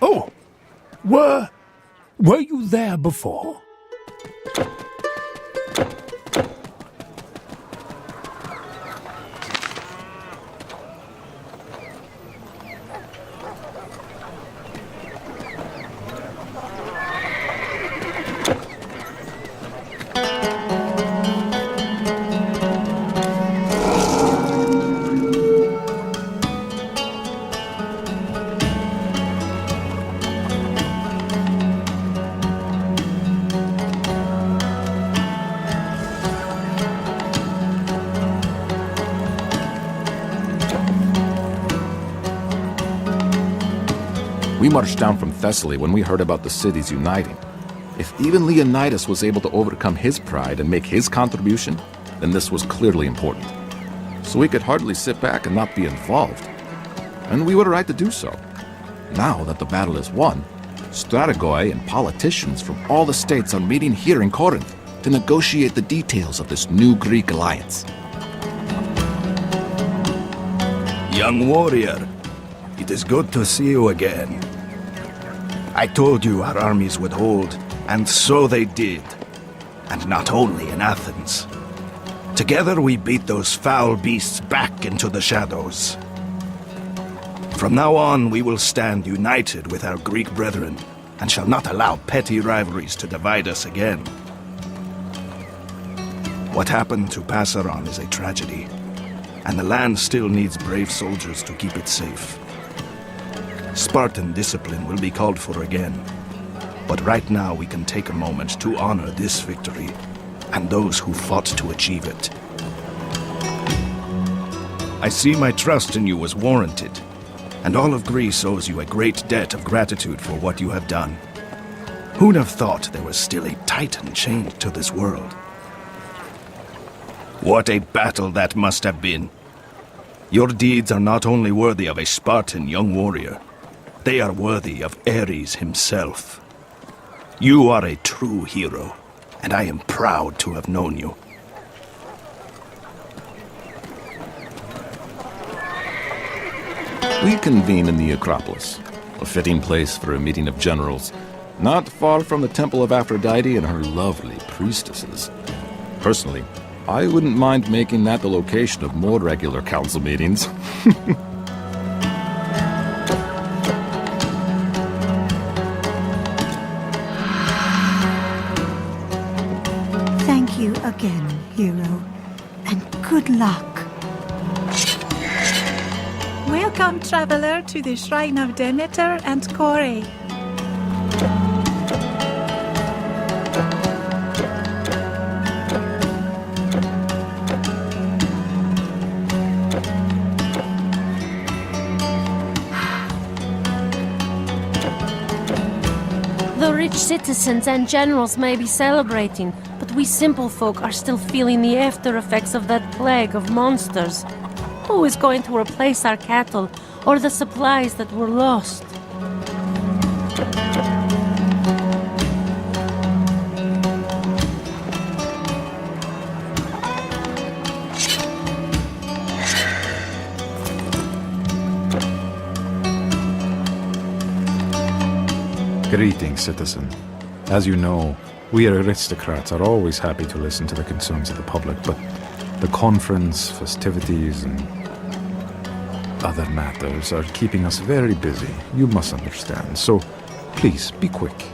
Oh, were you there before? We marched down from Thessaly when we heard about the cities uniting. If even Leonidas was able to overcome his pride and make his contribution, then this was clearly important. So we could hardly sit back and not be involved. And we were right to do so. Now that the battle is won, strategoi and politicians from all the states are meeting here in Corinth to negotiate the details of this new Greek alliance. Young warrior, it is good to see you again. I told you our armies would hold, and so they did. And not only in Athens. Together we beat those foul beasts back into the shadows. From now on, we will stand united with our Greek brethren, and shall not allow petty rivalries to divide us again. What happened to Passaron is a tragedy, and the land still needs brave soldiers to keep it safe. Spartan discipline will be called for again, but right now we can take a moment to honor this victory and those who fought to achieve it. I see my trust in you was warranted, and all of Greece owes you a great debt of gratitude for what you have done. Who'd have thought there was still a titan chained to this world? What a battle that must have been! Your deeds are not only worthy of a Spartan young warrior, they are worthy of Ares himself. You are a true hero, and I am proud to have known you. We convene in the Acropolis, a fitting place for a meeting of generals, not far from the Temple of Aphrodite and her lovely priestesses. Personally, I wouldn't mind making that the location of more regular council meetings. Thank you again, hero, and good luck. Welcome, traveler, to the Shrine of Demeter and Kore. The rich citizens and generals may be celebrating, but we simple folk are still feeling the after effects of that plague of monsters. Who is going to replace our cattle or the supplies that were lost? Greetings, citizen. As you know, we aristocrats are always happy to listen to the concerns of the public, but the conference, festivities, and other matters are keeping us very busy. You must understand. So, please, be quick.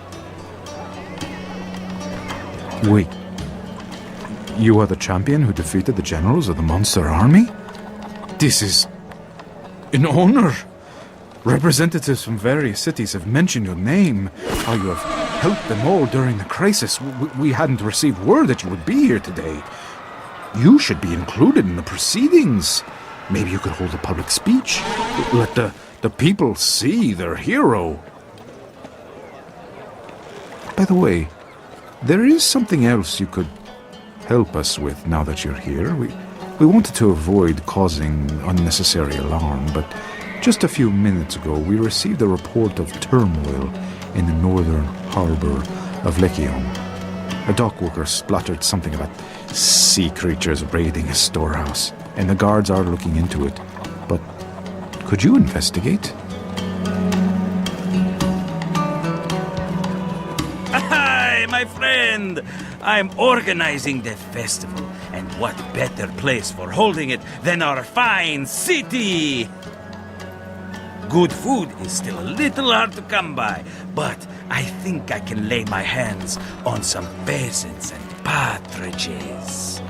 Wait. You are the champion who defeated the generals of the monster army? This is an honor. Representatives from various cities have mentioned your name, how you have helped them all during the crisis. We hadn't received word that you would be here today. You should be included in the proceedings. Maybe you could hold a public speech. Let the people see their hero. By the way, there is something else you could help us with now that you're here. We wanted to avoid causing unnecessary alarm, but just a few minutes ago we received a report of turmoil in the northern harbor of Lechion. A dock worker spluttered something about sea creatures raiding a storehouse, and the guards are looking into it. But could you investigate? friend. I'm organizing the festival, and what better place for holding it than our fine city? Good food is still a little hard to come by, but I think I can lay my hands on some pheasants and partridges.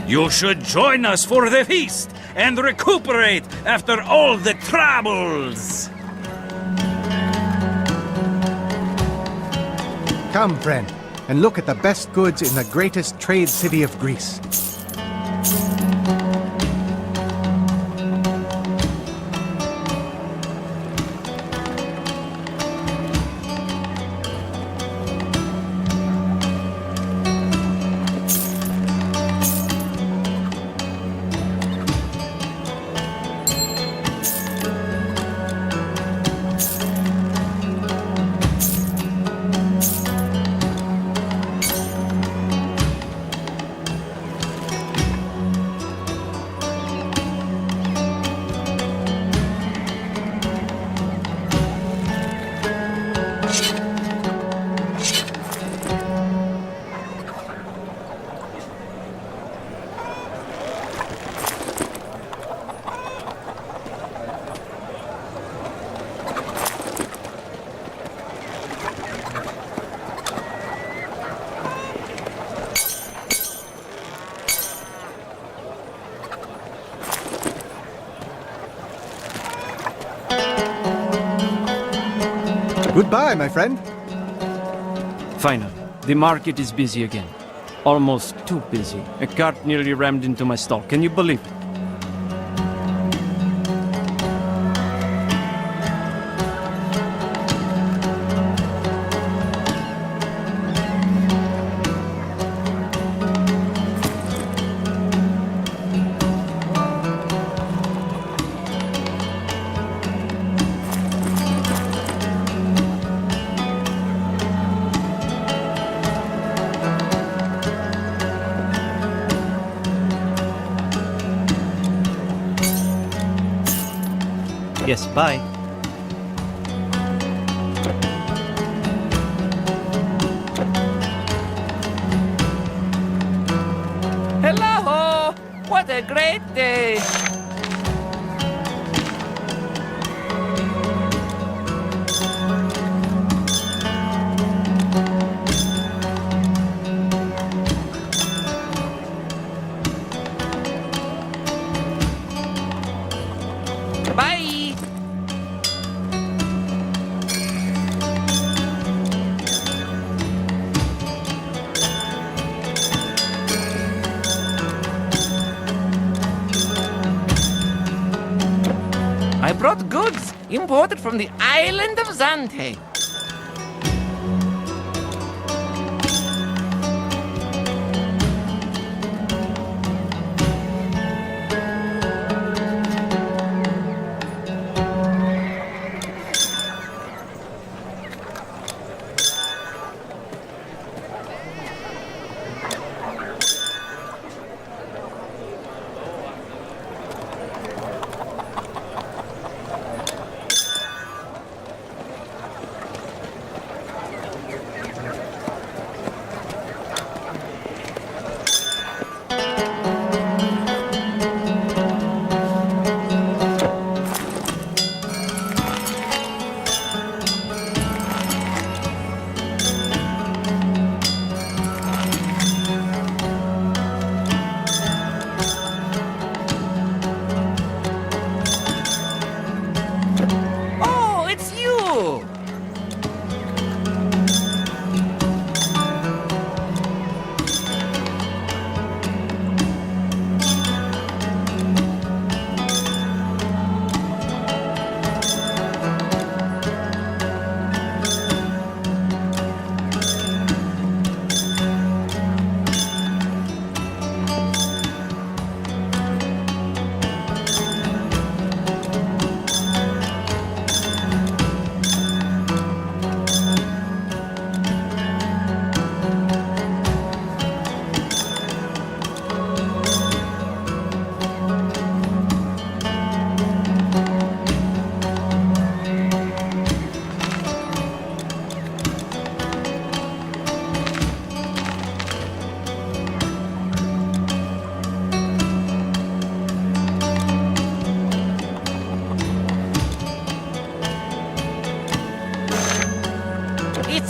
You should join us for the feast and recuperate after all the troubles. Come, friend, and look at the best goods in the greatest trade city of Greece. Goodbye, my friend. Finally, the market is busy again. Almost too busy. A cart nearly rammed into my stall. Can you believe it? Yes, bye. Hello! What a great day! Bye! I brought goods imported from the island of Zante.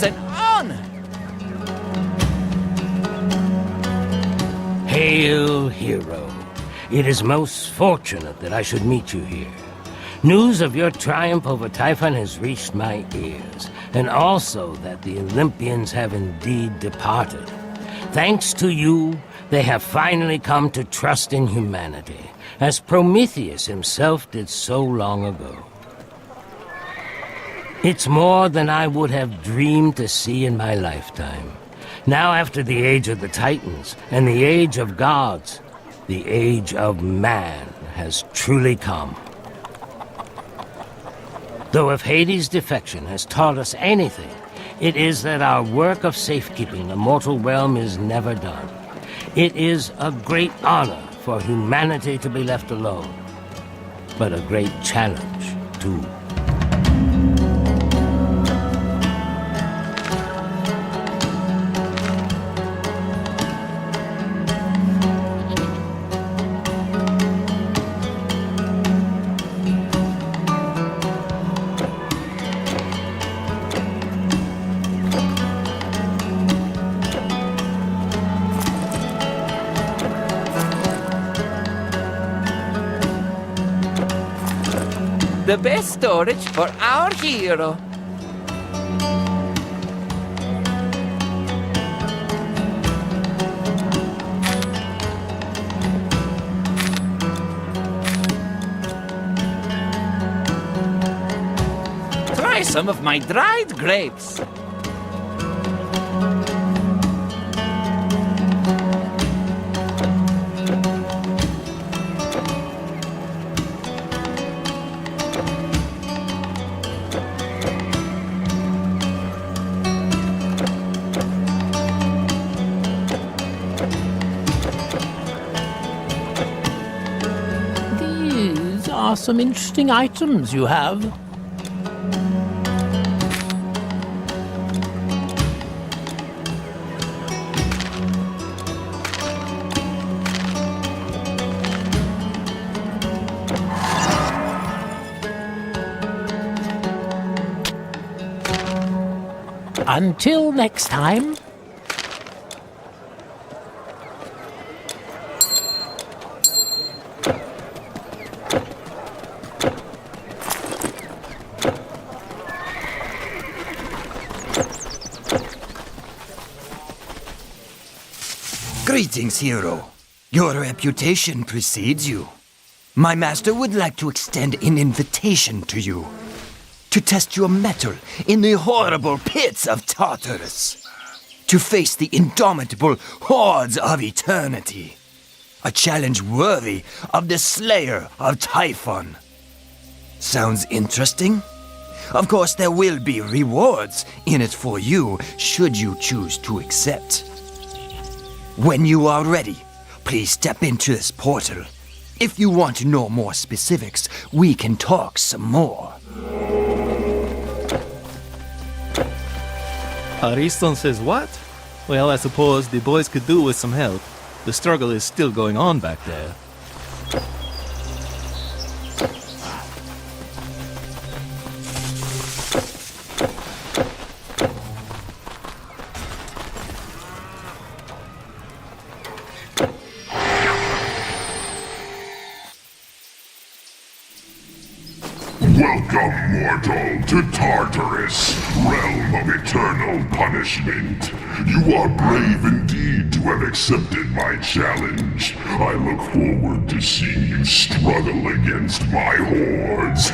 It's an honor. Hail, hero. It is most fortunate that I should meet you here. News of your triumph over Typhon has reached my ears, and also that the Olympians have indeed departed. Thanks to you, they have finally come to trust in humanity, as Prometheus himself did so long ago. It's more than I would have dreamed to see in my lifetime. Now, after the age of the Titans and the age of gods, the age of man has truly come. Though if Hades' defection has taught us anything, it is that our work of safekeeping the mortal realm is never done. It is a great honor for humanity to be left alone, but a great challenge, too. The best storage for our hero. Try some of my dried grapes. These are some interesting items you have. Until next time. Greetings, hero. Your reputation precedes you. My master would like to extend an invitation to you. To test your mettle in the horrible pits of Tartarus. To face the indomitable hordes of eternity. A challenge worthy of the Slayer of Typhon. Sounds interesting? Of course, there will be rewards in it for you, should you choose to accept. When you are ready, please step into this portal. If you want to know more specifics, we can talk some more. Ariston says what? Well, I suppose the boys could do with some help. The struggle is still going on back there. Welcome, mortal, to Tartarus, realm of eternal punishment. You are brave indeed to have accepted my challenge. I look forward to seeing you struggle against my hordes.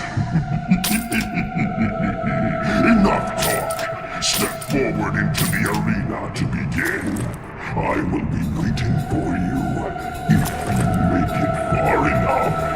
Enough talk. Step forward into the arena to begin. I will be waiting for you if you make it far enough.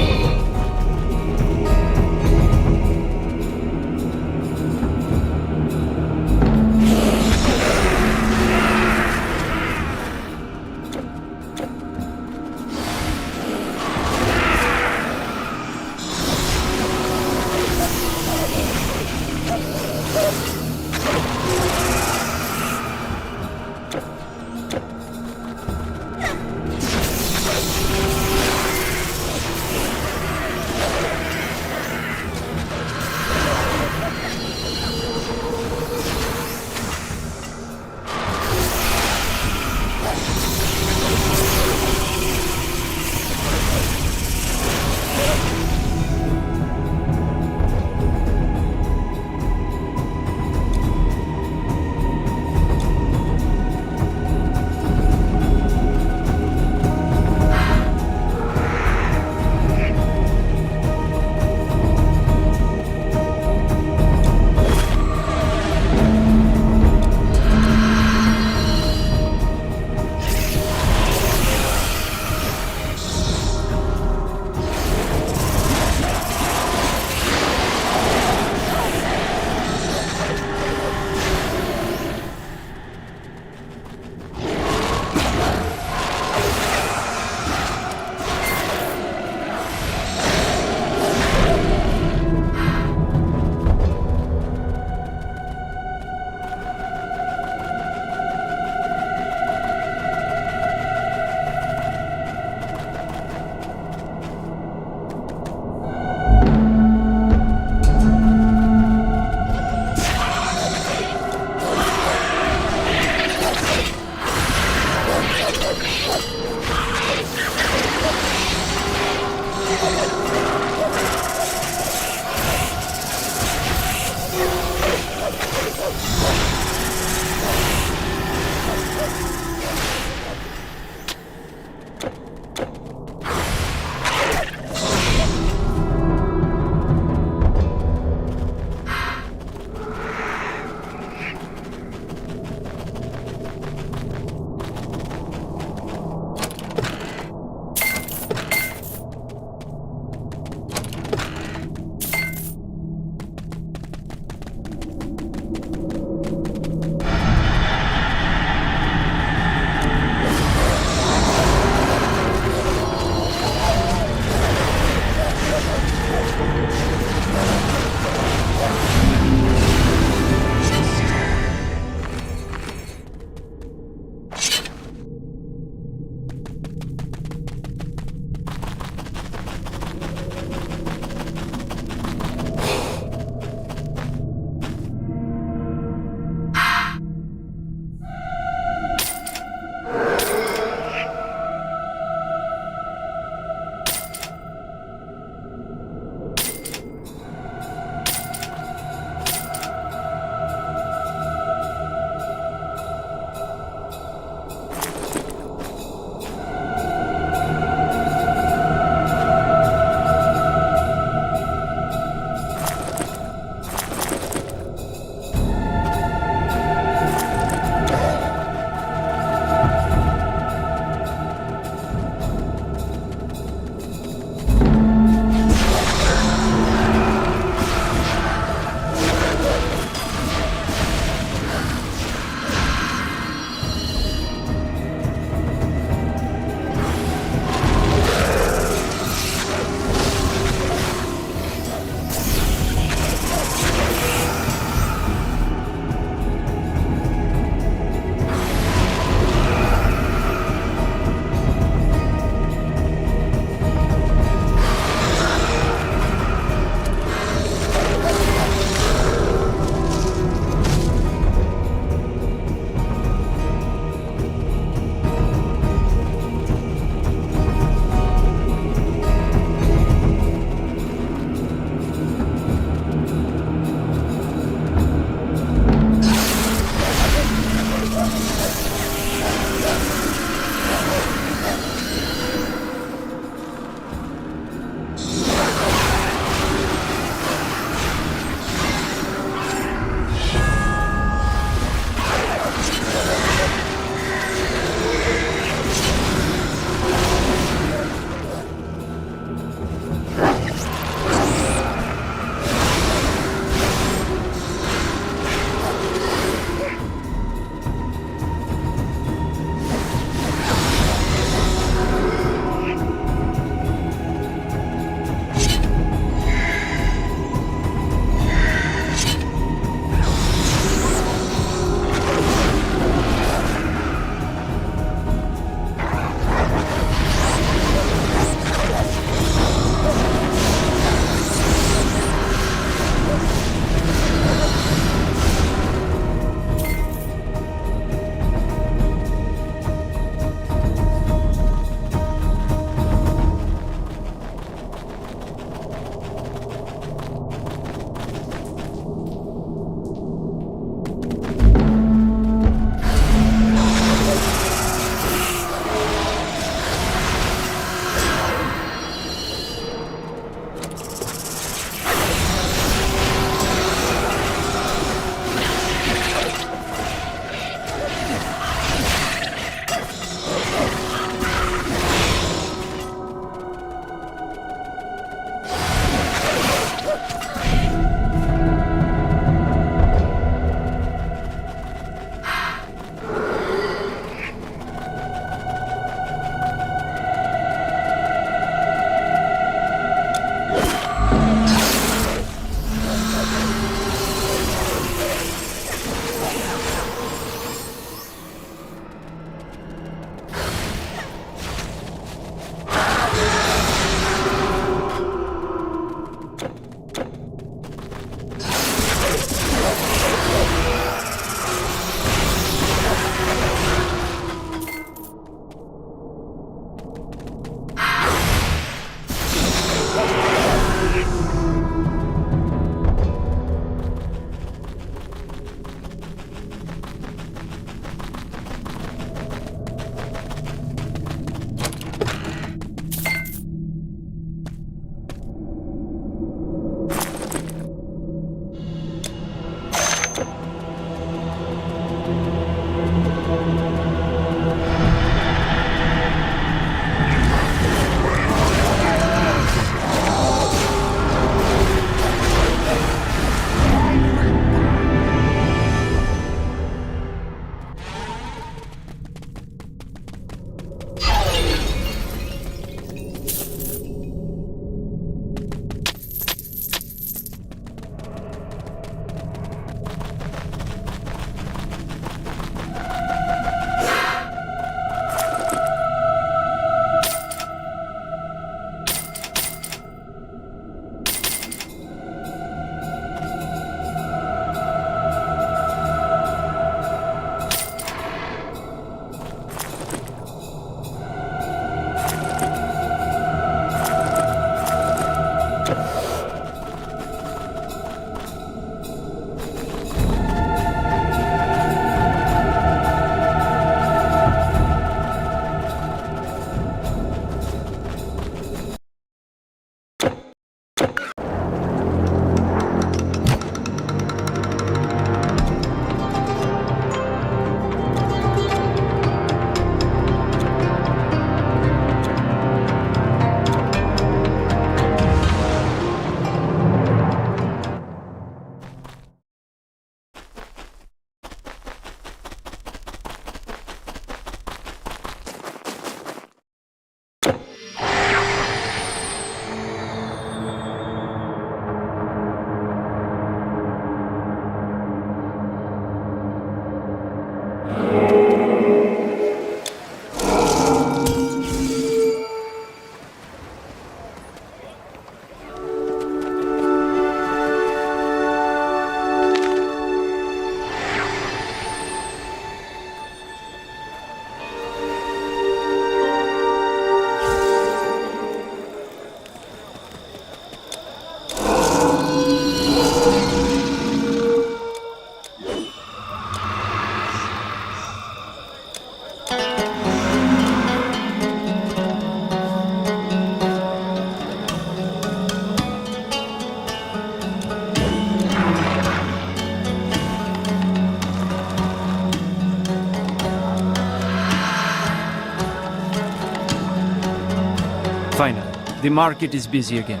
The market is busy again.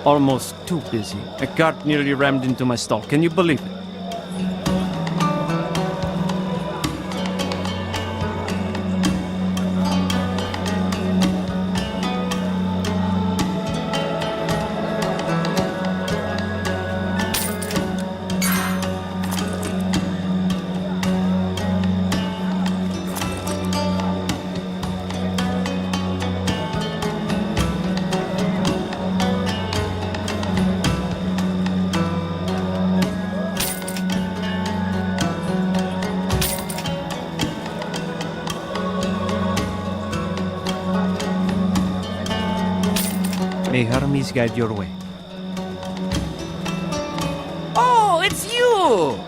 Almost too busy. A cart nearly rammed into my stall. Can you believe it? May Hermes guide your way. Oh, it's you!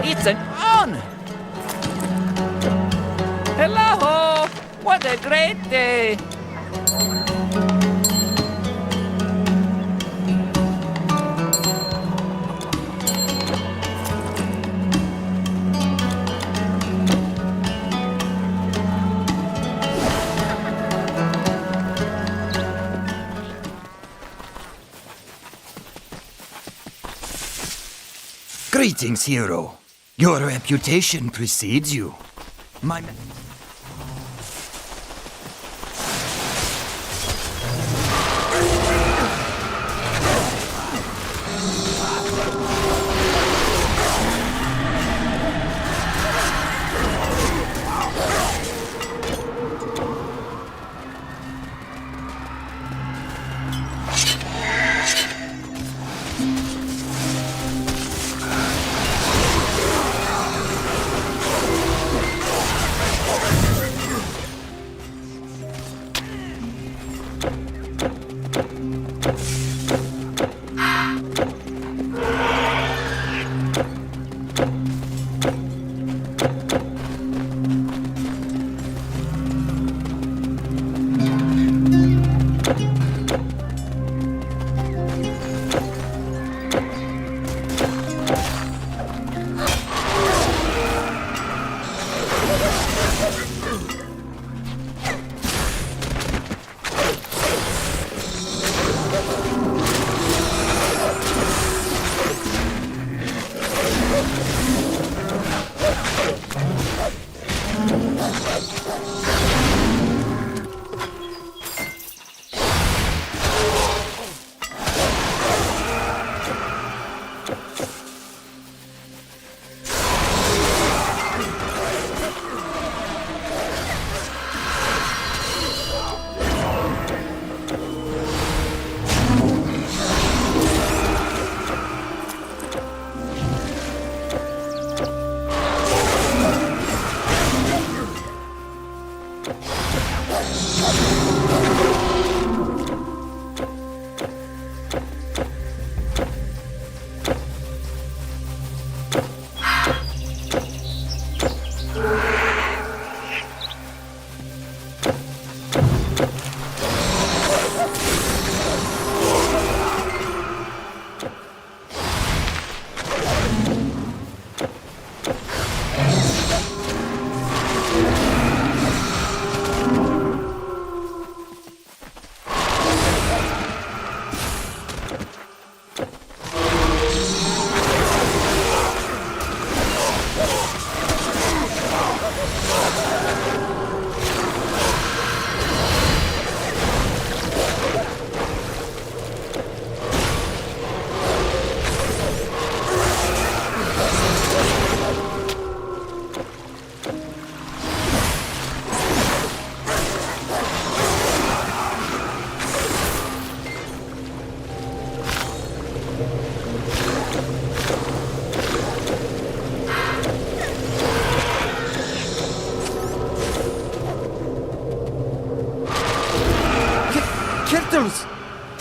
It's an honor! Hello! What a great day! Greetings, hero. Your reputation precedes you. My...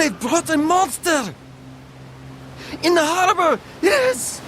They've brought a monster! In the harbor! Yes!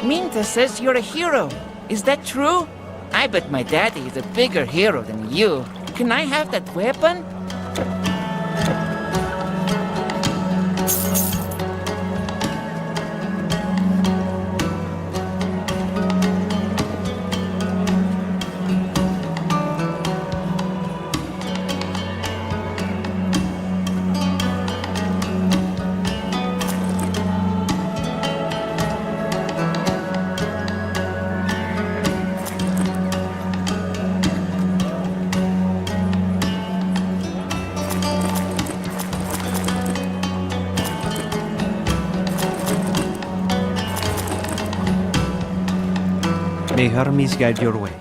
Minta says you're a hero. Is that true? I bet my daddy is a bigger hero than you. Can I have that weapon? May Hermes guide your way.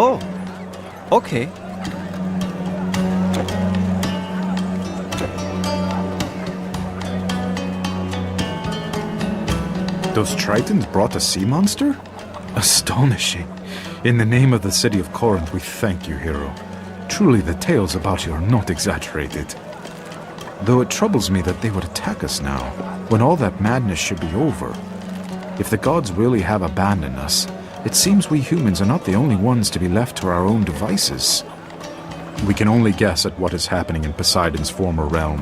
Oh, okay. Those Tritons brought a sea monster? Astonishing. In the name of the city of Corinth, we thank you, hero. Truly, the tales about you are not exaggerated. Though it troubles me that they would attack us now, when all that madness should be over. If the gods really have abandoned us, it seems we humans are not the only ones to be left to our own devices. We can only guess at what is happening in Poseidon's former realm.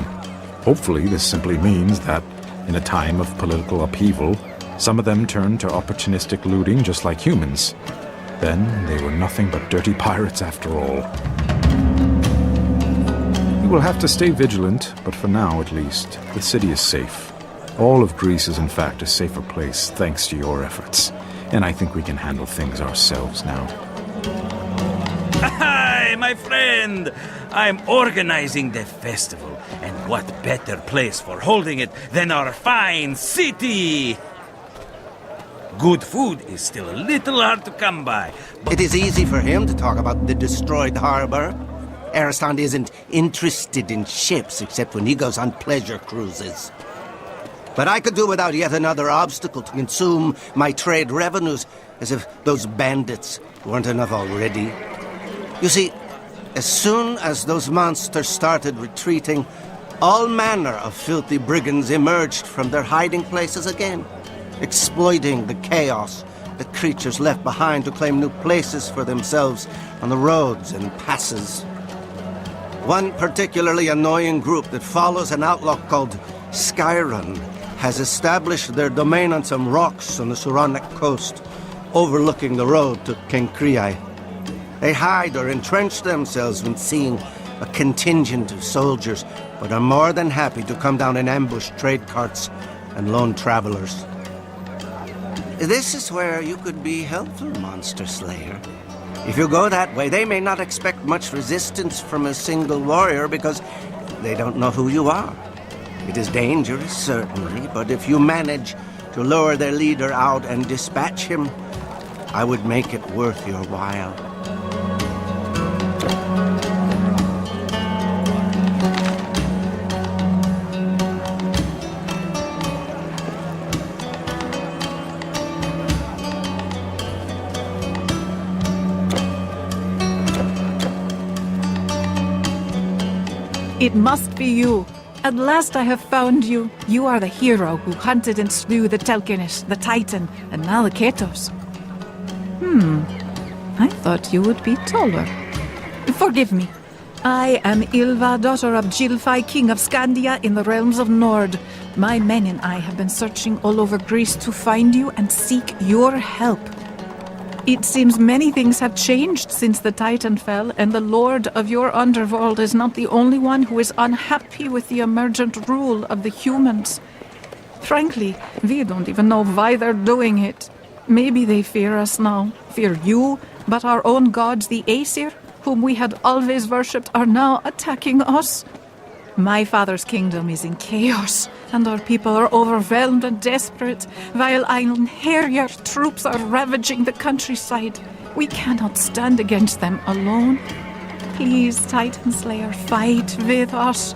Hopefully, this simply means that, in a time of political upheaval, some of them turned to opportunistic looting just like humans. Then they were nothing but dirty pirates after all. We will have to stay vigilant, but for now at least, the city is safe. All of Greece is in fact a safer place thanks to your efforts. And I think we can handle things ourselves now. Hi, my friend! I'm organizing the festival, and what better place for holding it than our fine city? Good food is still a little hard to come by. It is easy for him to talk about the destroyed harbor. Ariston isn't interested in ships except when he goes on pleasure cruises. But I could do without yet another obstacle to consume my trade revenues, as if those bandits weren't enough already. You see, as soon as those monsters started retreating, all manner of filthy brigands emerged from their hiding places again, exploiting the chaos that creatures left behind to claim new places for themselves on the roads and passes. One particularly annoying group that follows an outlaw called Skyron has established their domain on some rocks on the Saronic coast, overlooking the road to Kenkriai. They hide or entrench themselves when seeing a contingent of soldiers, but are more than happy to come down and ambush trade carts and lone travelers. This is where you could be helpful, Monster Slayer. If you go that way, they may not expect much resistance from a single warrior because they don't know who you are. It is dangerous, certainly, but if you manage to lure their leader out and dispatch him, I would make it worth your while. It must be you. At last I have found you. You are the hero who hunted and slew the Telkinish, the Titan, and now the Ketos. I thought you would be taller. Forgive me. I am Ylva, daughter of Gilfai, king of Scandia in the realms of Nord. My men and I have been searching all over Greece to find you and seek your help. It seems many things have changed since the Titan fell, and the Lord of your underworld is not the only one who is unhappy with the emergent rule of the humans. Frankly, we don't even know why they're doing it. Maybe they fear us now, fear you, but our own gods, the Aesir, whom we had always worshipped, are now attacking us. My father's kingdom is in chaos, and our people are overwhelmed and desperate, while Einherjar troops are ravaging the countryside. We cannot stand against them alone. Please, Titan Slayer, fight with us.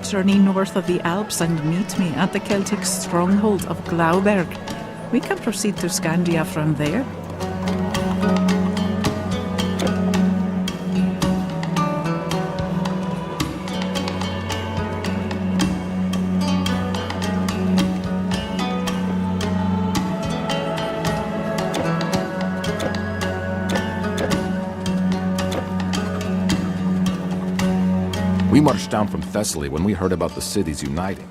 Journey north of the Alps and meet me at the Celtic stronghold of Glauberg. We can proceed to Scandia from there. We marched down from Thessaly when we heard about the cities uniting.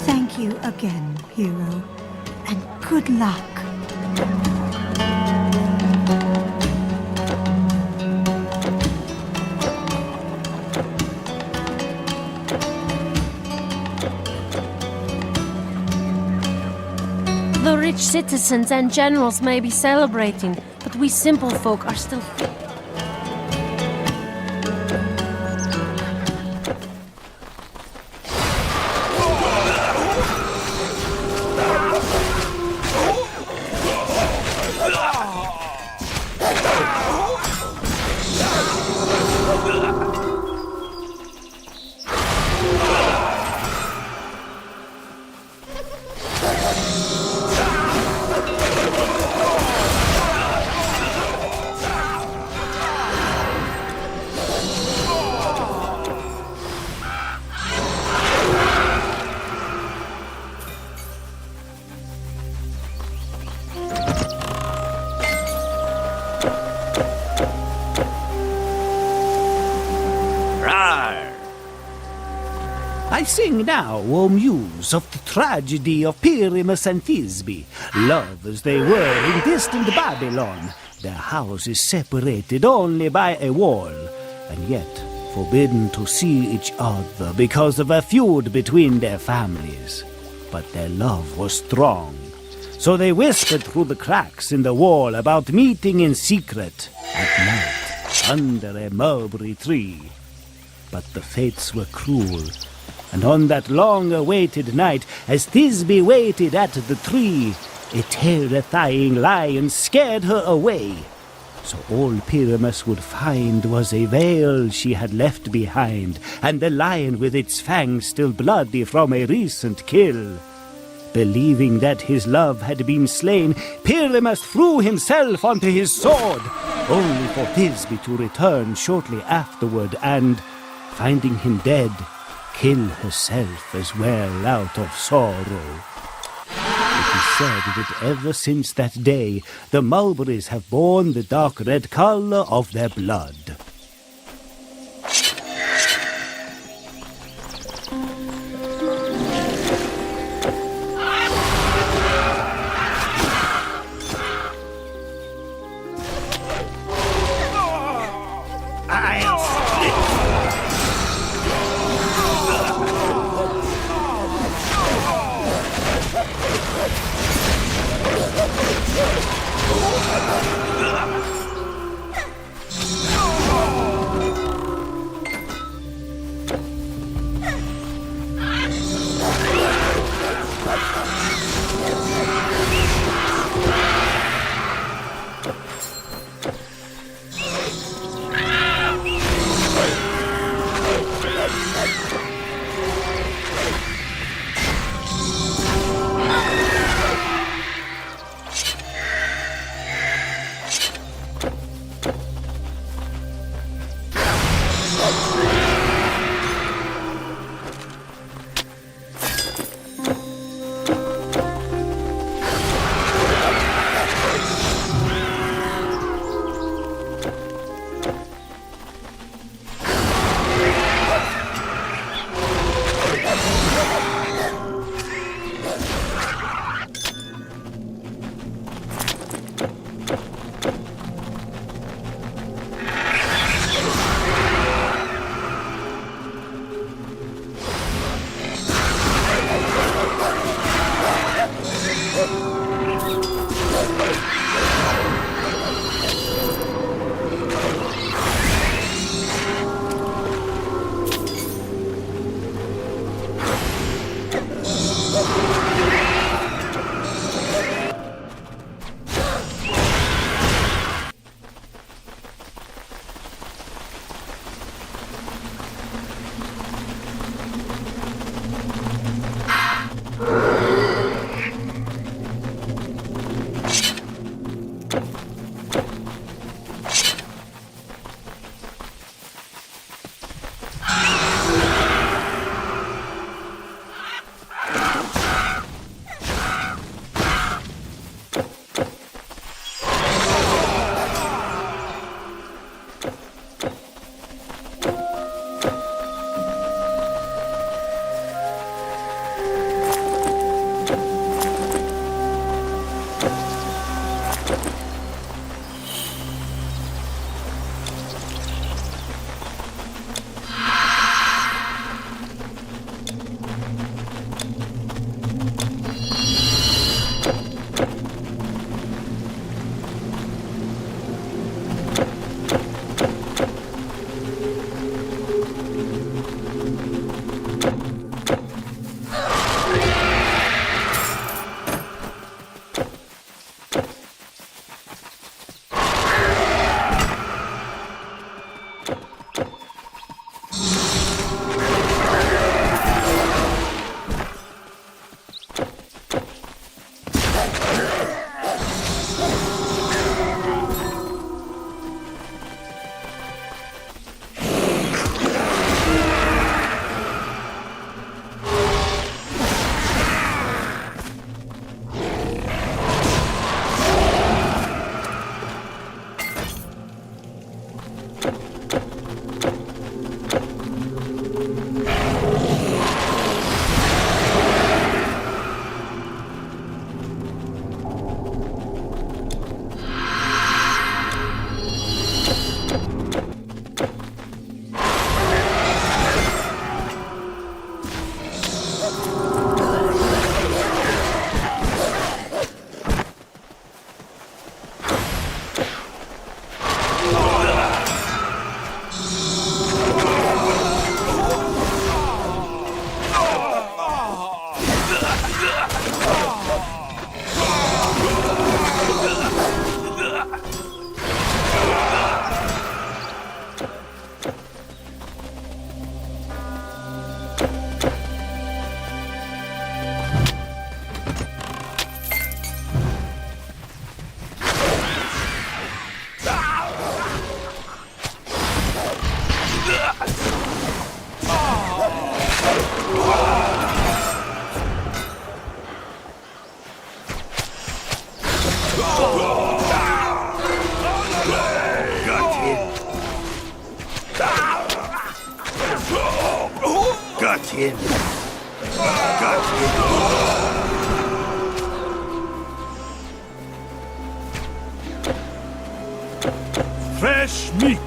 Thank you again, hero, and good luck. The rich citizens and generals may be celebrating, but we simple folk are still... sing now, O muse, of the tragedy of Pyramus and Thisbe. Lovers they were in distant Babylon, their houses separated only by a wall, and yet forbidden to see each other because of a feud between their families. But their love was strong, so they whispered through the cracks in the wall about meeting in secret at night under a mulberry tree. But the fates were cruel, and on that long-awaited night, as Thisbe waited at the tree, a terrifying lion scared her away. So all Pyramus would find was a veil she had left behind, and the lion with its fangs still bloody from a recent kill. Believing that his love had been slain, Pyramus threw himself onto his sword, only for Thisbe to return shortly afterward and, finding him dead, kill herself as well out of sorrow. It is said that ever since that day, the mulberries have borne the dark red color of their blood. Got him. Got him. Fresh meat!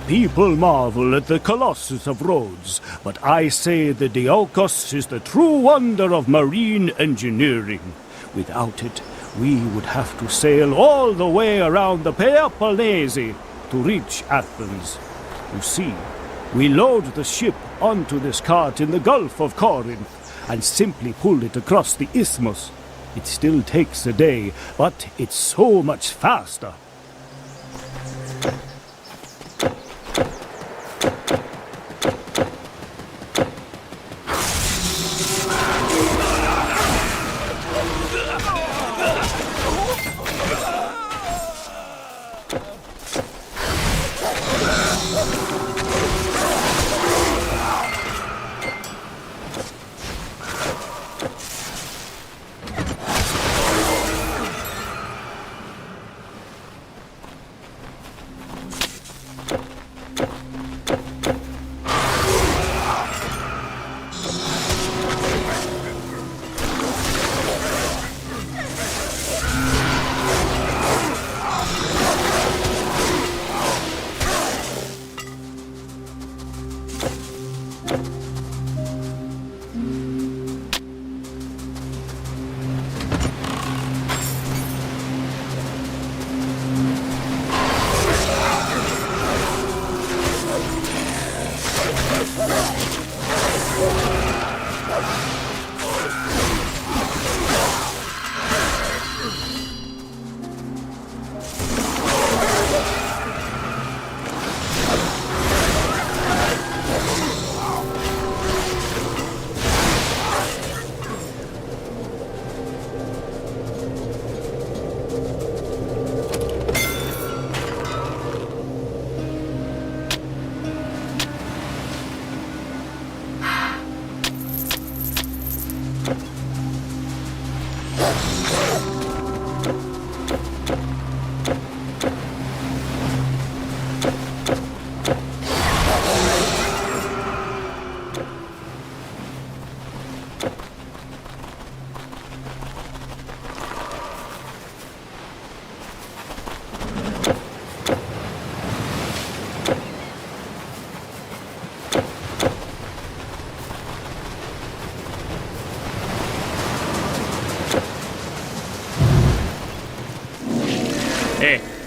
People marvel at the Colossus of Rhodes, but I say the Diolkos is the true wonder of marine engineering. Without it, we would have to sail all the way around the Peloponnese to reach Athens. You see, we load the ship onto this cart in the Gulf of Corinth and simply pull it across the isthmus. It still takes a day, but it's so much faster.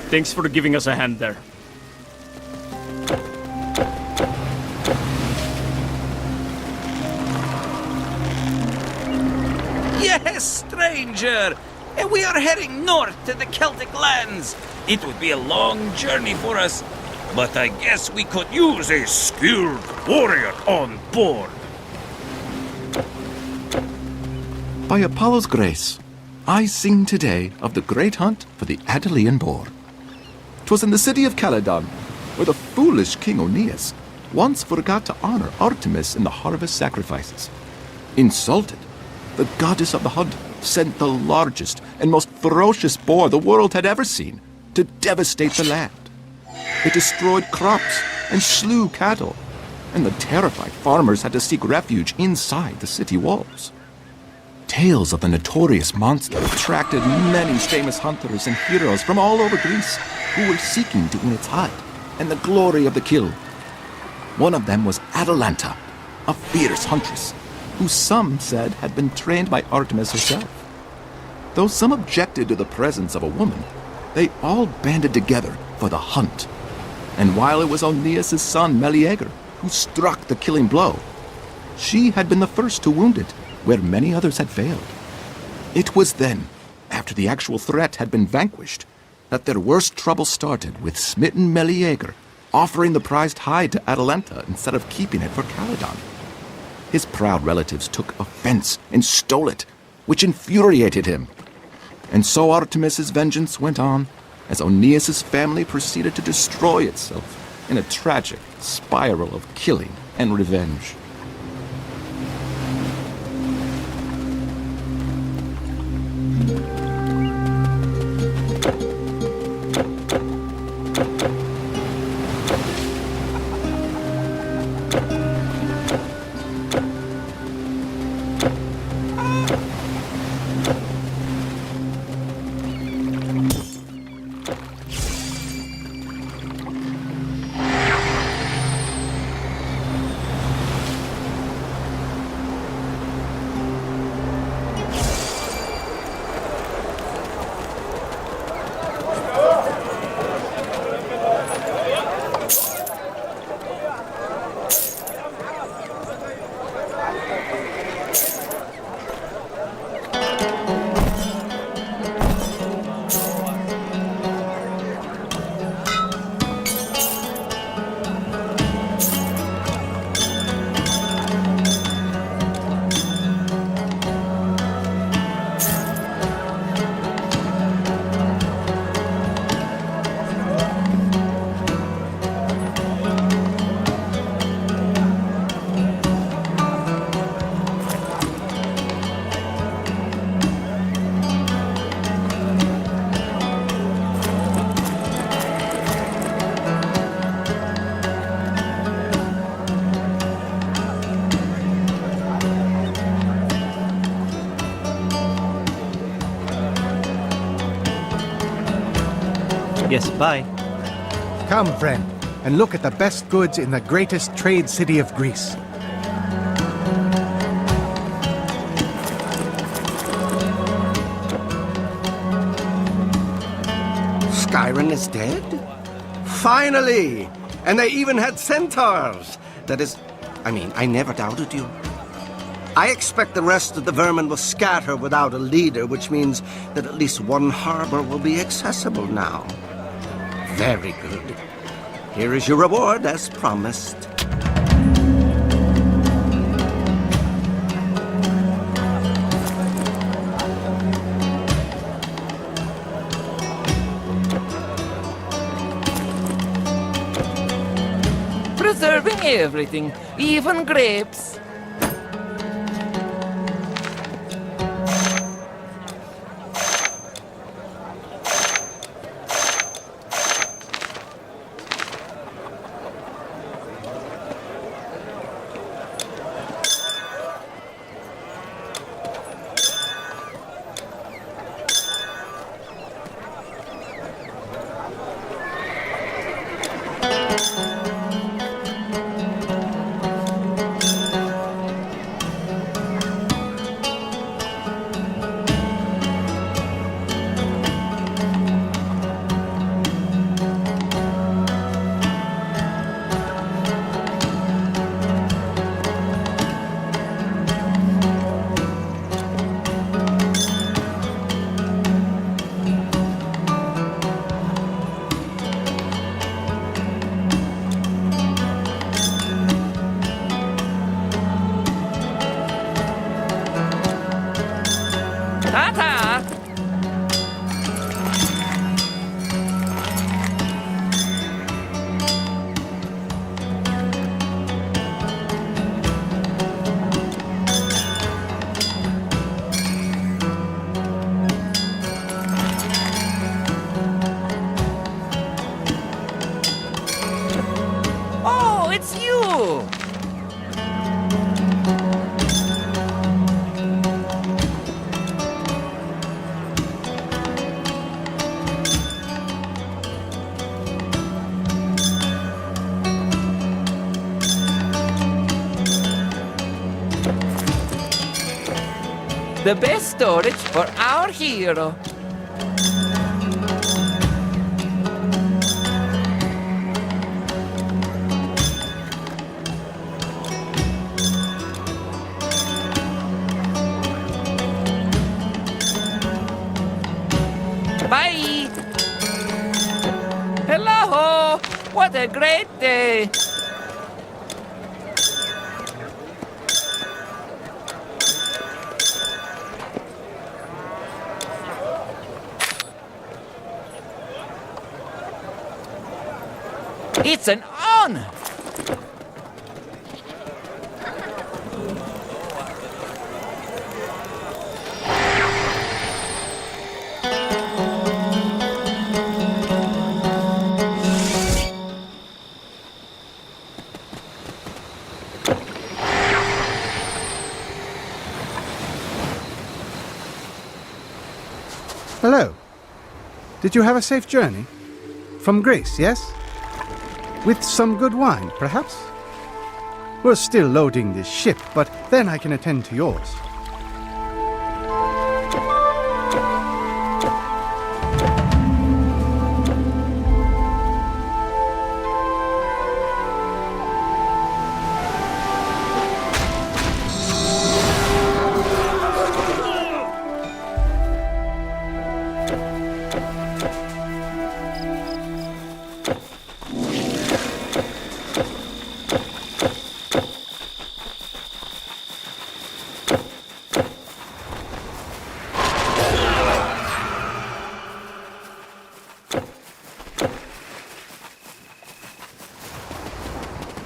Thanks for giving us a hand there. Yes, stranger! We are heading north to the Celtic lands. It would be a long journey for us, but I guess we could use a skilled warrior on board. By Apollo's grace, I sing today of the great hunt for the Adelian boar. 'Twas in the city of Caledon, where the foolish King Aeneas once forgot to honor Artemis in the harvest sacrifices. Insulted, the goddess of the hunt sent the largest and most ferocious boar the world had ever seen to devastate the land. It destroyed crops and slew cattle, and the terrified farmers had to seek refuge inside the city walls. Tales of the notorious monster attracted many famous hunters and heroes from all over Greece who were seeking to win its hide and the glory of the kill. One of them was Atalanta, a fierce huntress, who some said had been trained by Artemis herself. Though some objected to the presence of a woman, they all banded together for the hunt. And while it was Aeneas' son Meleager who struck the killing blow, she had been the first to wound it, where many others had failed. It was then, after the actual threat had been vanquished, that their worst trouble started with smitten Meleager offering the prized hide to Atalanta instead of keeping it for Caledon. His proud relatives took offense and stole it, which infuriated him. And so Artemis's vengeance went on as Aeneas' family proceeded to destroy itself in a tragic spiral of killing and revenge. Yes, bye. Come, friend, and look at the best goods in the greatest trade city of Greece. Skyron is dead? Finally! And they even had centaurs! That is, I never doubted you. I expect the rest of the vermin will scatter without a leader, which means that at least one harbor will be accessible now. Very good. Here is your reward, as promised. Preserving everything, even grapes. it's you! The best storage for our hero. Bye! Hello! What a great day! It's an honor! Hello. Did you have a safe journey? From Greece, yes? With some good wine, perhaps? We're still loading this ship, but then I can attend to yours.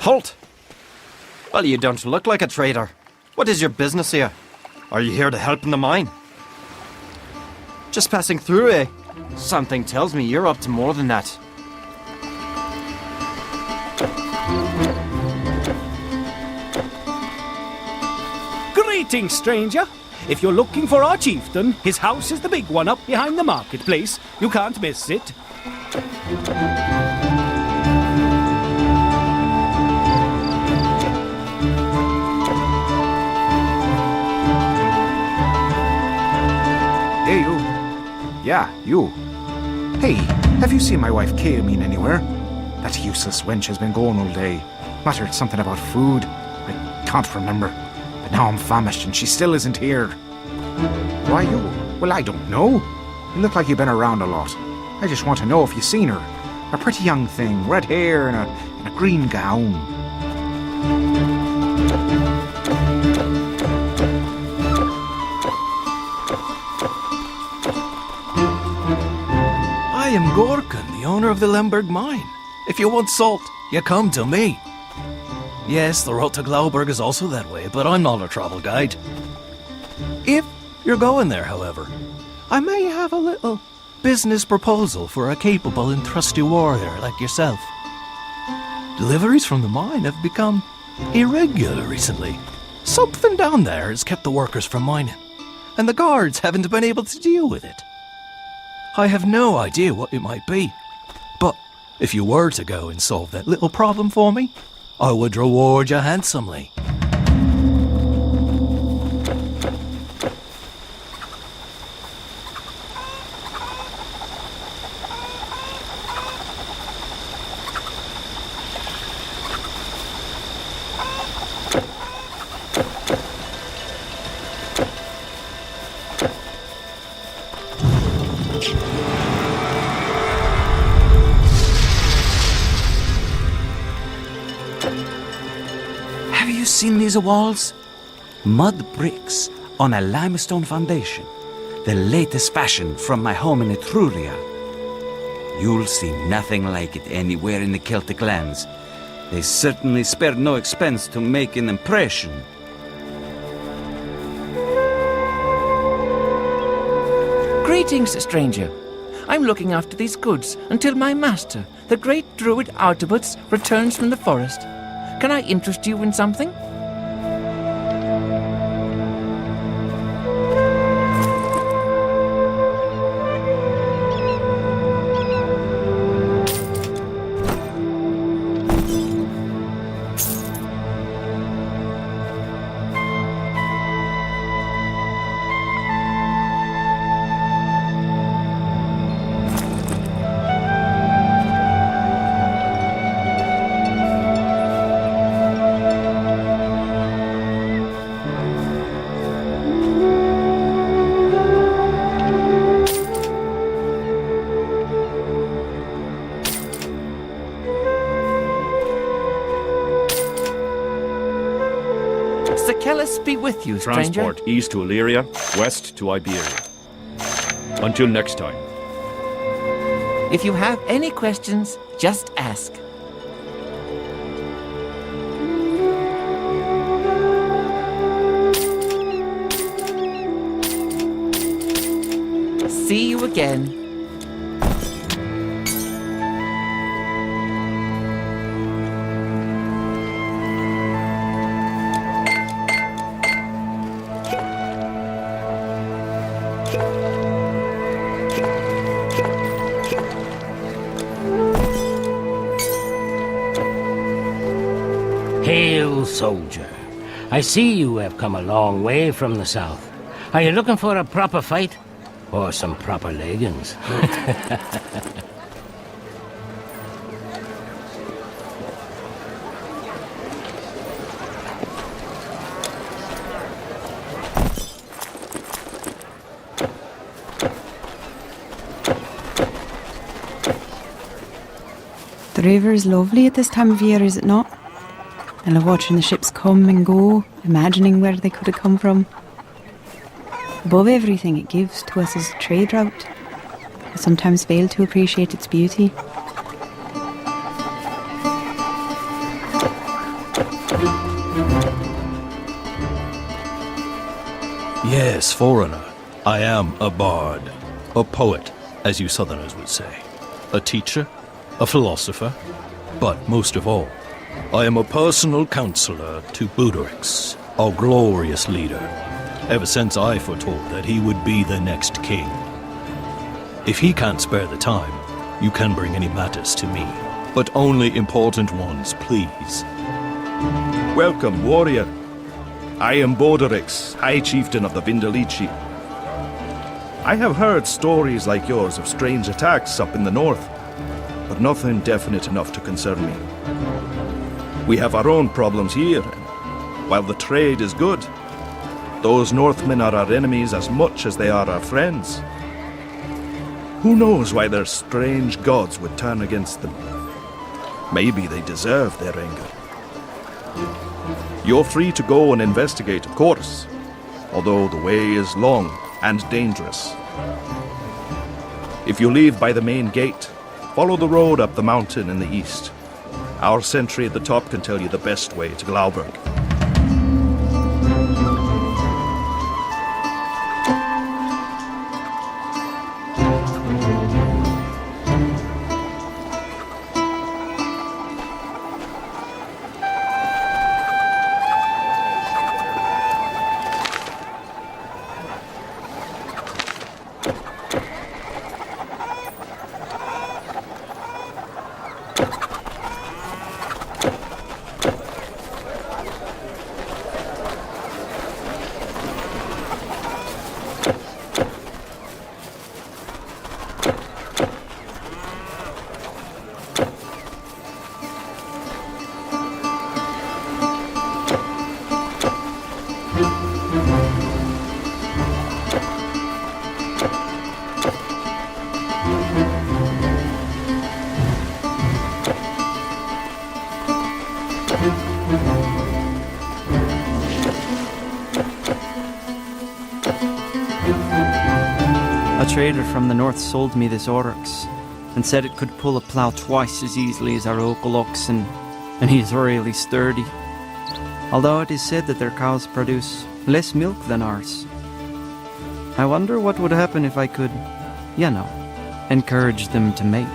Halt! Well, you don't look like a trader. What is your business here? Are you here to help in the mine? Just passing through, eh? Something tells me you're up to more than that. Greetings, stranger. If you're looking for our chieftain, his house is the big one up behind the marketplace. You can't miss it. Hey, you. Yeah, you. Hey, have you seen my wife Kayamine anywhere? That useless wench has been going all day. Muttered something about food. I can't remember. But now I'm famished and she still isn't here. Why, you? Well, I don't know. You look like you've been around a lot. I just want to know if you've seen her. A pretty young thing, red hair and a green gown. I am Gorkin, the owner of the Lemberg mine. If you want salt, you come to me. Yes, the road to Glauberg is also that way, but I'm not a travel guide. If you're going there, however, I may have a little business proposal for a capable and trusty warrior like yourself. Deliveries from the mine have become irregular recently. Something down there has kept the workers from mining, and the guards haven't been able to deal with it. I have no idea what it might be, but if you were to go and solve that little problem for me, I would reward you handsomely. Seen these walls? Mud bricks on a limestone foundation. The latest fashion from my home in Etruria. You'll see nothing like it anywhere in the Celtic lands. They certainly spared no expense to make an impression. Greetings, stranger. I'm looking after these goods until my master, the great druid Artabuts, returns from the forest. Can I interest you in something? Be with you, stranger. Transport east to Illyria, west to Iberia. Until next time. If you have any questions, just ask. See you again. Hail, soldier. I see you have come a long way from the south. Are you looking for a proper fight? Or some proper leggings? The river is lovely at this time of year, is it not? I love watching the ships come and go, imagining where they could have come from. Above everything it gives to us as a trade route, I sometimes fail to appreciate its beauty. Yes, foreigner. I am a bard. A poet, as you southerners would say. A teacher. A philosopher. But most of all, I am a personal counselor to Booterix, our glorious leader, ever since I foretold that he would be the next king. If he can't spare the time, you can bring any matters to me, but only important ones, please. Welcome, warrior. I am Borderix, High Chieftain of the Vindelici. I have heard stories like yours of strange attacks up in the north, but nothing definite enough to concern me. We have our own problems here, and while the trade is good, those Northmen are our enemies as much as they are our friends. Who knows why their strange gods would turn against them? Maybe they deserve their anger. You're free to go and investigate, of course, although the way is long and dangerous. If you leave by the main gate, follow the road up the mountain in the east. Our sentry at the top can tell you the best way to Glauberg. A trader from the north sold me this oryx and said it could pull a plough twice as easily as our local oxen, and he's really sturdy. Although it is said that their cows produce less milk than ours. I wonder what would happen if I could, encourage them to mate.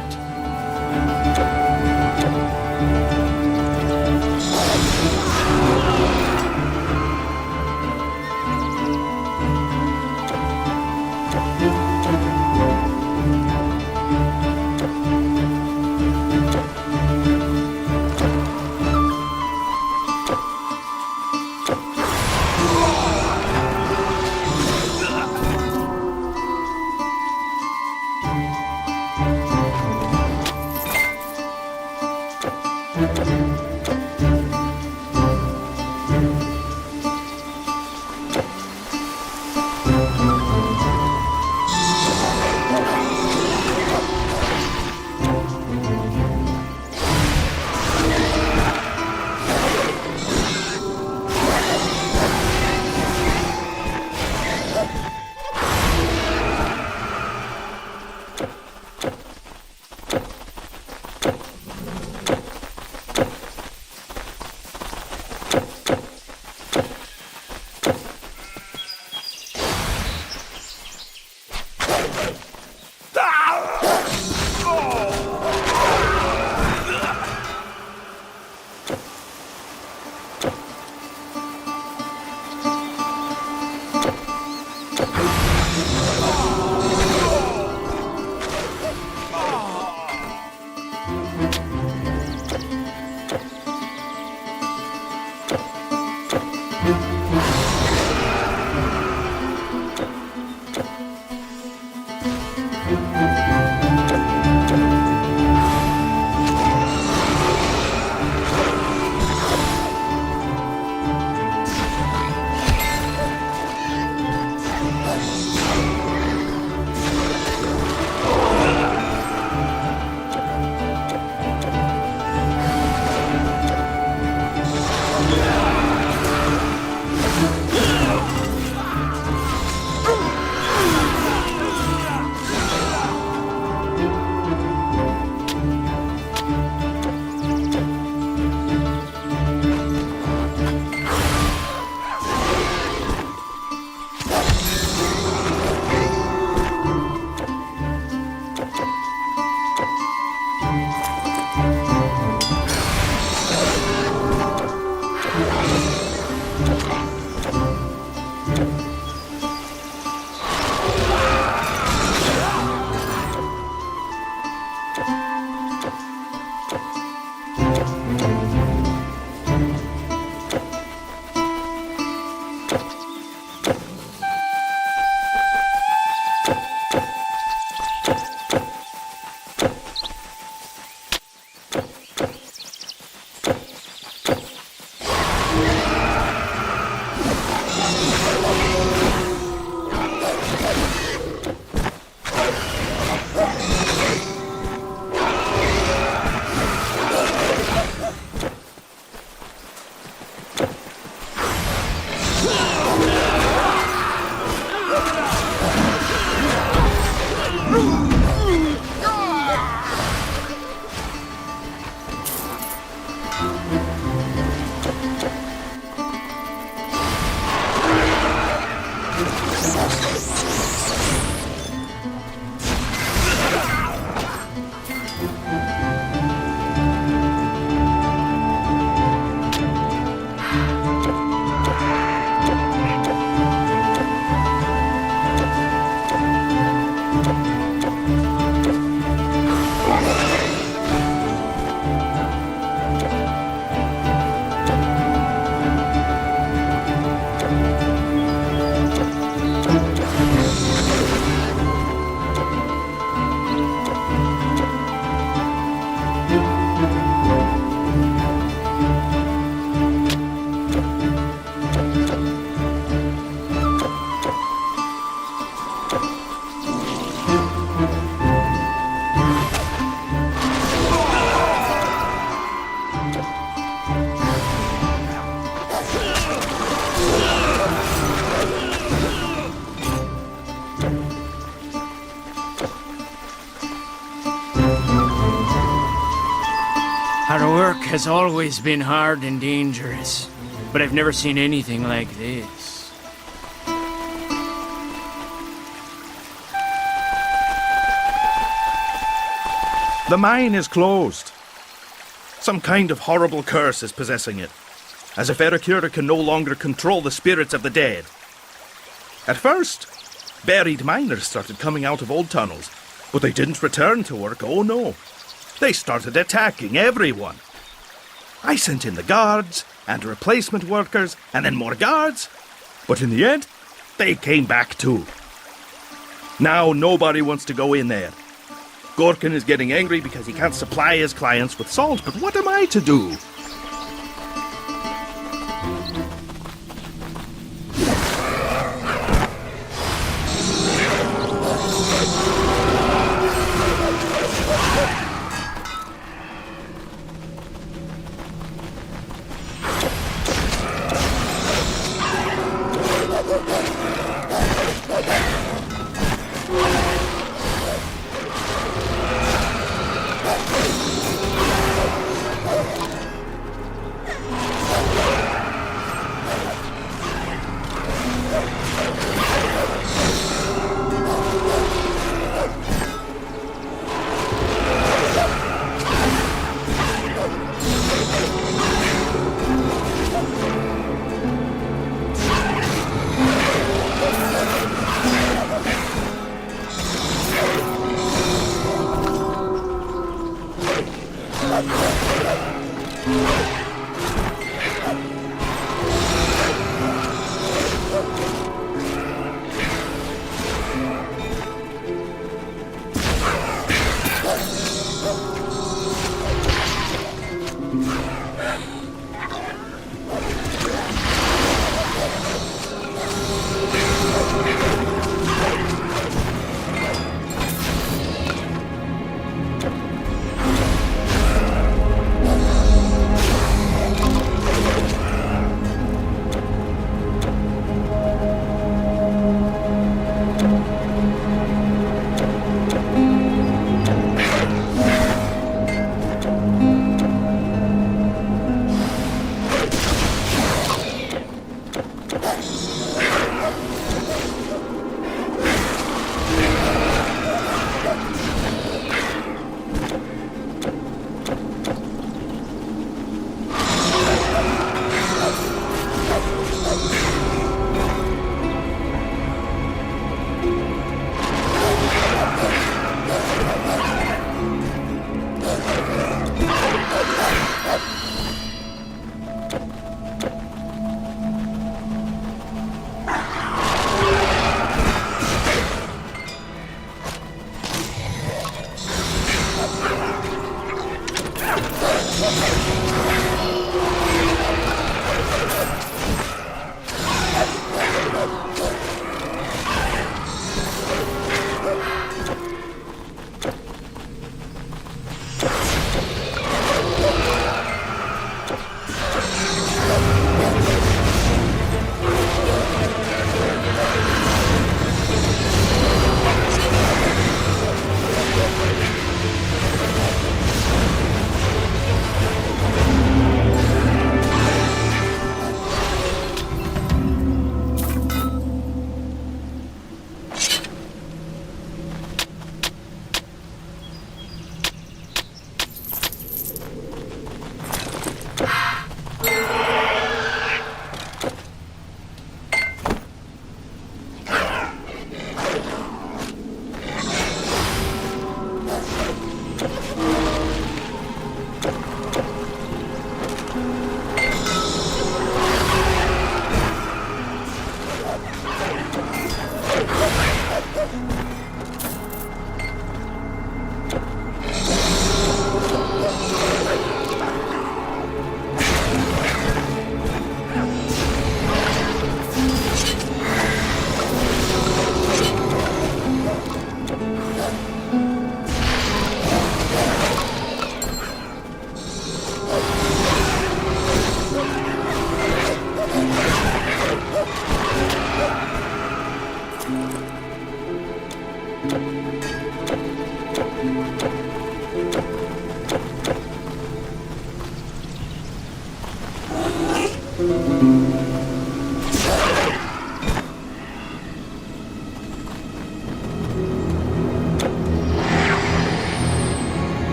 Our work has always been hard and dangerous, but I've never seen anything like this. The mine is closed. Some kind of horrible curse is possessing it, as if Ericura can no longer control the spirits of the dead. At first, buried miners started coming out of old tunnels, but they didn't return to work, oh no. They started attacking everyone. I sent in the guards, and replacement workers, and then more guards, but in the end, they came back too. Now nobody wants to go in there. Gorkin is getting angry because he can't supply his clients with salt, but what am I to do?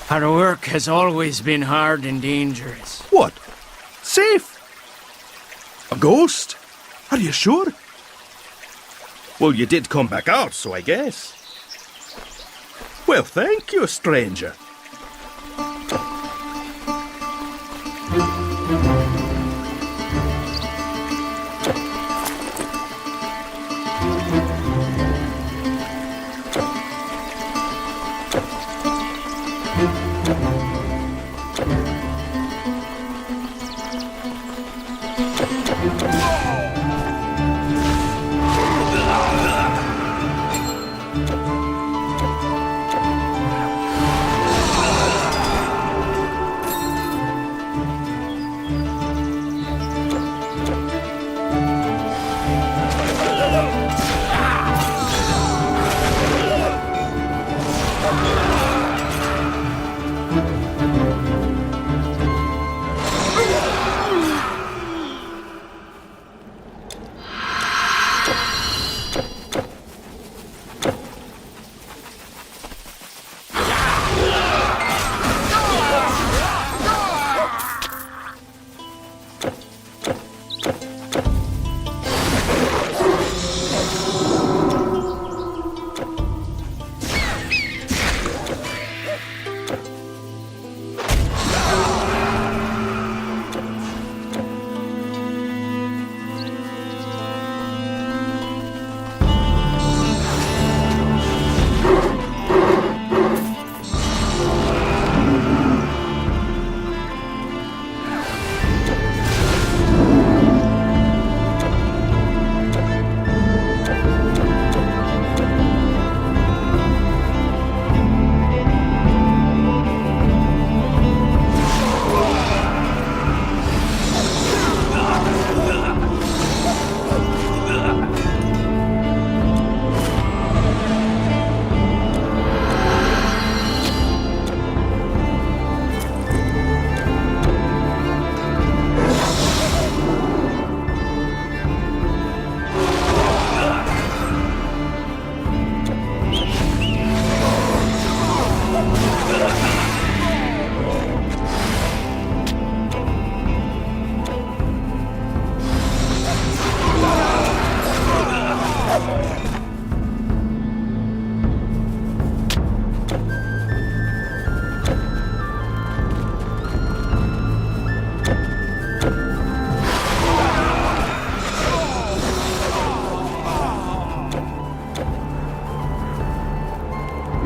Our work has always been hard and dangerous. What? Safe? A ghost? Are you sure? Well, you did come back out, so I guess. Well, thank you, stranger.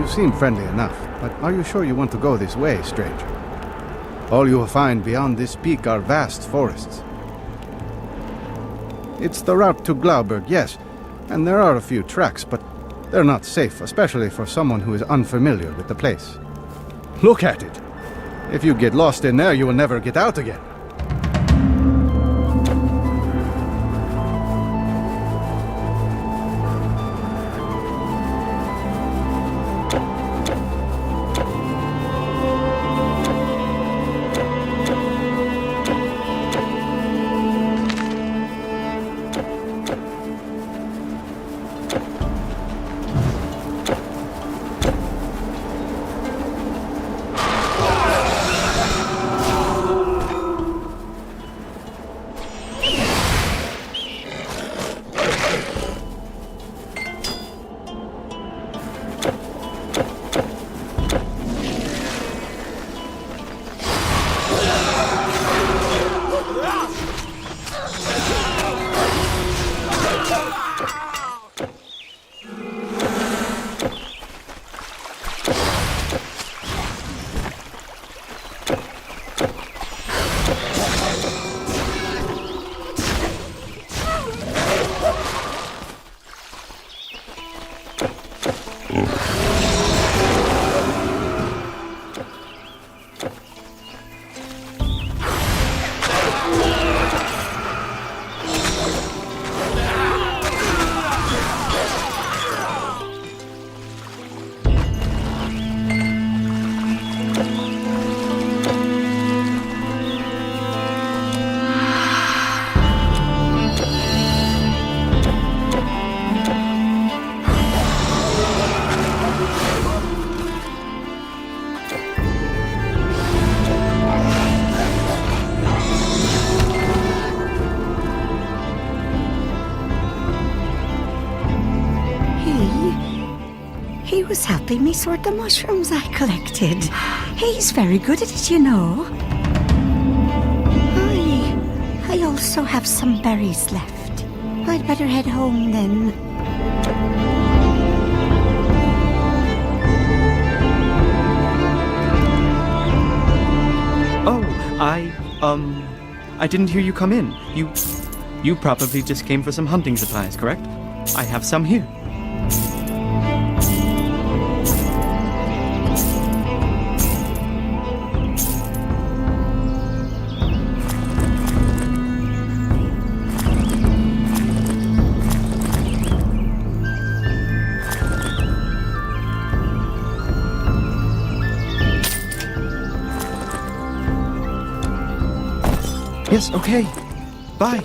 Seem friendly enough, but are you sure you want to go this way, stranger? All you will find beyond this peak are vast forests. It's the route to Glauberg, yes, and there are a few tracks, but they're not safe, especially for someone who is unfamiliar with the place. Look at it! If you get lost in there, you will never get out again. He was helping me sort the mushrooms I collected. He's very good at it, you know. I also have some berries left. I'd better head home then. Oh, I didn't hear you come in. You probably just came for some hunting supplies, correct? I have some here. Yes, okay. Bye.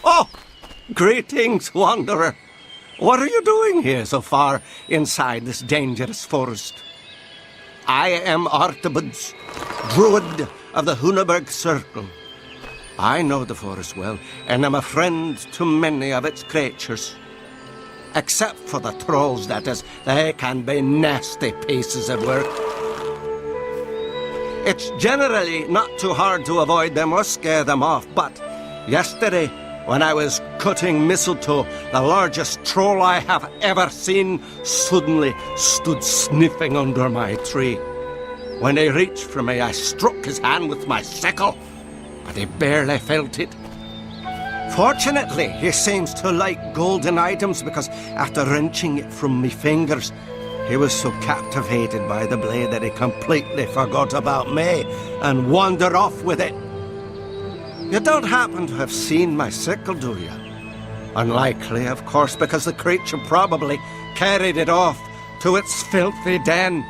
Oh, greetings, wanderer. What are you doing here so far inside this dangerous forest? I am Artabuds, druid of the Hunaberg Circle. I know the forest well, and am a friend to many of its creatures. Except for the trolls, that is. They can be nasty pieces of work. It's generally not too hard to avoid them or scare them off, but yesterday, when I was cutting mistletoe, the largest troll I have ever seen suddenly stood sniffing under my tree. When he reached for me, I struck his hand with my sickle, but he barely felt it. Fortunately, he seems to like golden items because after wrenching it from me fingers, he was so captivated by the blade that he completely forgot about me and wandered off with it. You don't happen to have seen my sickle, do you? Unlikely, of course, because the creature probably carried it off to its filthy den.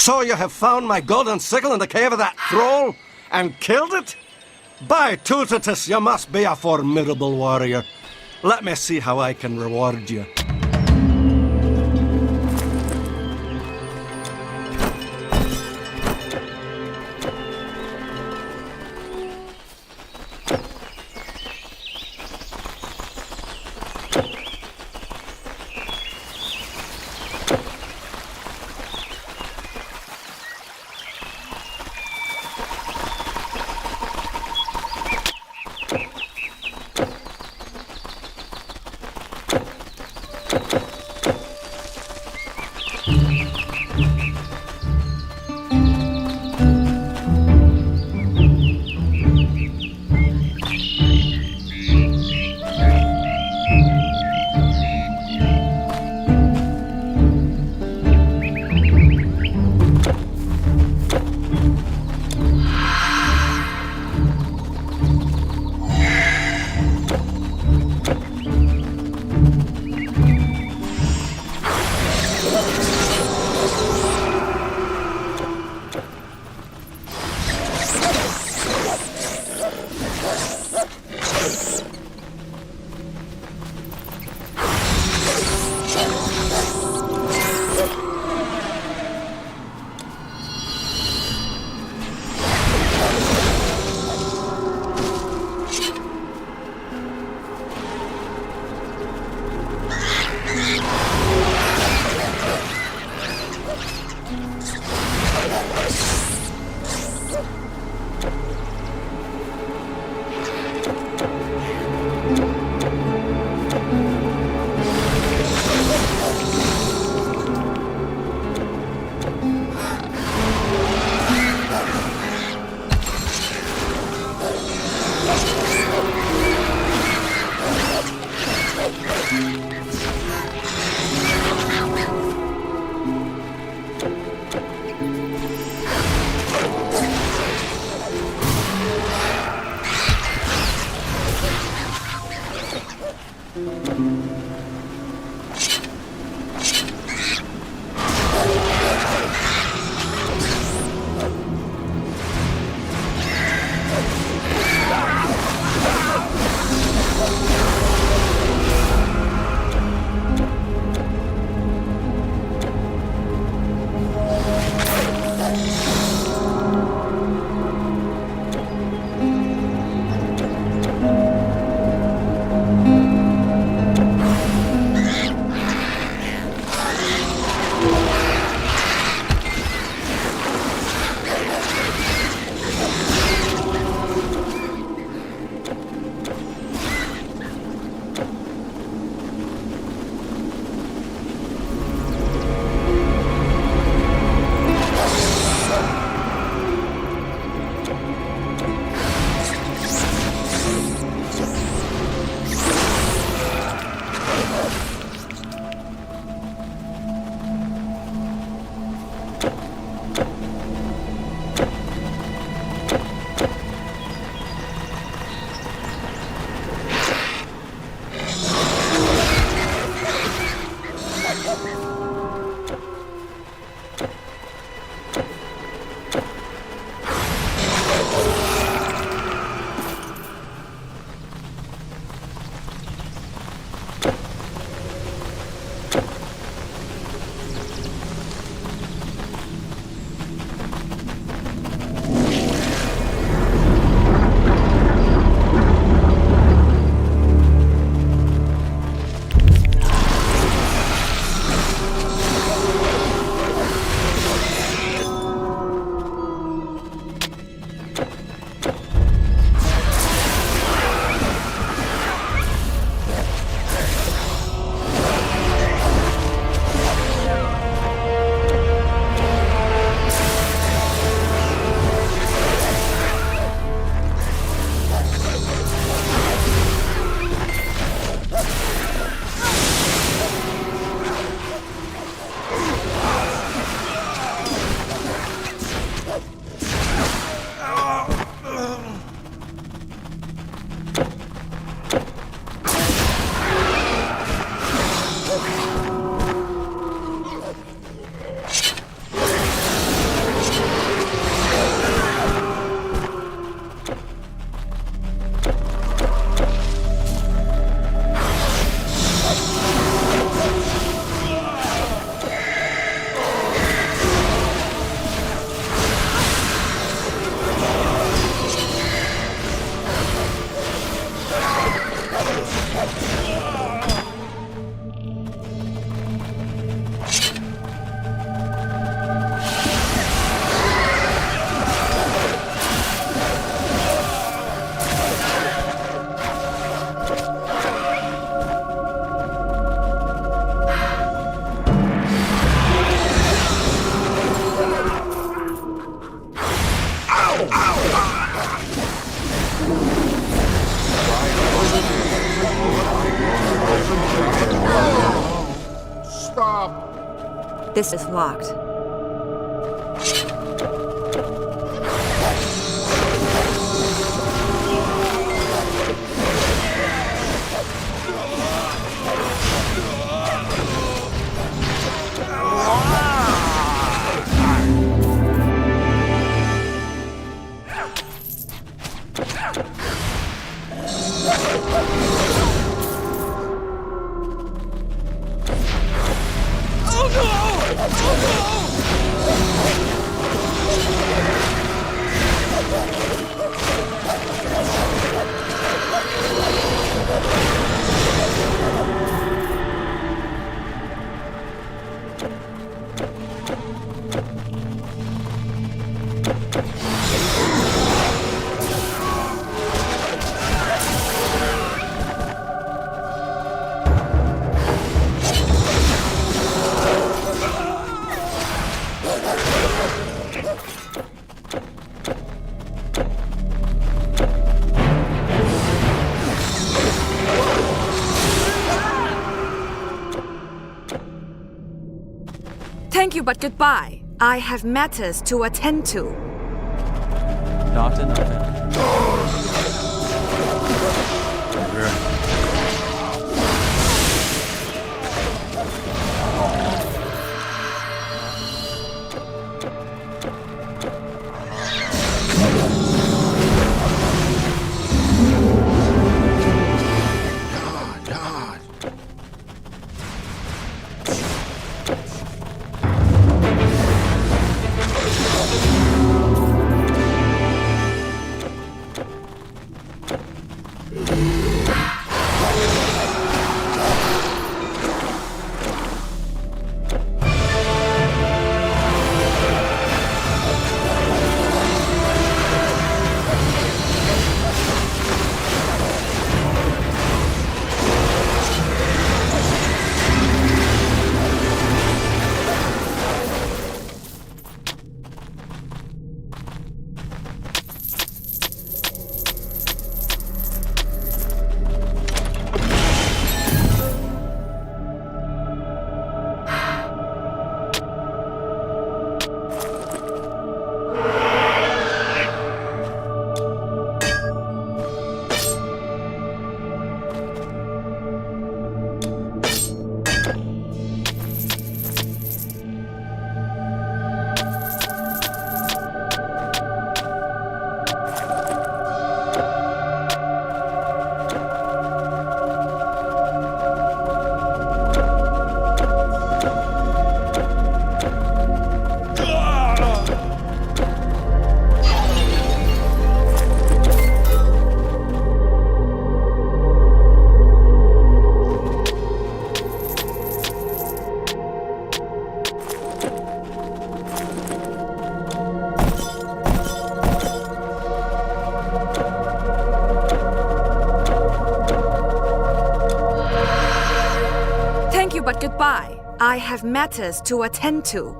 So you have found my golden sickle in the cave of that thrall and killed it? By Tutatus, you must be a formidable warrior. Let me see how I can reward you. Stop! This is locked. Thank you, but goodbye. I have matters to attend to. Not enough. But goodbye. I have matters to attend to.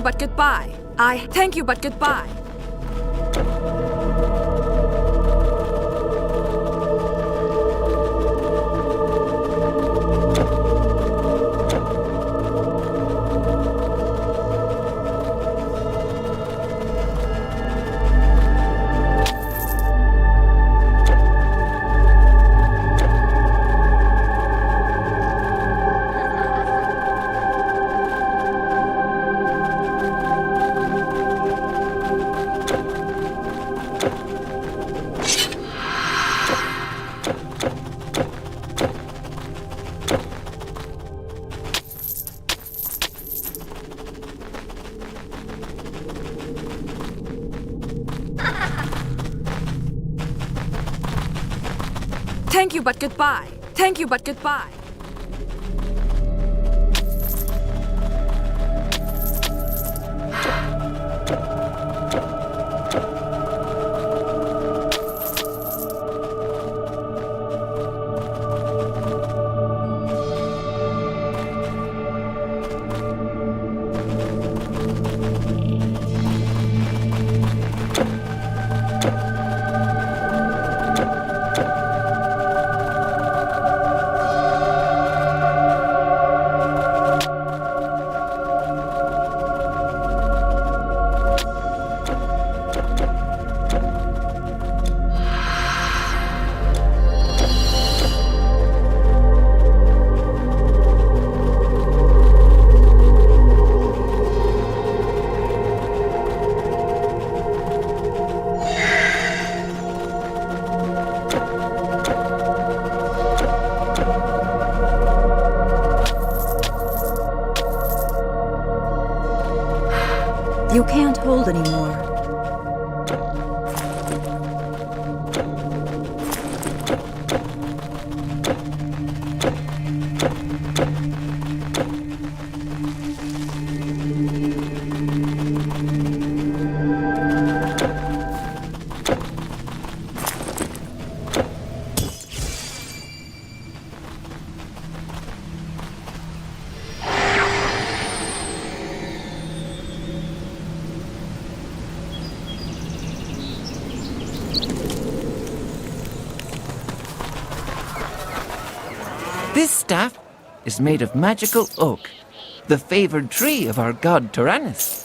but goodbye. Thank you, but goodbye. Thank you, but goodbye. Thank you, but goodbye. You can't hold anymore. This staff is made of magical oak, the favored tree of our god Tyrannus.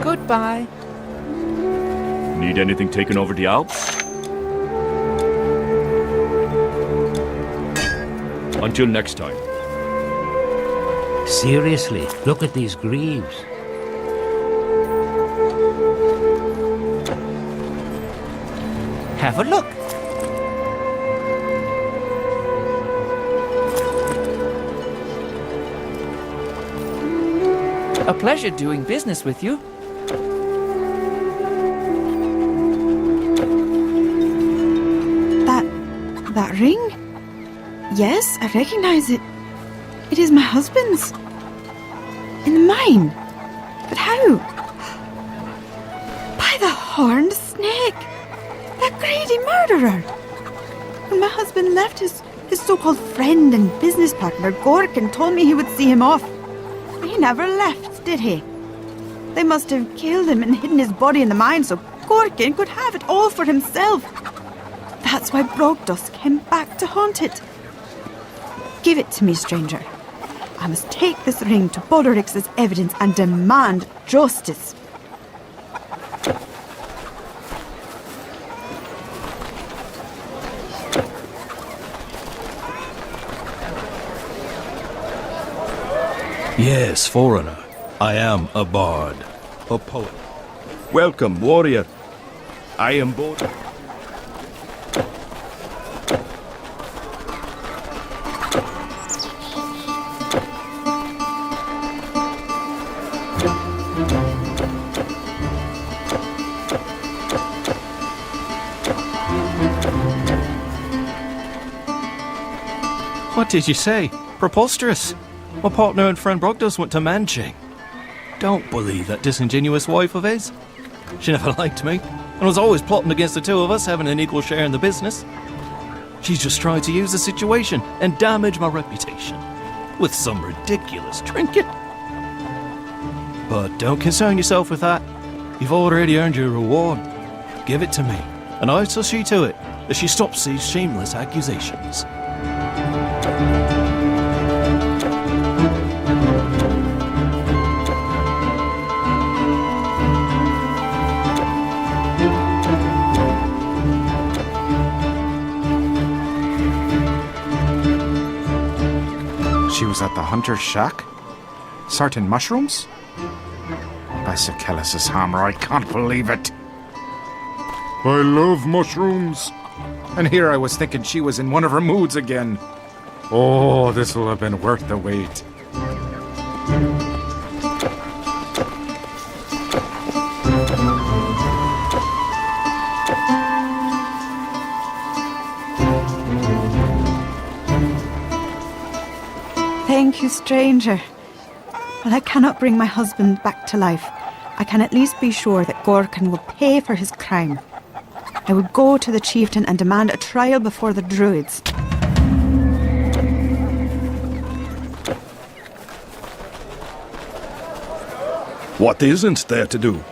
Goodbye. Need anything taken over the Alps? Until next time. Seriously, look at these greaves. Have a look. A pleasure doing business with you. That ring? Yes, I recognize it. It is my husband's. In the mine. But how? By the horned snake! That greedy murderer! When my husband left his so-called friend and business partner, Gork, and told me he would see him off, He never left, did he? They must have killed him and hidden his body in the mine so Gorkin could have it all for himself. That's why Brogdus came back to haunt it. Give it to me, stranger. I must take this ring to Bodorix as evidence and demand justice. Yes, foreigner. I am a bard. A poet. Welcome, warrior. I am Bod. What did you say? Preposterous. My partner and friend Brogdus went to Manching. Don't believe that disingenuous wife of his. She never liked me, and was always plotting against the two of us having an equal share in the business. She's just tried to use the situation and damage my reputation with some ridiculous trinket. But don't concern yourself with that. You've already earned your reward. Give it to me, and I shall see to it that she stops these shameless accusations. She was at the hunter's shack? Certain mushrooms? By Sekelius' hammer, I can't believe it. I love mushrooms. And here I was thinking she was in one of her moods again. Oh, this will have been worth the wait. Thank you, stranger. While I cannot bring my husband back to life, I can at least be sure that Gorkin will pay for his crime. I would go to the chieftain and demand a trial before the druids. What isn't there to do?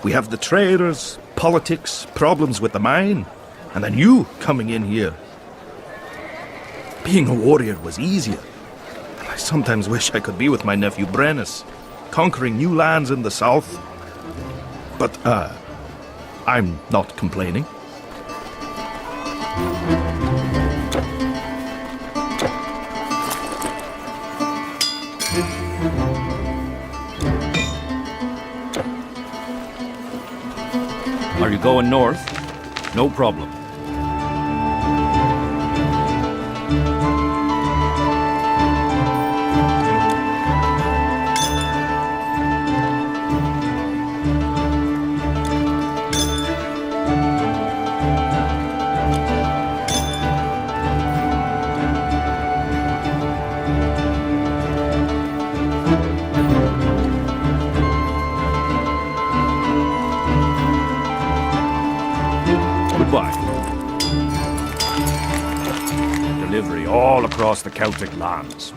We have the traders, politics, problems with the mine, and then you coming in here. Being a warrior was easier. I sometimes wish I could be with my nephew Brennus, conquering new lands in the south. But, I'm not complaining. Are you going north? No problem. Delivery all across the Celtic lands.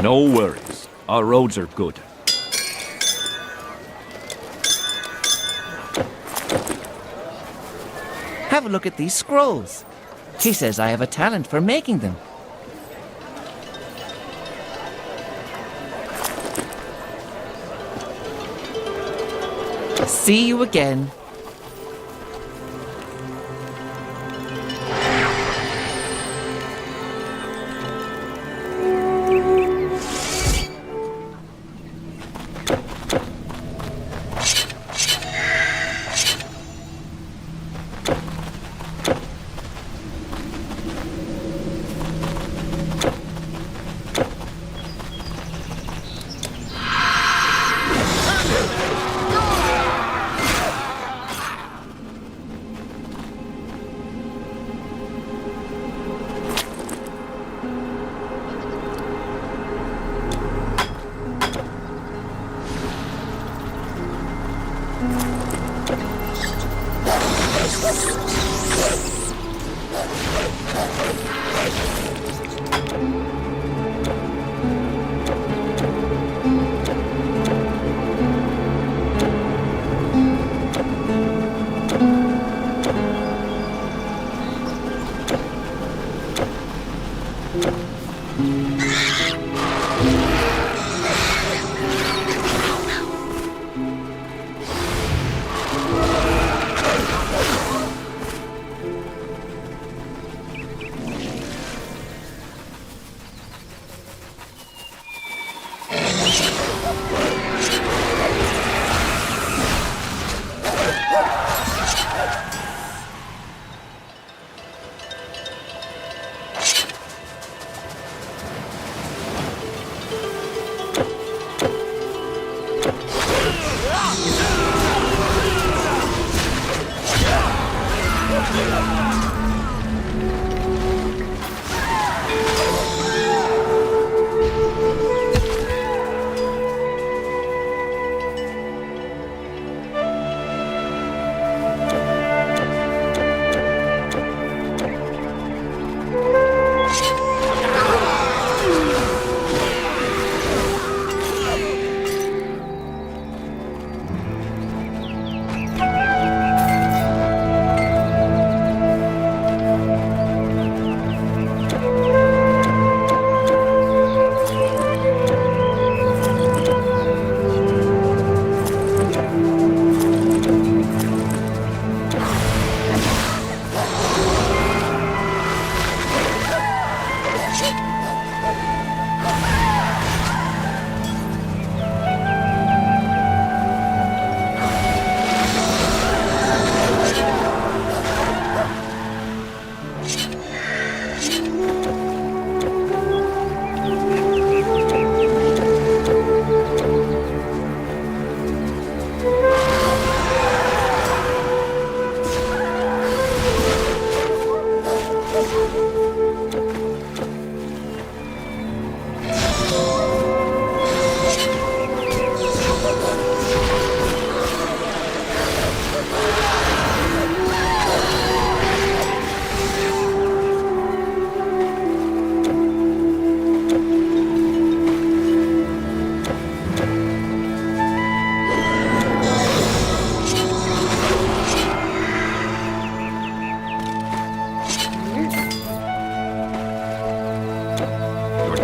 No worries. Our roads are good. Have a look at these scrolls. He says I have a talent for making them. See you again.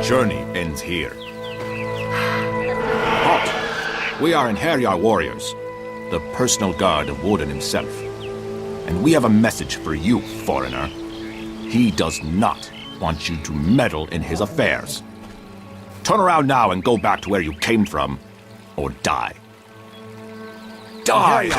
Journey ends here. Halt! We are Inheriar warriors, the personal guard of Woden himself. And we have a message for you, foreigner. He does not want you to meddle in his affairs. Turn around now and go back to where you came from, or die. Die!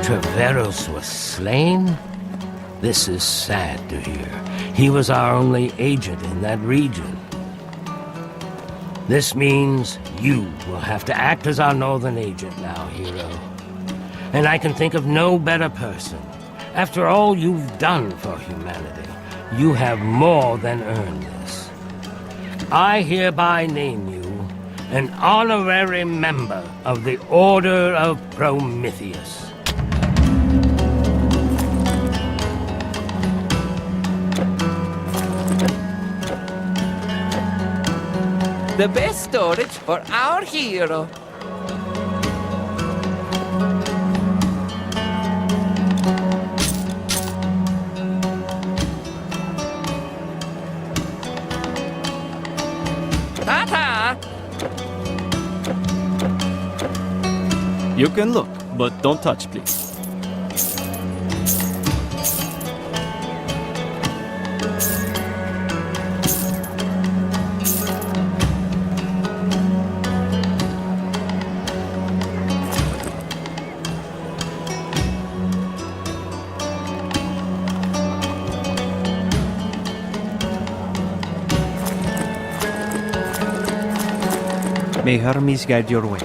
Treveros was slain? This is sad to hear. He was our only agent in that region. This means you will have to act as our northern agent now, hero. And I can think of no better person. After all you've done for humanity, you have more than earned this. I hereby name you an honorary member of the Order of Prometheus. The best storage for our hero. Ta-ta! You can look, but don't touch, please. May Hermes guide your way.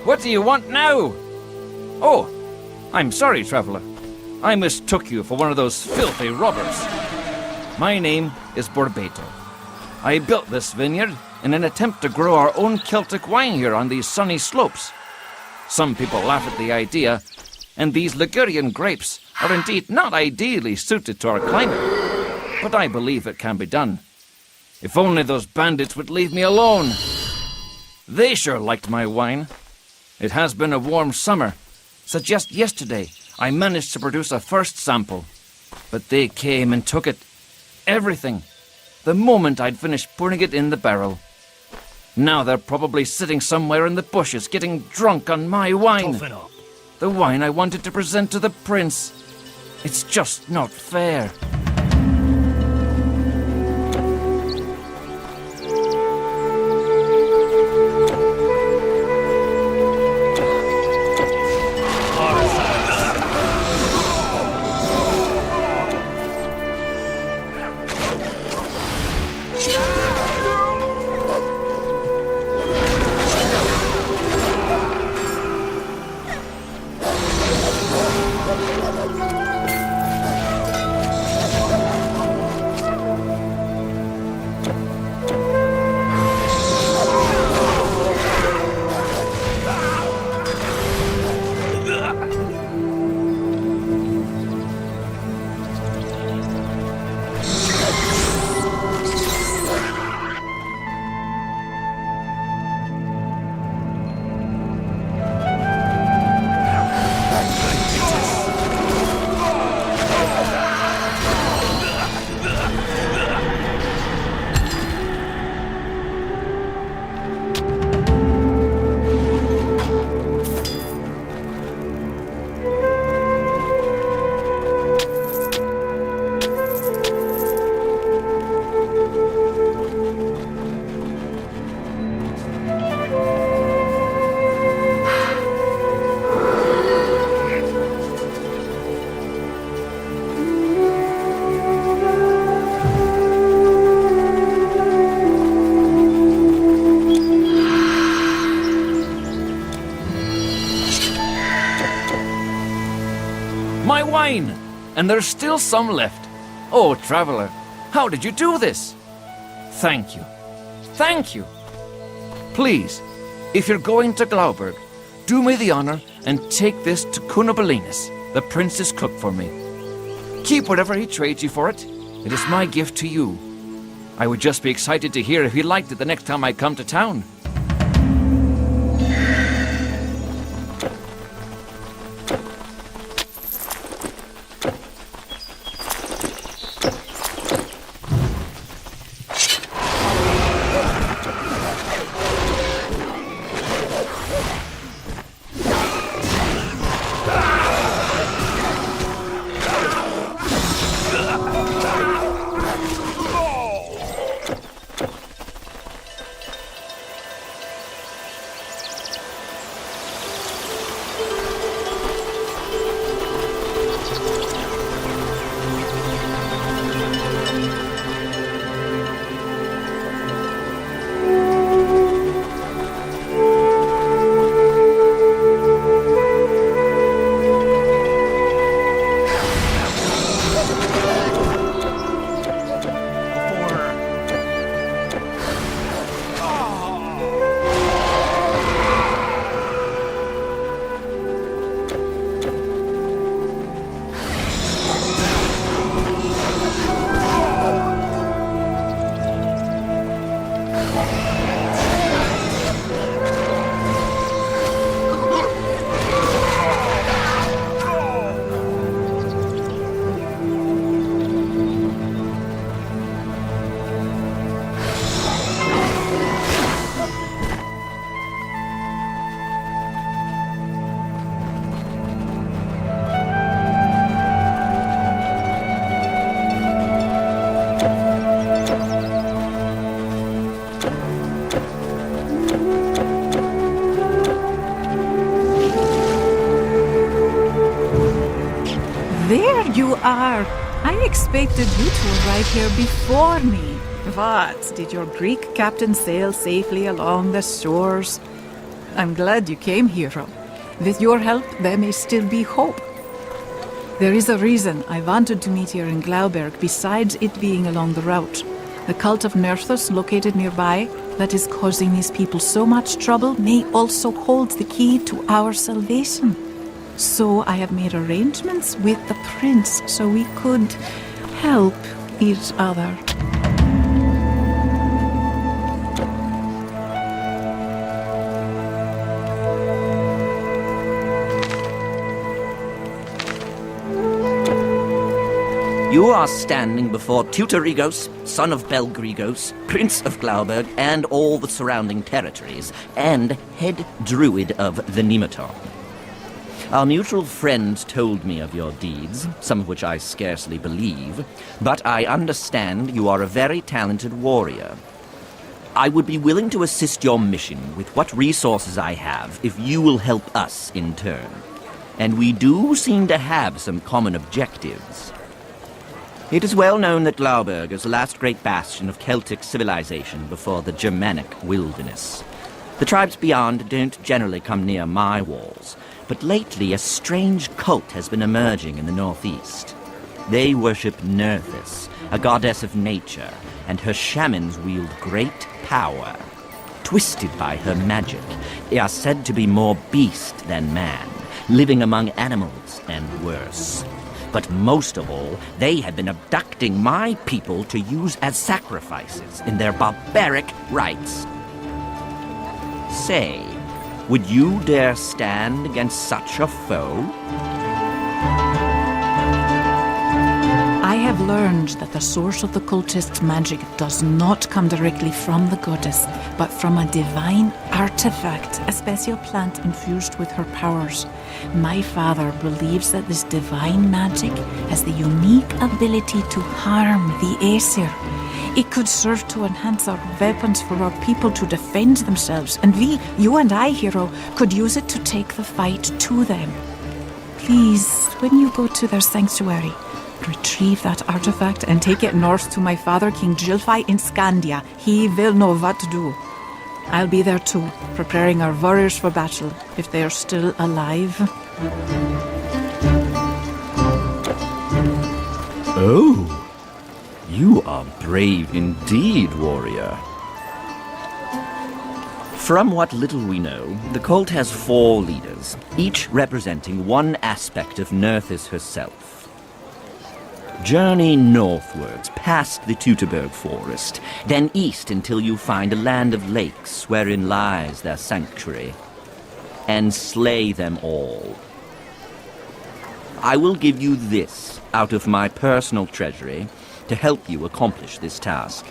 What do you want now? Oh, I'm sorry, traveler. I mistook you for one of those filthy robbers. My name is Borbeto. I built this vineyard in an attempt to grow our own Celtic wine here on these sunny slopes. Some people laugh at the idea, and these Ligurian grapes are indeed not ideally suited to our climate. But I believe it can be done. If only those bandits would leave me alone. They sure liked my wine. It has been a warm summer, so just yesterday I managed to produce a first sample. But they came and took it. Everything. The moment I'd finished putting it in the barrel. Now they're probably sitting somewhere in the bushes getting drunk on my wine. Toughen up. The wine I wanted to present to the prince. It's just not fair. My wine! And there's still some left. Oh, traveler, how did you do this? Thank you. Thank you. Please, if you're going to Glauberg, do me the honor and take this to Cunobelinus, the prince's cook, for me. Keep whatever he trades you for it. It is my gift to you. I would just be excited to hear if he liked it the next time I come to town. There you are. I expected you to arrive here before me. What? Did your Greek captain sail safely along the shores? I'm glad you came, hero. With your help, there may still be hope. There is a reason I wanted to meet here in Glauberg besides it being along the route. The cult of Nerthus, located nearby, that is causing these people so much trouble, may also hold the key to our salvation. So I have made arrangements with the prince so we could help each other. You are standing before Teutorigos, son of Belgrigos, Prince of Glauberg, and all the surrounding territories, and head druid of the Nemeton. Our mutual friend told me of your deeds, some of which I scarcely believe, but I understand you are a very talented warrior. I would be willing to assist your mission with what resources I have if you will help us in turn. And we do seem to have some common objectives. It is well known that Glauberg is the last great bastion of Celtic civilization before the Germanic wilderness. The tribes beyond don't generally come near my walls, but lately a strange cult has been emerging in the northeast. They worship Nerthus, a goddess of nature, and her shamans wield great power. Twisted by her magic, they are said to be more beast than man, living among animals and worse. But most of all, they have been abducting my people to use as sacrifices in their barbaric rites. Say, would you dare stand against such a foe? I have learned that the source of the cultist's magic does not come directly from the goddess, but from a divine artifact, a special plant infused with her powers. My father believes that this divine magic has the unique ability to harm the Aesir. It could serve to enhance our weapons for our people to defend themselves, and we, you and I, hero, could use it to take the fight to them. Please, when you go to their sanctuary, retrieve that artifact and take it north to my father, King Gilfai in Scandia. He will know what to do. I'll be there too, preparing our warriors for battle, if they are still alive. Oh, you are brave indeed, warrior. From what little we know, the cult has 4 leaders, each representing one aspect of Nerthus herself. Journey northwards, past the Teutoburg forest, then east until you find a land of lakes wherein lies their sanctuary, and slay them all. I will give you this out of my personal treasury to help you accomplish this task.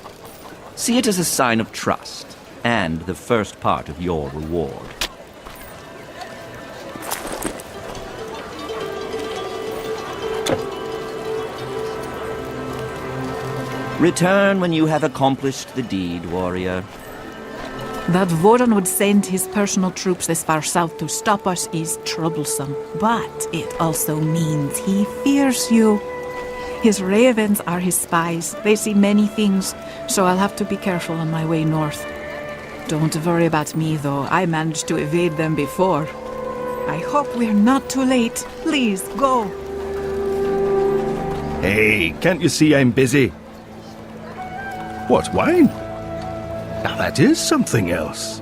See it as a sign of trust, and the first part of your reward. Return when you have accomplished the deed, warrior. That Voron would send his personal troops this far south to stop us is troublesome, but it also means he fears you. His ravens are his spies. They see many things, so I'll have to be careful on my way north. Don't worry about me, though. I managed to evade them before. I hope we're not too late. Please, go. Hey, can't you see I'm busy? What, wine? Now that is something else.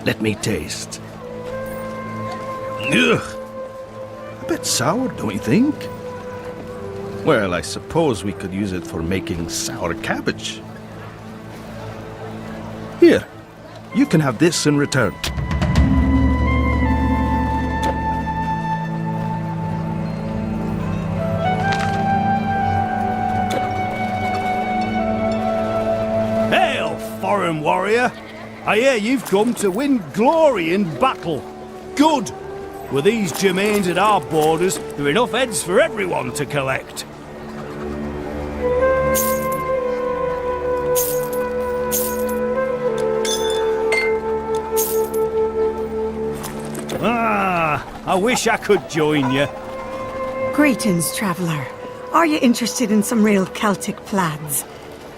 Let me taste. Ugh! A bit sour, don't you think? Well, I suppose we could use it for making sour cabbage. Here, you can have this in return. Foreign warrior, I hear you've come to win glory in battle. Good! With these Germains at our borders, there are enough heads for everyone to collect. I wish I could join you. Greetings, traveller. Are you interested in some real Celtic plaids?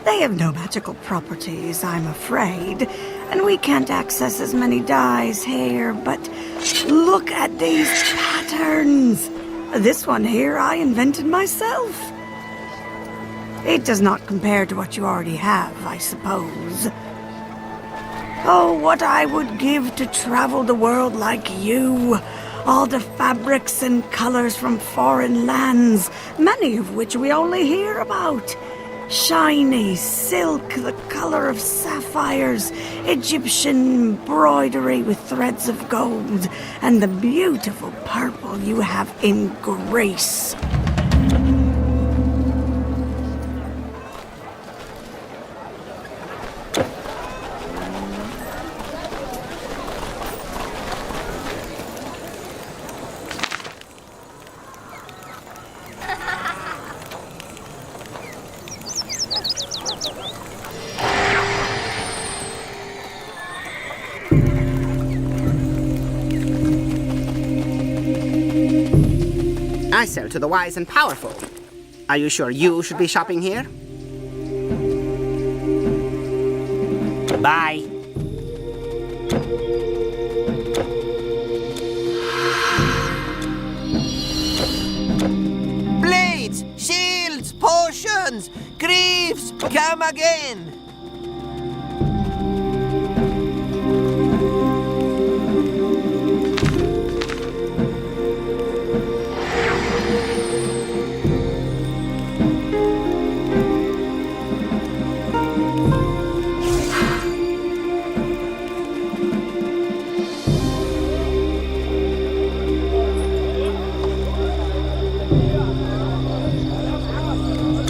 They have no magical properties, I'm afraid, and we can't access as many dyes here, but look at these patterns! This one here I invented myself. It does not compare to what you already have, I suppose. Oh, what I would give to travel the world like you! All the fabrics and colors from foreign lands, many of which we only hear about. Shiny silk, the color of sapphires, Egyptian embroidery with threads of gold, and the beautiful purple you have in Greece. I sell to the wise and powerful. Are you sure you should be shopping here? Bye. Blades, shields, potions, greaves, come again.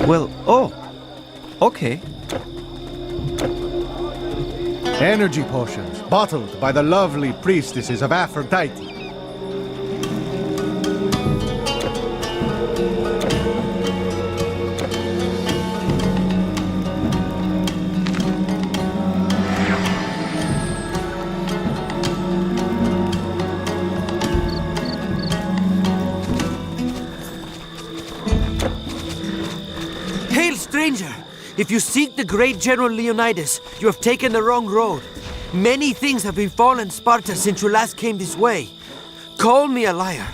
Well, oh, okay. Energy potions, bottled by the lovely priestesses of Aphrodite. Hail, stranger! If you seek the great General Leonidas, you have taken the wrong road. Many things have befallen Sparta since you last came this way. Call me a liar.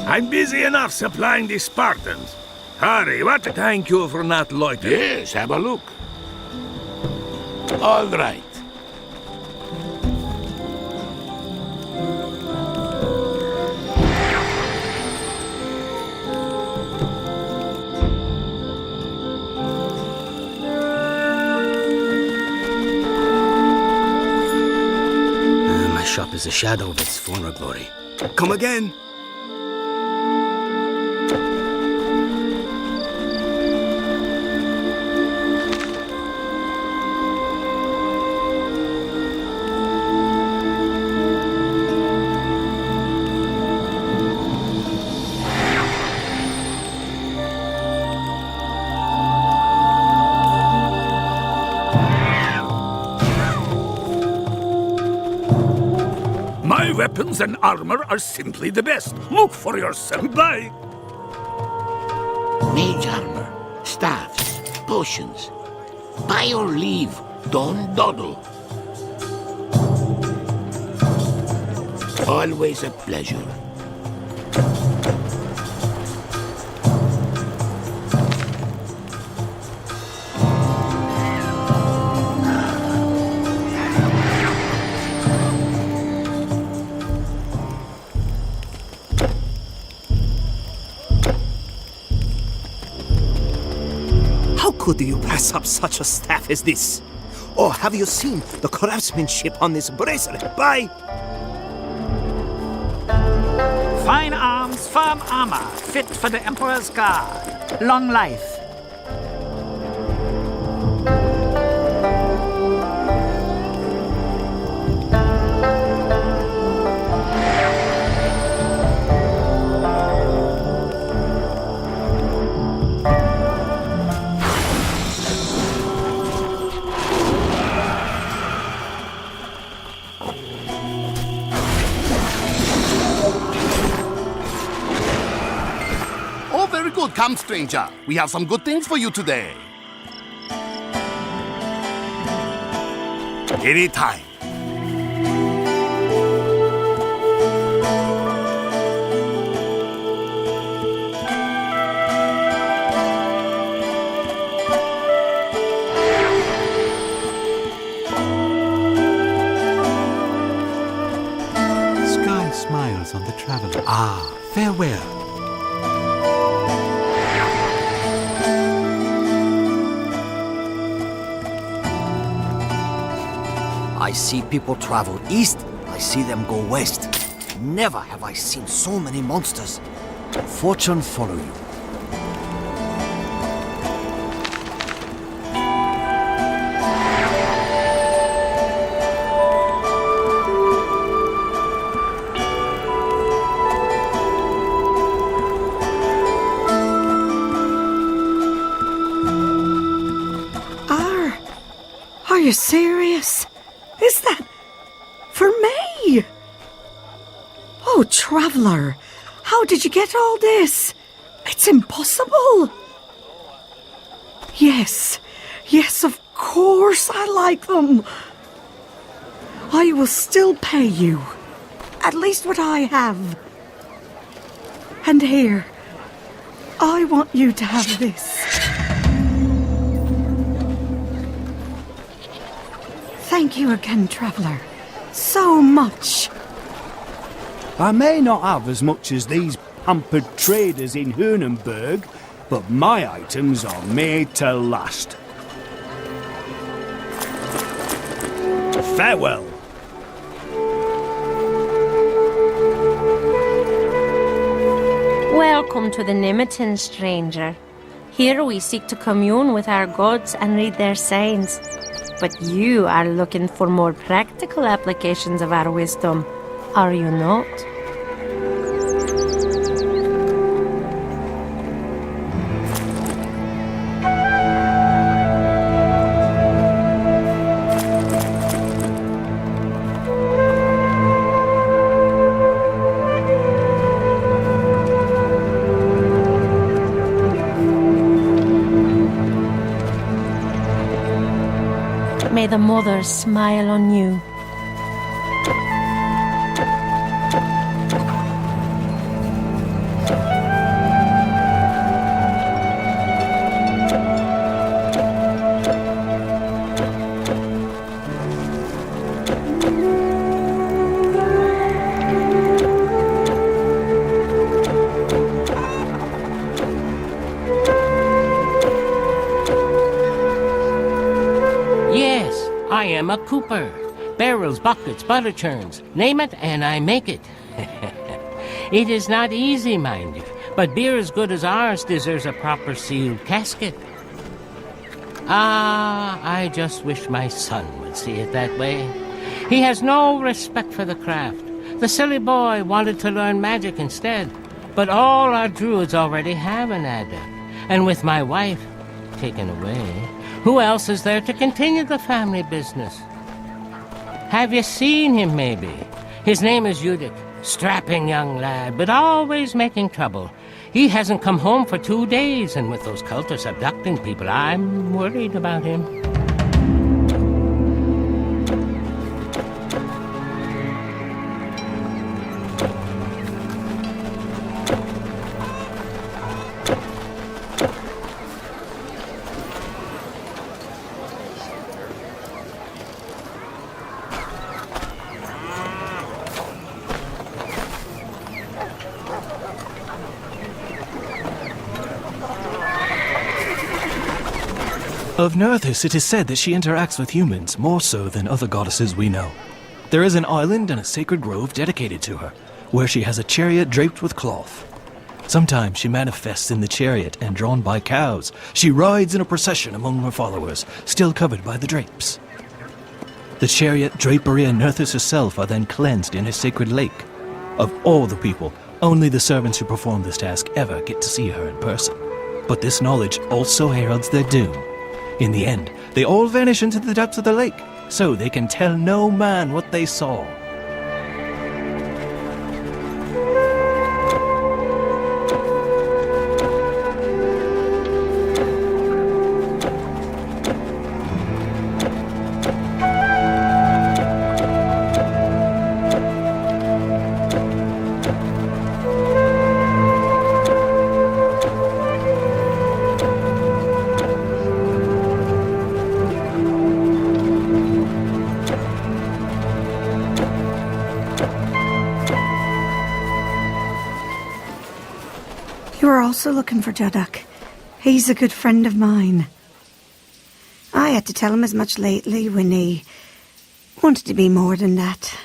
I'm busy enough supplying the Spartans. Hurry, what? Thank you for not loitering. Yes, have a look. All right. My shop is a shadow of its former glory. Come again. My weapons and armor are simply the best. Look for yourself. Bye. Mage armor, staffs, potions. By your leave, don't dawdle. Always a pleasure. How could you pass up such a staff as this? Or have you seen the craftsmanship on this bracelet? Bye! Fine arms, firm armor, fit for the Emperor's guard. Long life. Oh, very good. Come, stranger. We have some good things for you today. Anytime. Sky smiles on the traveler. Ah, farewell. I see people travel east, I see them go west. Never have I seen so many monsters. Fortune follow you. Are you serious? Is that for me? Oh, traveler, How did you get all this? It's impossible. Yes, of course I like them. I will still pay you. At least what I have. And here, I want you to have this. Thank you again, traveller. So much. I may not have as much as these pampered traders in Hernenberg, but my items are made to last. Farewell. Welcome to the Nimitan, stranger. Here we seek to commune with our gods and read their signs. But you are looking for more practical applications of our wisdom, are you not? May the mothers smile on you. I am a cooper. Barrels, buckets, butter churns. Name it, and I make it. It is not easy, mind you, but beer as good as ours deserves a proper sealed casket. Ah, I just wish my son would see it that way. He has no respect for the craft. The silly boy wanted to learn magic instead, but all our druids already have an adept. And with my wife taken away, who else is there to continue the family business? Have you seen him, maybe? His name is Udic. Strapping young lad, but always making trouble. He hasn't come home for 2 days, and with those cultists abducting people, I'm worried about him. Of Nerthus, it is said that she interacts with humans more so than other goddesses we know. There is an island and a sacred grove dedicated to her, where she has a chariot draped with cloth. Sometimes she manifests in the chariot and drawn by cows. She rides in a procession among her followers, still covered by the drapes. The chariot, drapery, and Nerthus herself are then cleansed in a sacred lake. Of all the people, only the servants who perform this task ever get to see her in person. But this knowledge also heralds their doom. In the end, they all vanish into the depths of the lake, so they can tell no man what they saw. You are also looking for Juddock. He's a good friend of mine. I had to tell him as much lately when he wanted to be more than that.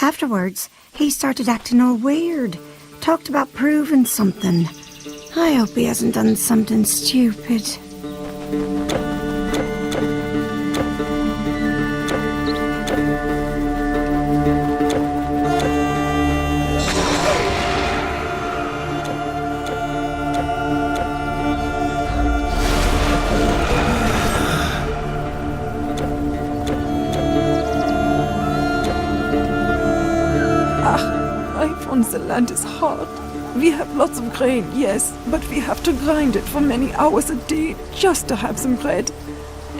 Afterwards, he started acting all weird. Talked about proving something. I hope he hasn't done something stupid. on the land is hard. We have lots of grain, yes, but we have to grind it for many hours a day just to have some bread.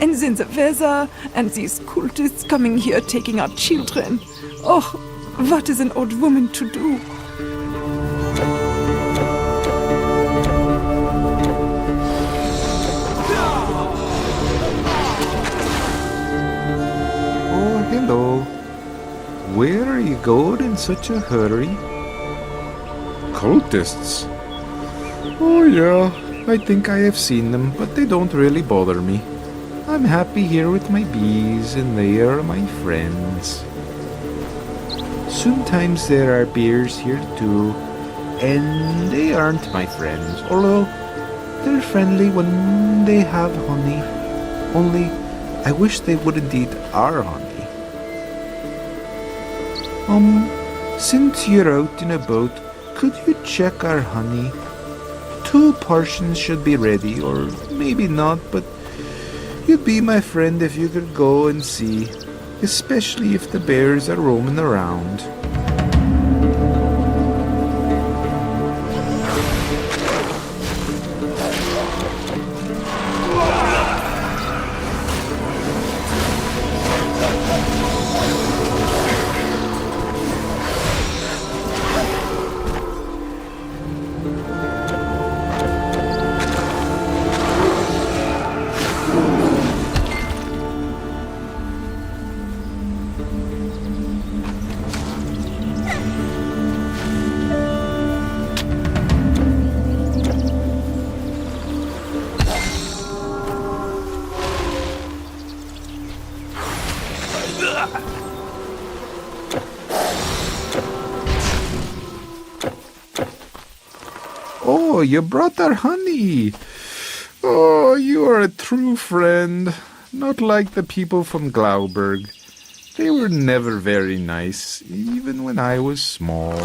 And then the weather, and these cultists coming here taking our children. Oh, what is an old woman to do? Oh, hello. Where are you going in such a hurry? Cultists? Oh yeah, I think I have seen them, but they don't really bother me. I'm happy here with my bees, and they are my friends. Sometimes there are bears here too, and they aren't my friends, although they're friendly when they have honey. Only, I wish they wouldn't eat our honey. Since you're out in a boat, could you check our honey? 2 portions should be ready, or maybe not, but you'd be my friend if you could go and see, especially if the bears are roaming around. Oh, you brought our honey. Oh, you are a true friend. Not like the people from Glauberg. They were never very nice, even when I was small.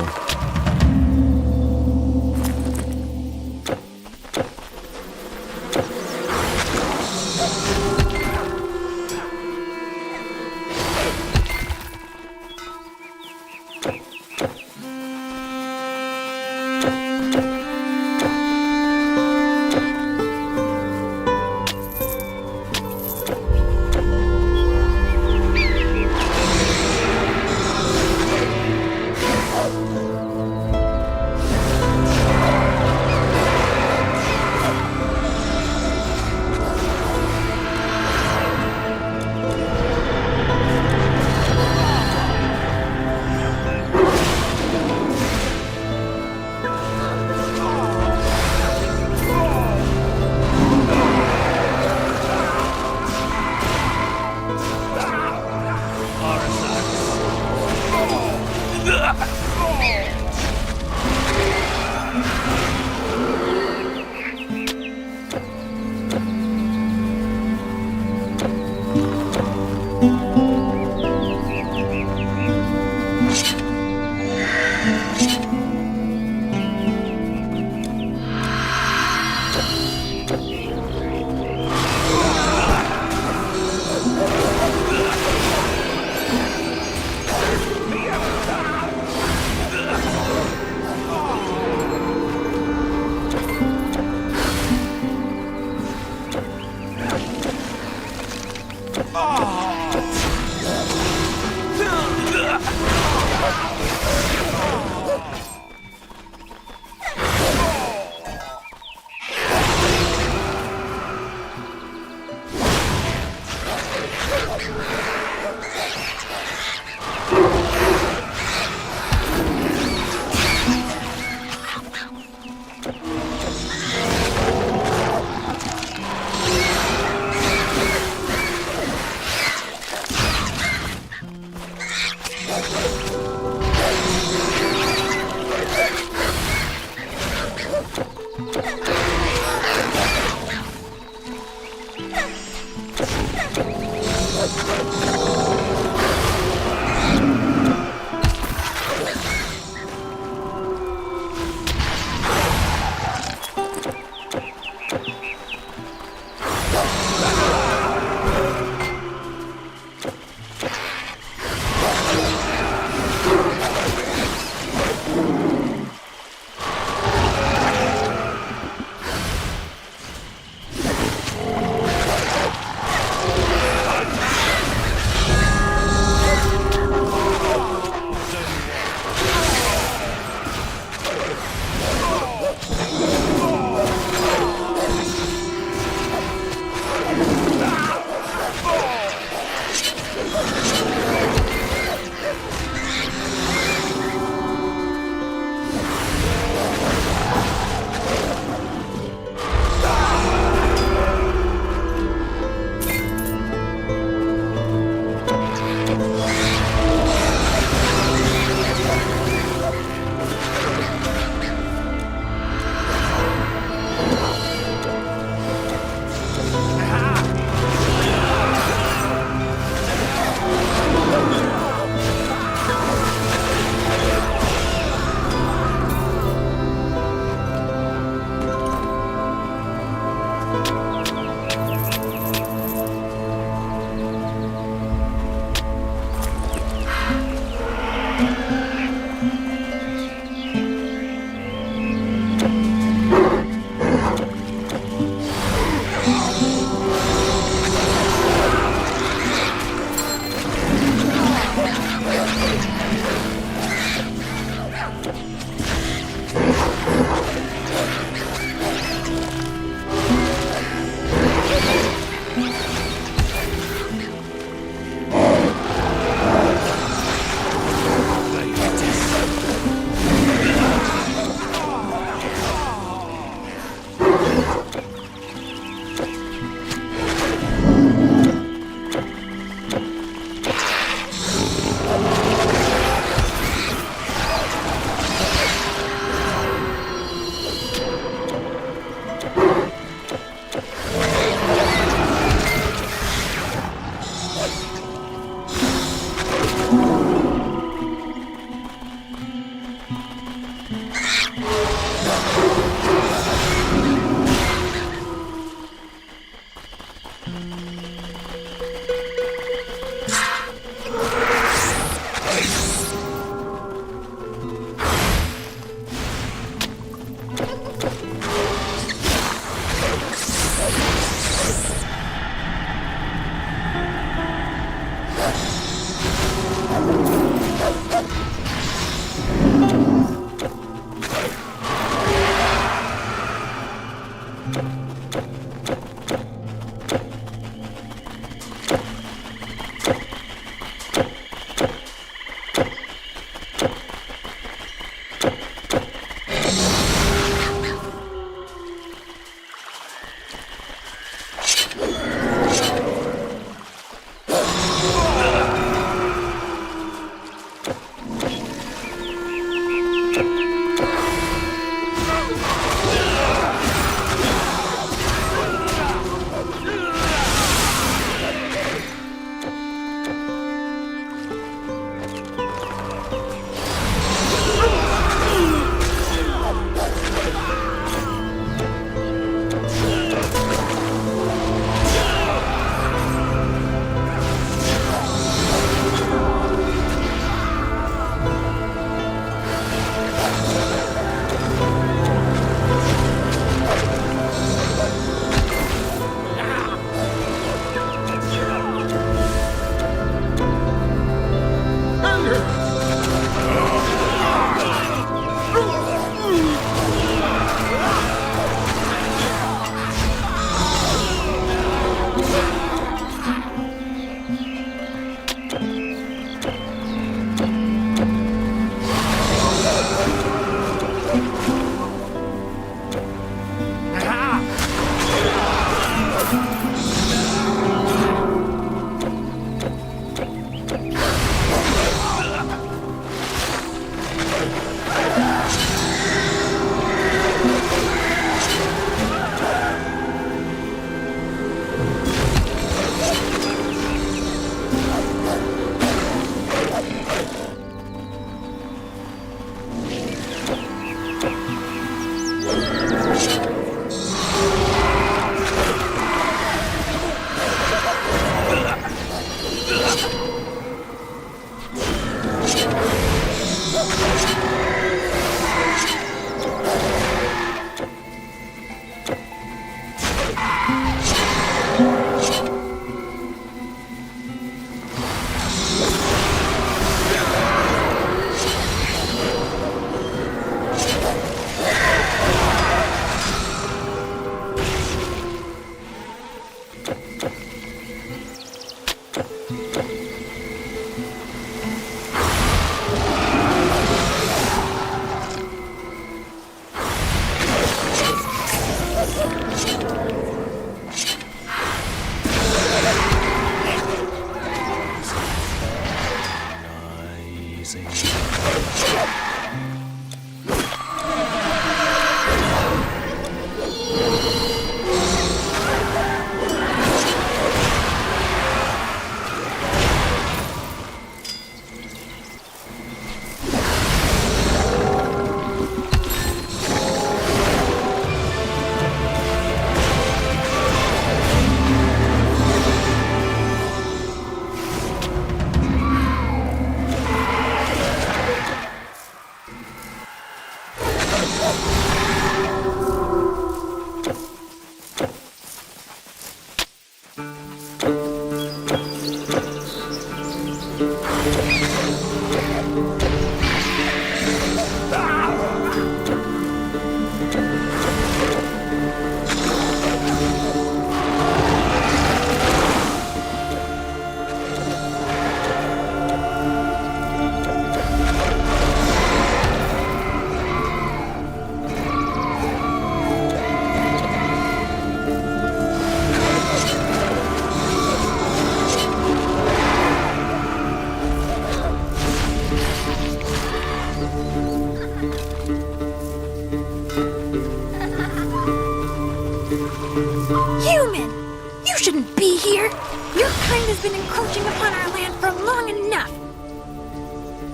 been encroaching upon our land for long enough.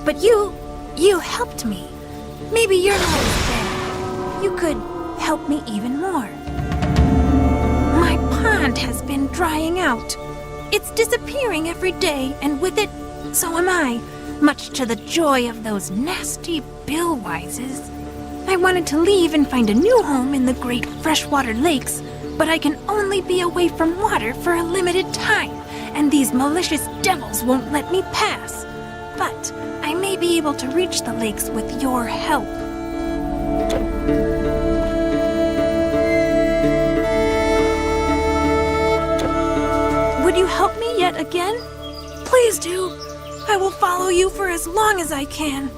But you helped me. Maybe you're not as bad. You could help me even more. My pond has been drying out. It's disappearing every day, and with it, so am I, much to the joy of those nasty billwises. I wanted to leave and find a new home in the great freshwater lakes, but I can only be away from water for a limited time, and these malicious devils won't let me pass. But I may be able to reach the lakes with your help. Would you help me yet again? Please do. I will follow you for as long as I can.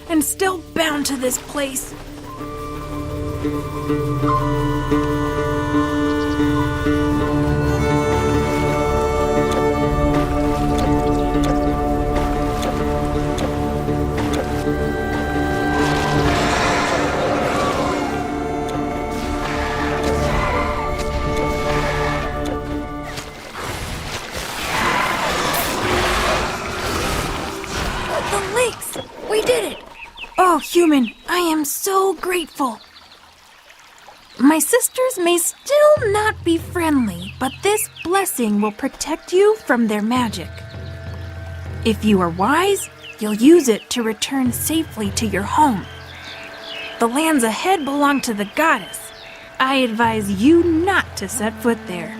And still bound to this place. The lakes! We did it! Oh, human, I am so grateful. My sisters may still not be friendly, but this blessing will protect you from their magic. If you are wise, you'll use it to return safely to your home. The lands ahead belong to the goddess. I advise you not to set foot there.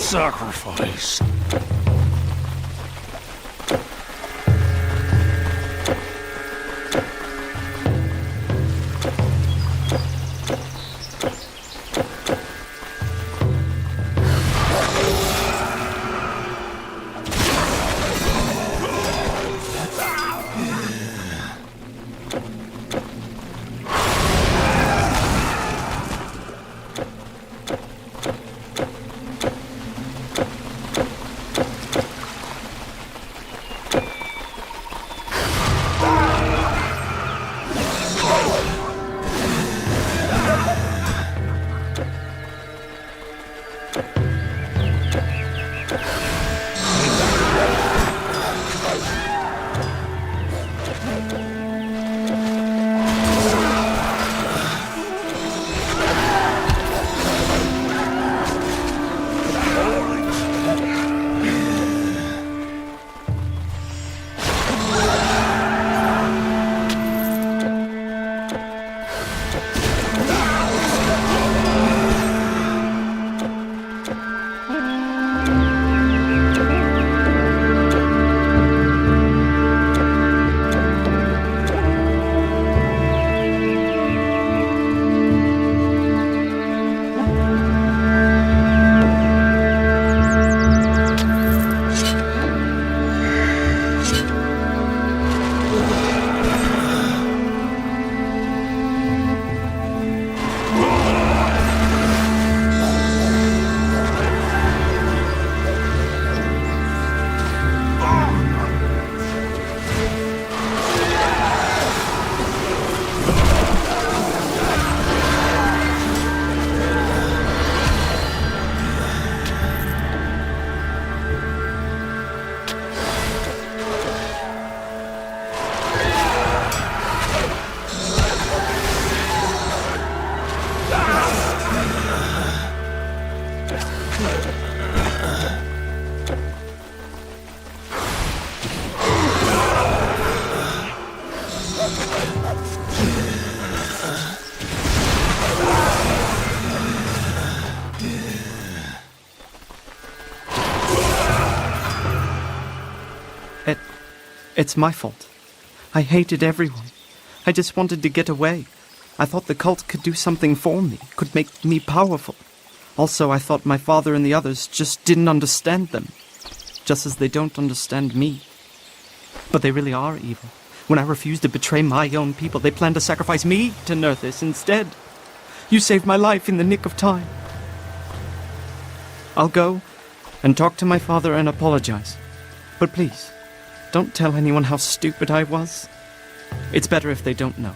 Sacrifice. It's my fault. I hated everyone. I just wanted to get away. I thought the cult could do something for me, could make me powerful. Also, I thought my father and the others just didn't understand them. Just as they don't understand me. But they really are evil. When I refused to betray my own people, they planned to sacrifice me to Nerthus instead. You saved my life in the nick of time. I'll go and talk to my father and apologize. But please, don't tell anyone how stupid I was. It's better if they don't know.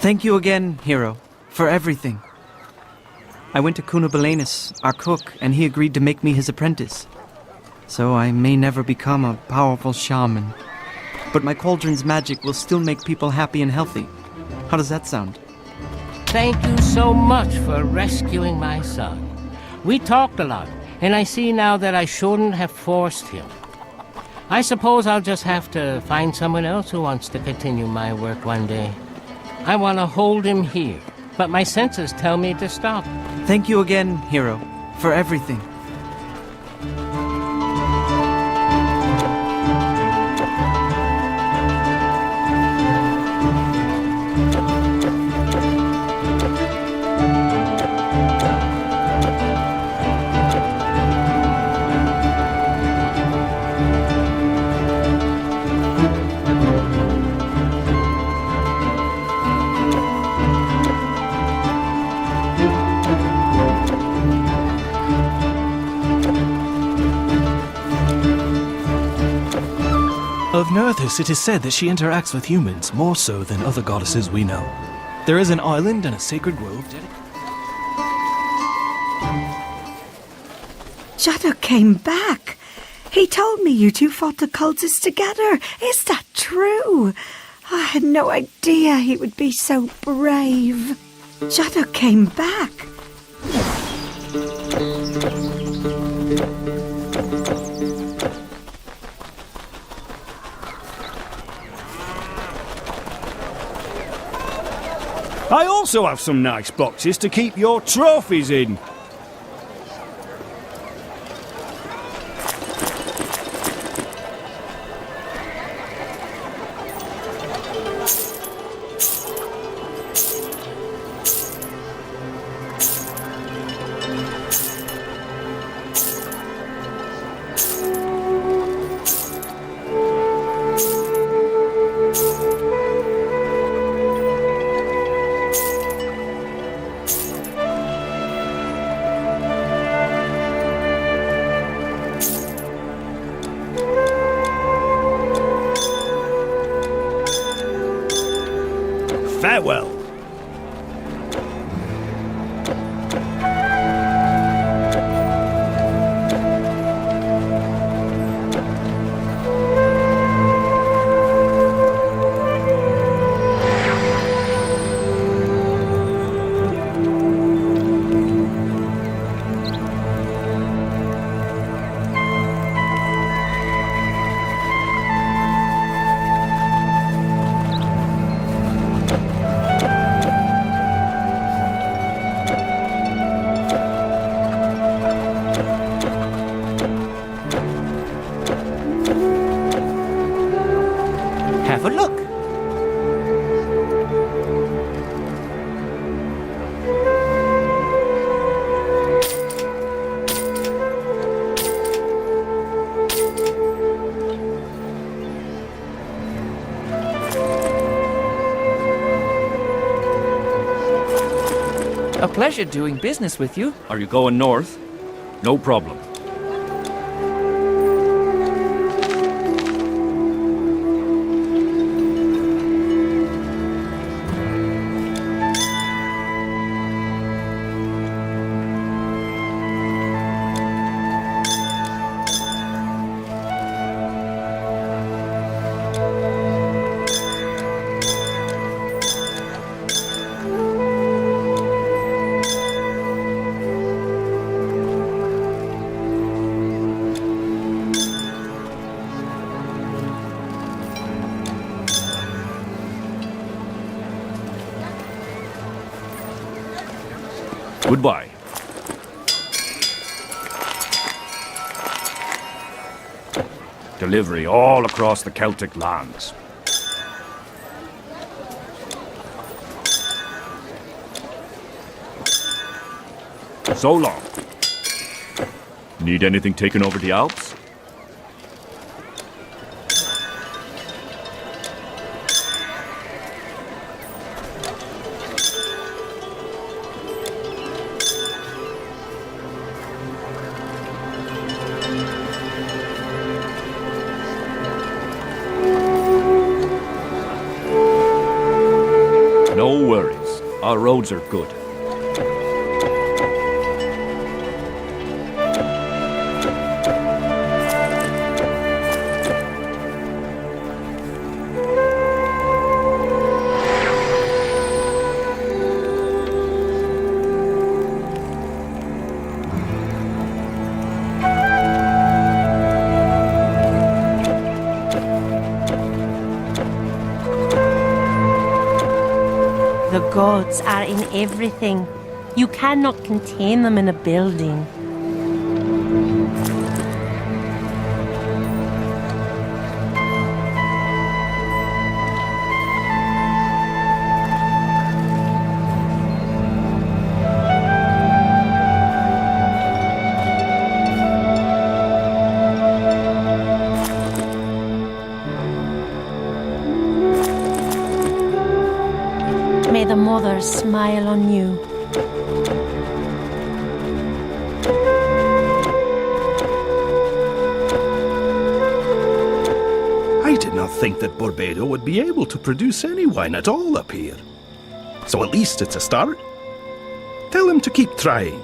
Thank you again, hero, for everything. I went to Cunobelanus, our cook, and he agreed to make me his apprentice. So I may never become a powerful shaman. But my cauldron's magic will still make people happy and healthy. How does that sound? Thank you so much for rescuing my son. We talked a lot, and I see now that I shouldn't have forced him. I suppose I'll just have to find someone else who wants to continue my work one day. I want to hold him here, but my senses tell me to stop. Thank you again, hero, for everything. Of Nerthus, it is said that she interacts with humans more so than other goddesses we know. There is an island and a sacred grove dedicated. Jaddo came back. He told me you two fought the cultists together. Is that true? I had no idea he would be so brave. Jaddo came back. I also have some nice boxes to keep your trophies in. Farewell. Have a look. A pleasure doing business with you. Are you going north? No problem. Goodbye. Delivery all across the Celtic lands. So long. Need anything taken over the Alps? No worries. Our roads are good. The gods are in everything. You cannot contain them in a building. May the Mother smile on you. I did not think that Barbados would be able to produce any wine at all up here. So at least it's a start. Tell him to keep trying.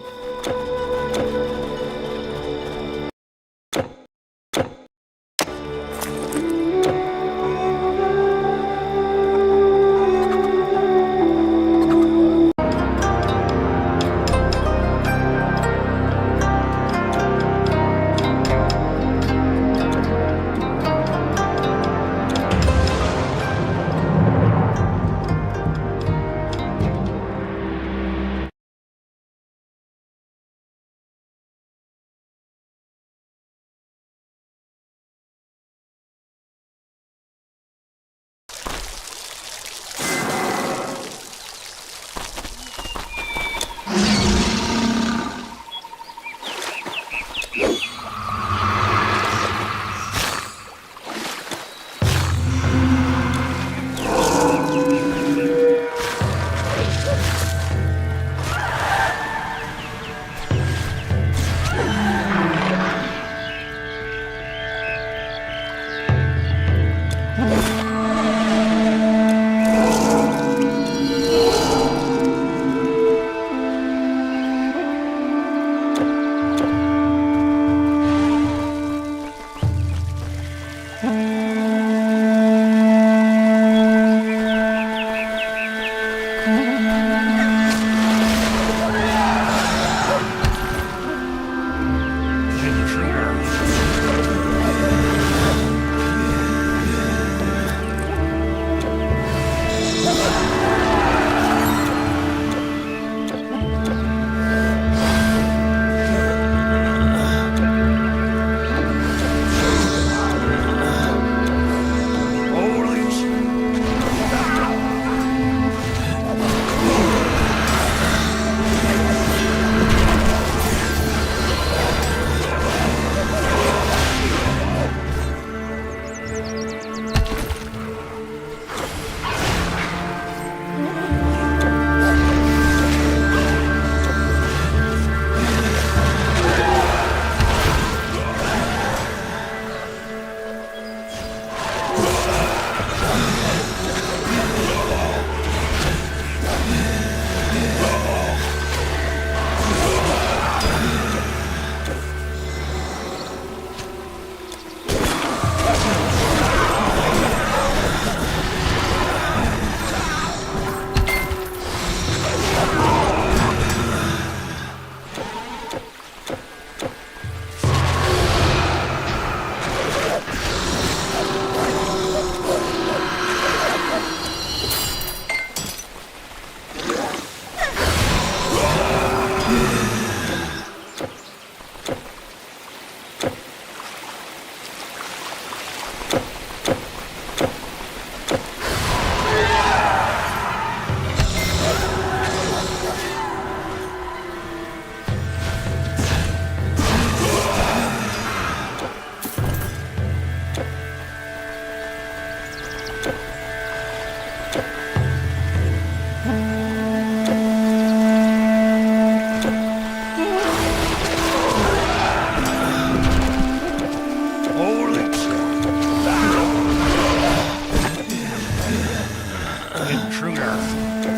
Intruder.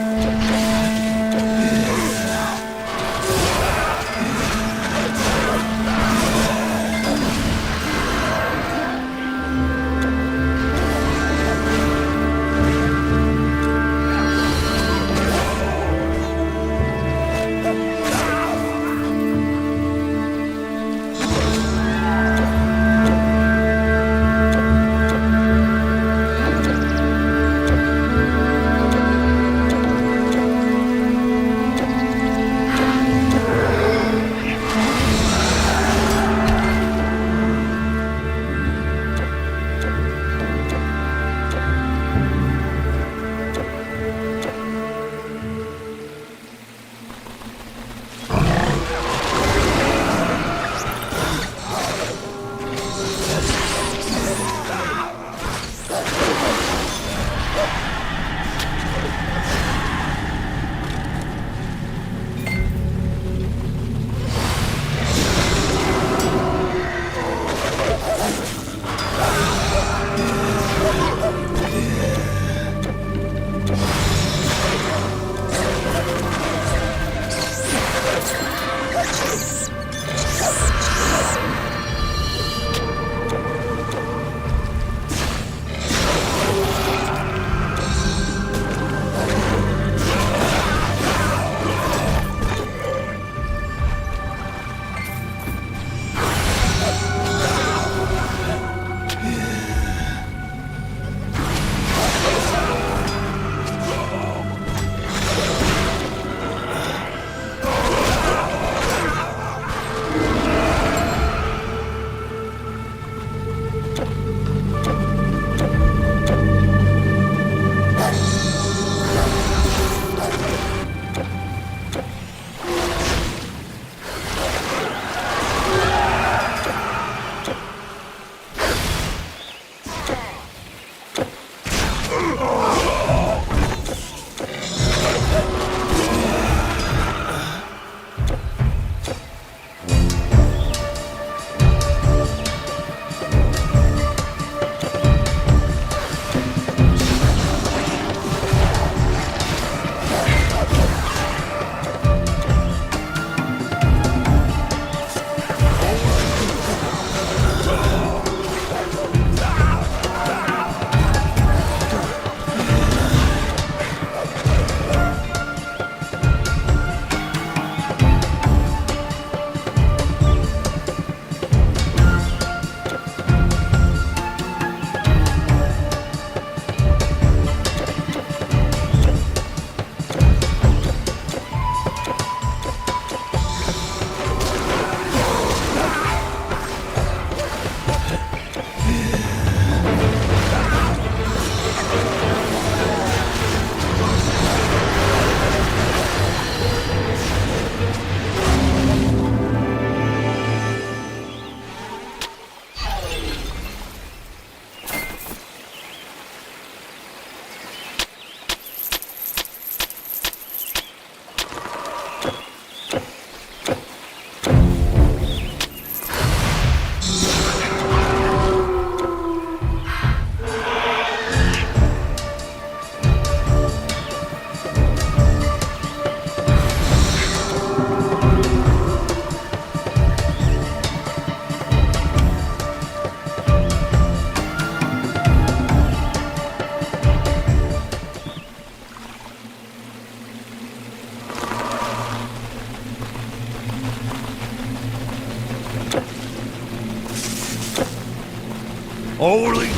Holy...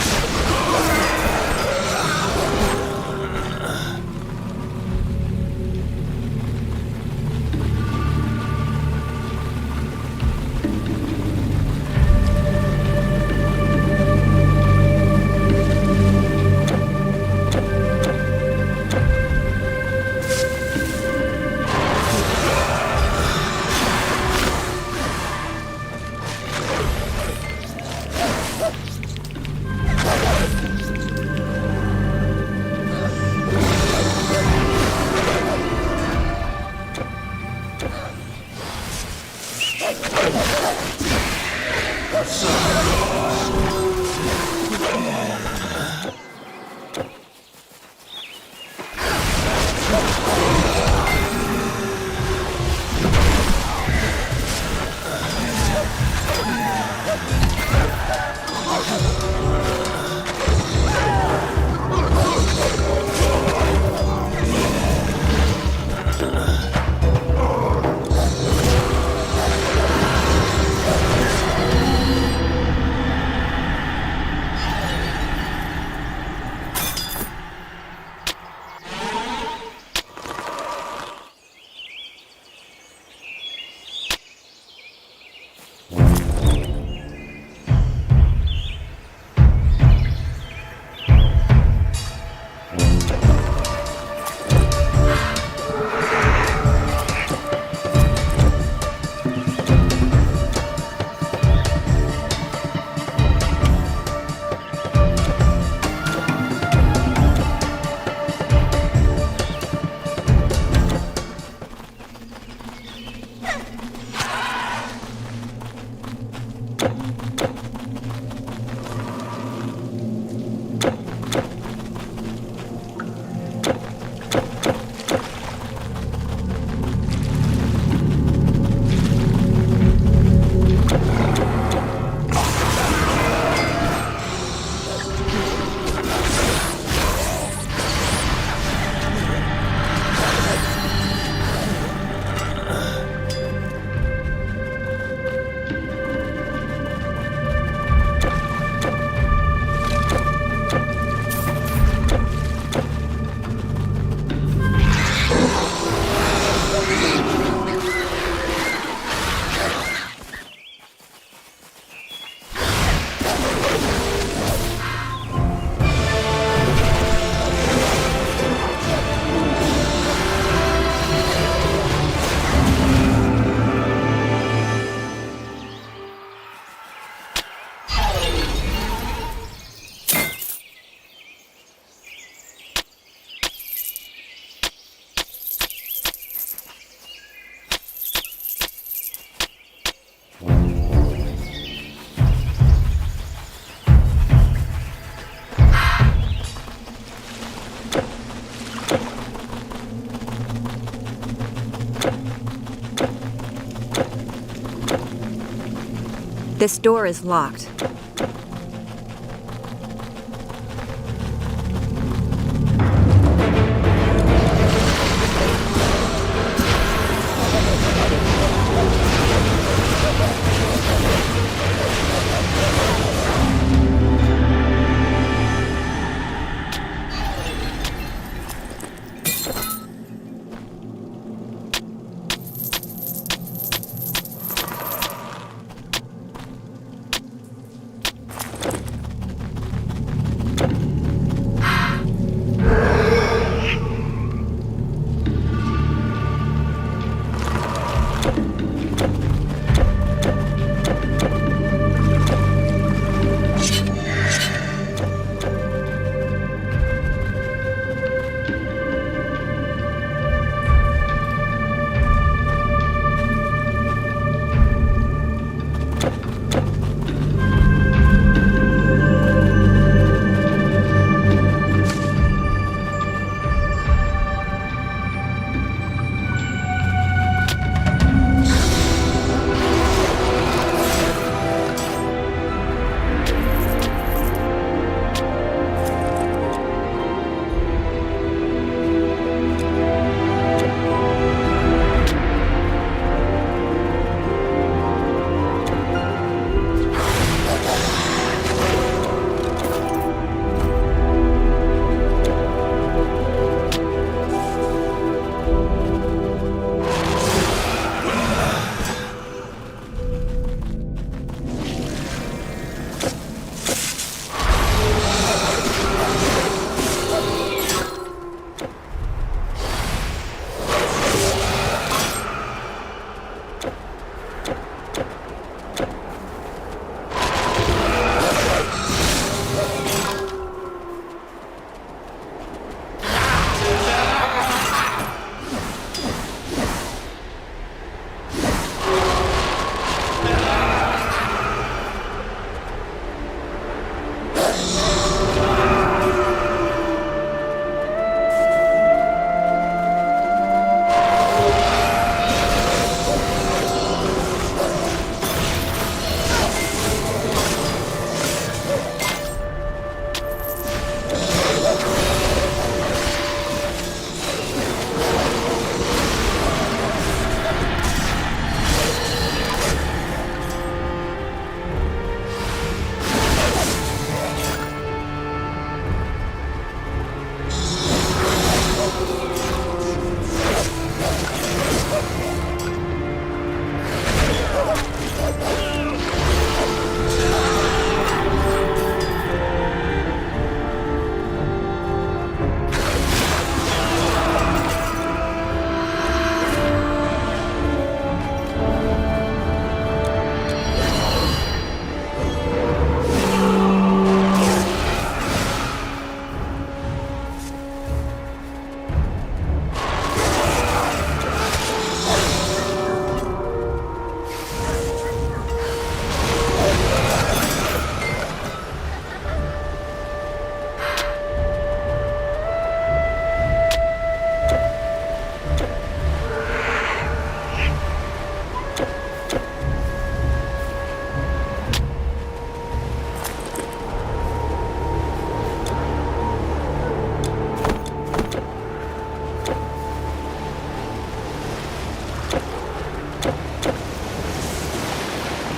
This door is locked.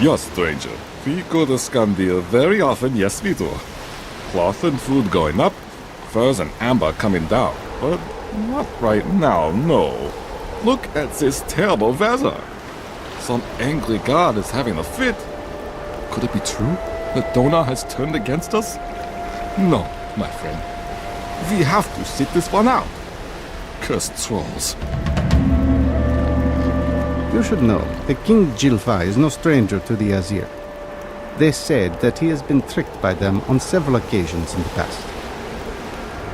Yes, stranger. We go to Scandia very often, yes we do. Cloth and food going up, furs and amber coming down. But not right now, no. Look at this terrible weather. Some angry god is having a fit. Could it be true that Dona has turned against us? No, my friend. We have to sit this one out. Cursed trolls. You should know that King Jilfai is no stranger to the Azir. They said that he has been tricked by them on several occasions in the past.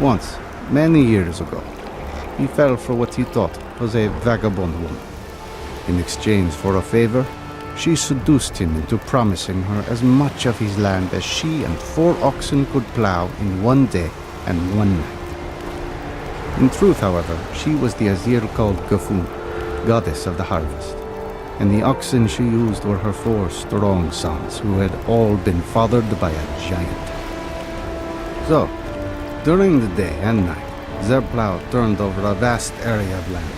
Once, many years ago, he fell for what he thought was a vagabond woman. In exchange for a favor, she seduced him into promising her as much of his land as she and 4 oxen could plow in one day and one night. In truth, however, she was the Azir called Gafun, goddess of the harvest, and the oxen she used were her 4 strong sons who had all been fathered by a giant. So, during the day and night, their plow turned over a vast area of land,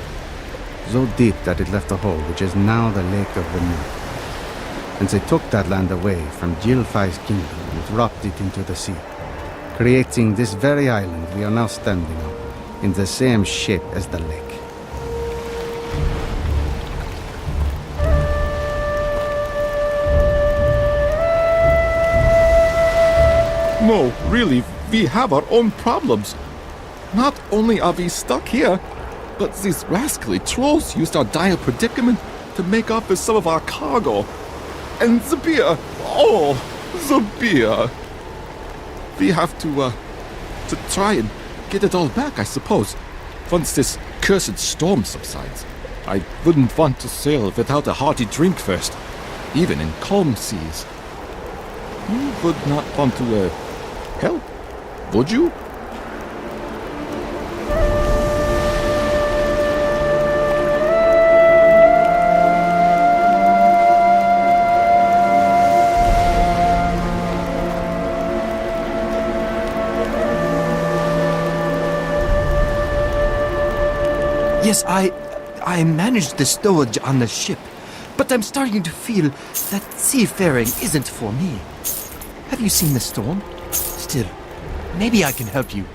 so deep that it left a hole which is now the Lake of the North. And they took that land away from Jilfai's kingdom and dropped it into the sea, creating this very island we are now standing on, in the same shape as the lake. No, really, we have our own problems. Not only are we stuck here, but these rascally trolls used our dire predicament to make off with some of our cargo. And the beer, oh, the beer. We have to try and get it all back, I suppose, once this cursed storm subsides. I wouldn't want to sail without a hearty drink first, even in calm seas. You would not want to, help, would you? Yes, I managed the stowage on the ship, but I'm starting to feel that seafaring isn't for me. Have you seen the storm? Still, maybe I can help you.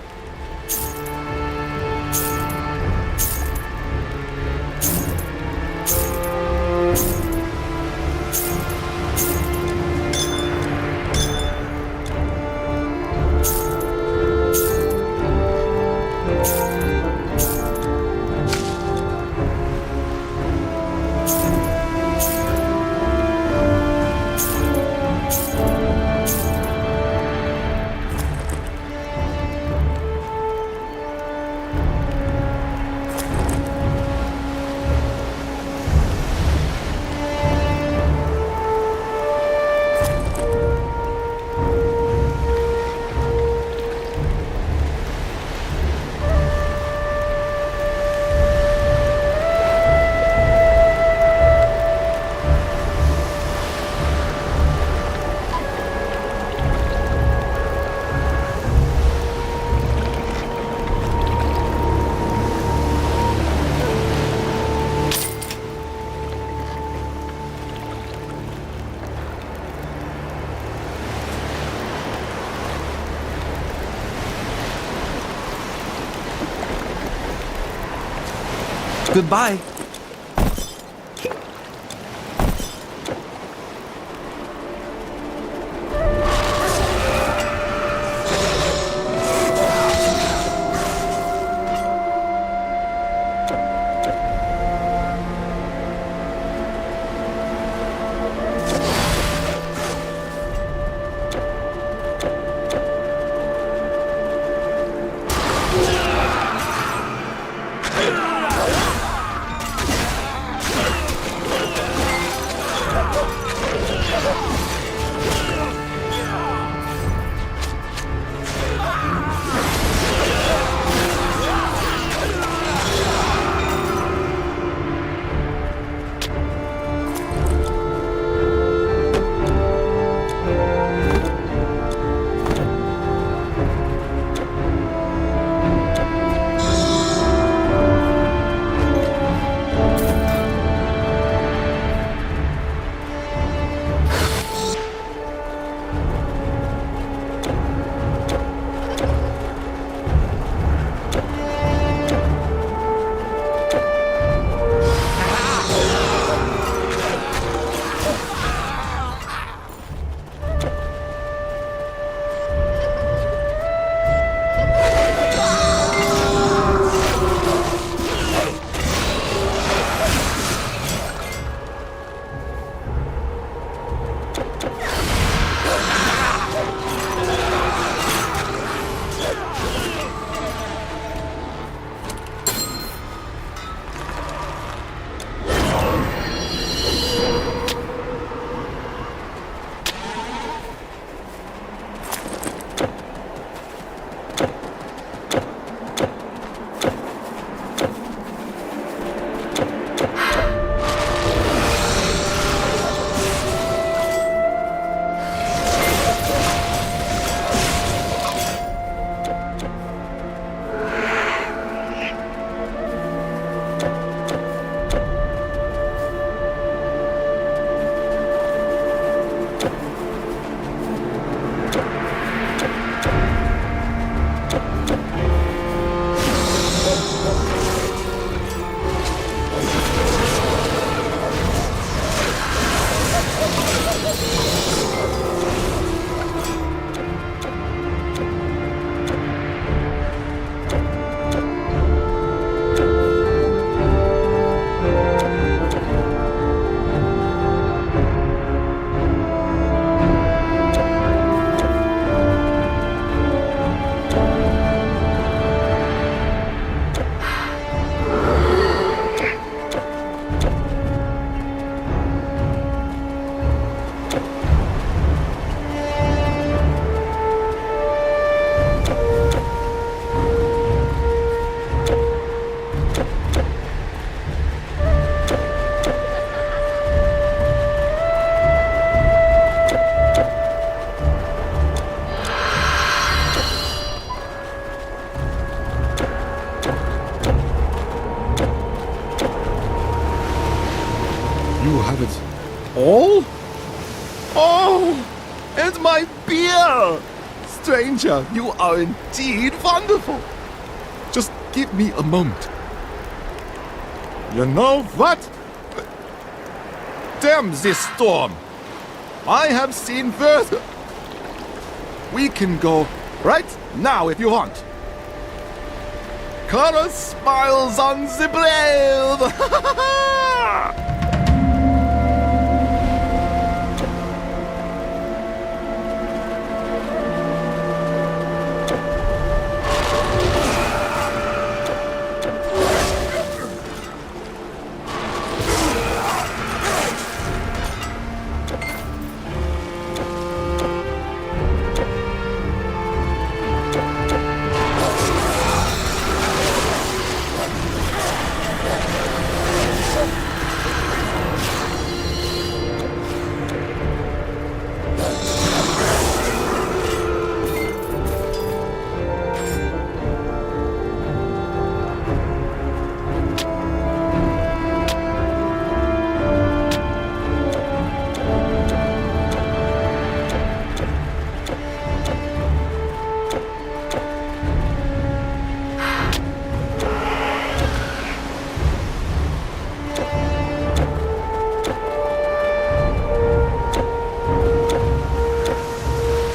Goodbye. have it all? Oh, and my beer! Stranger, you are indeed wonderful. Just give me a moment. You know what? Damn this storm. I have seen worse. We can go right now if you want. Color smiles on the brave.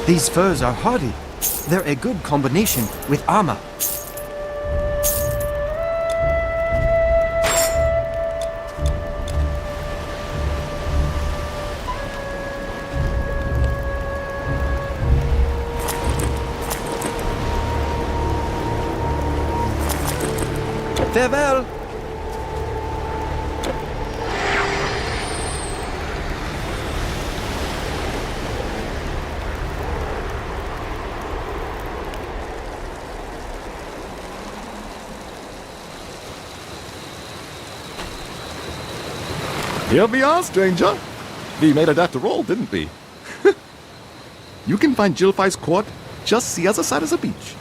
These furs are hardy. They're a good combination with armor. Farewell! Here we are, stranger. We made it after all, didn't we? You can find Jilfai's court just the other side of the beach.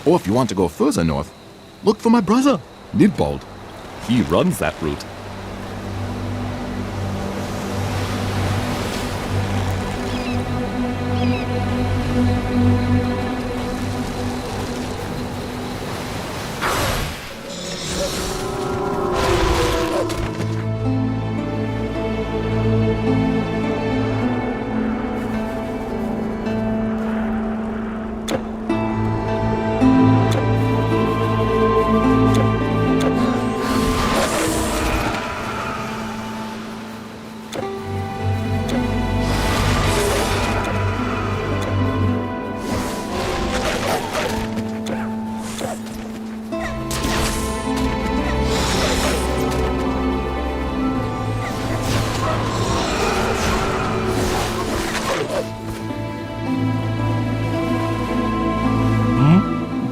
Or if you want to go further north, look for my brother, Nidbald. He runs that route.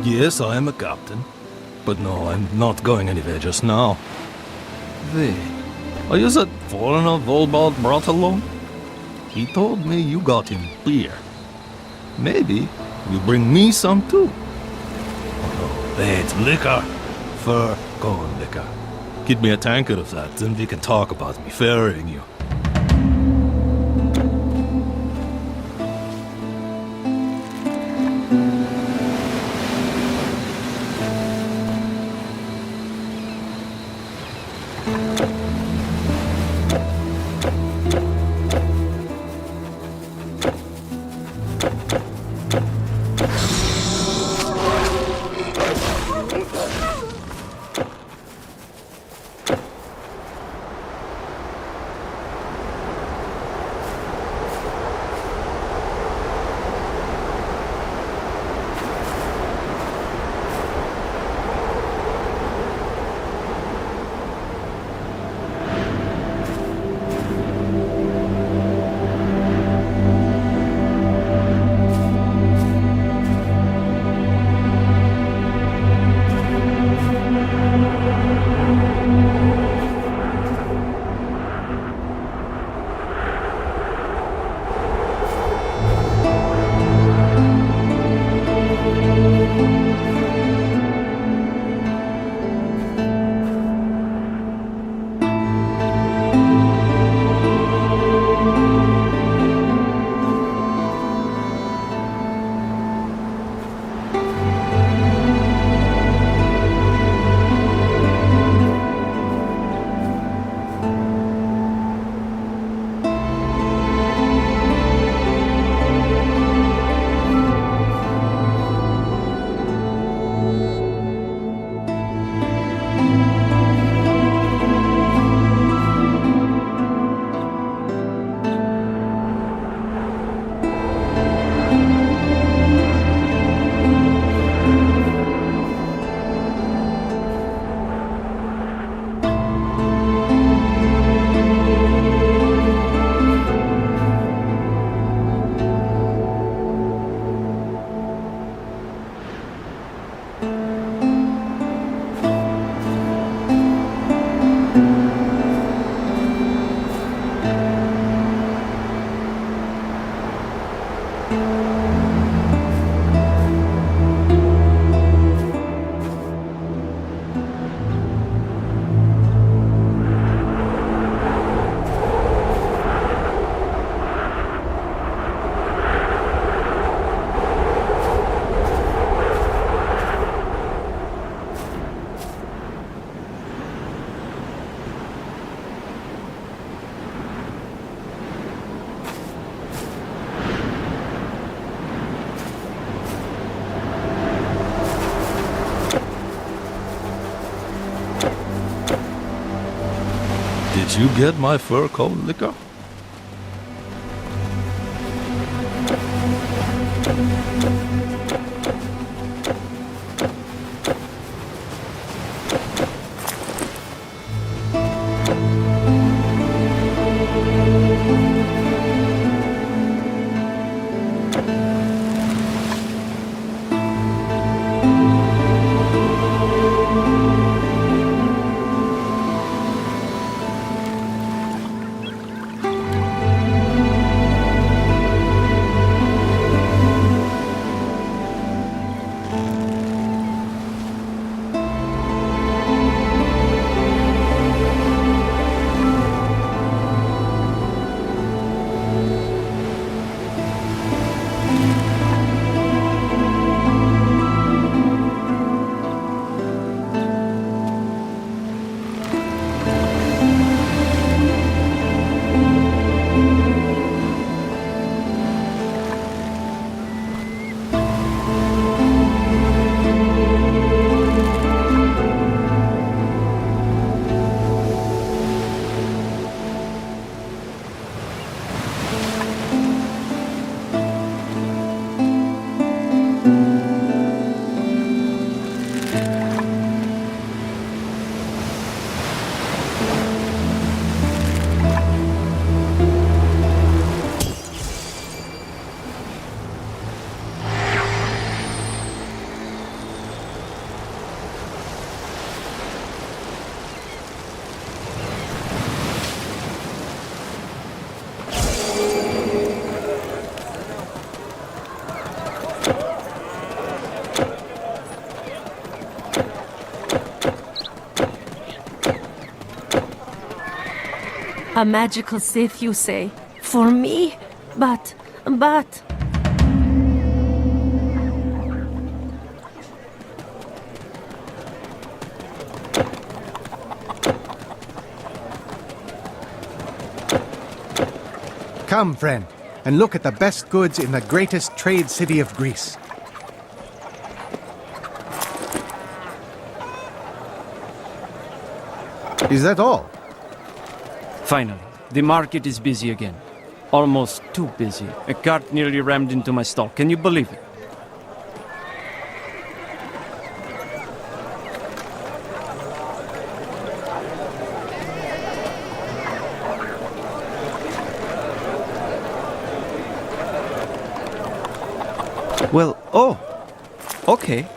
Yes, I am a captain. But no, I'm not going anywhere just now. Wait, are you that foreigner Volbald brought along? He told me you got him beer. Maybe you bring me some too. Oh, no, wait, liquor. Fur, go on, liquor. Get me a tankard of that, then we can talk about me ferrying you. Did you get my fur coat liquor? A magical safe, you say? For me? But... Come, friend, and look at the best goods in the greatest trade city of Greece. Is that all? Finally, the market is busy again. Almost too busy. A cart nearly rammed into my stall. Can you believe it? Well, oh, okay.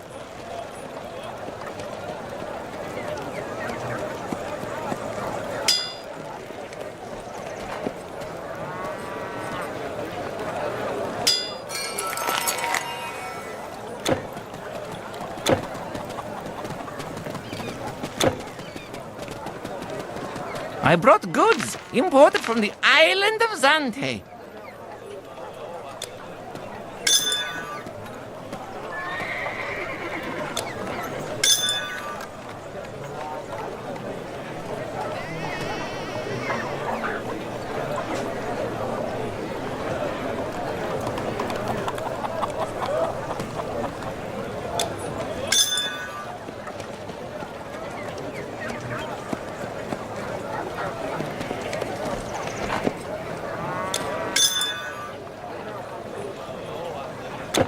I brought goods imported from the island of Zante.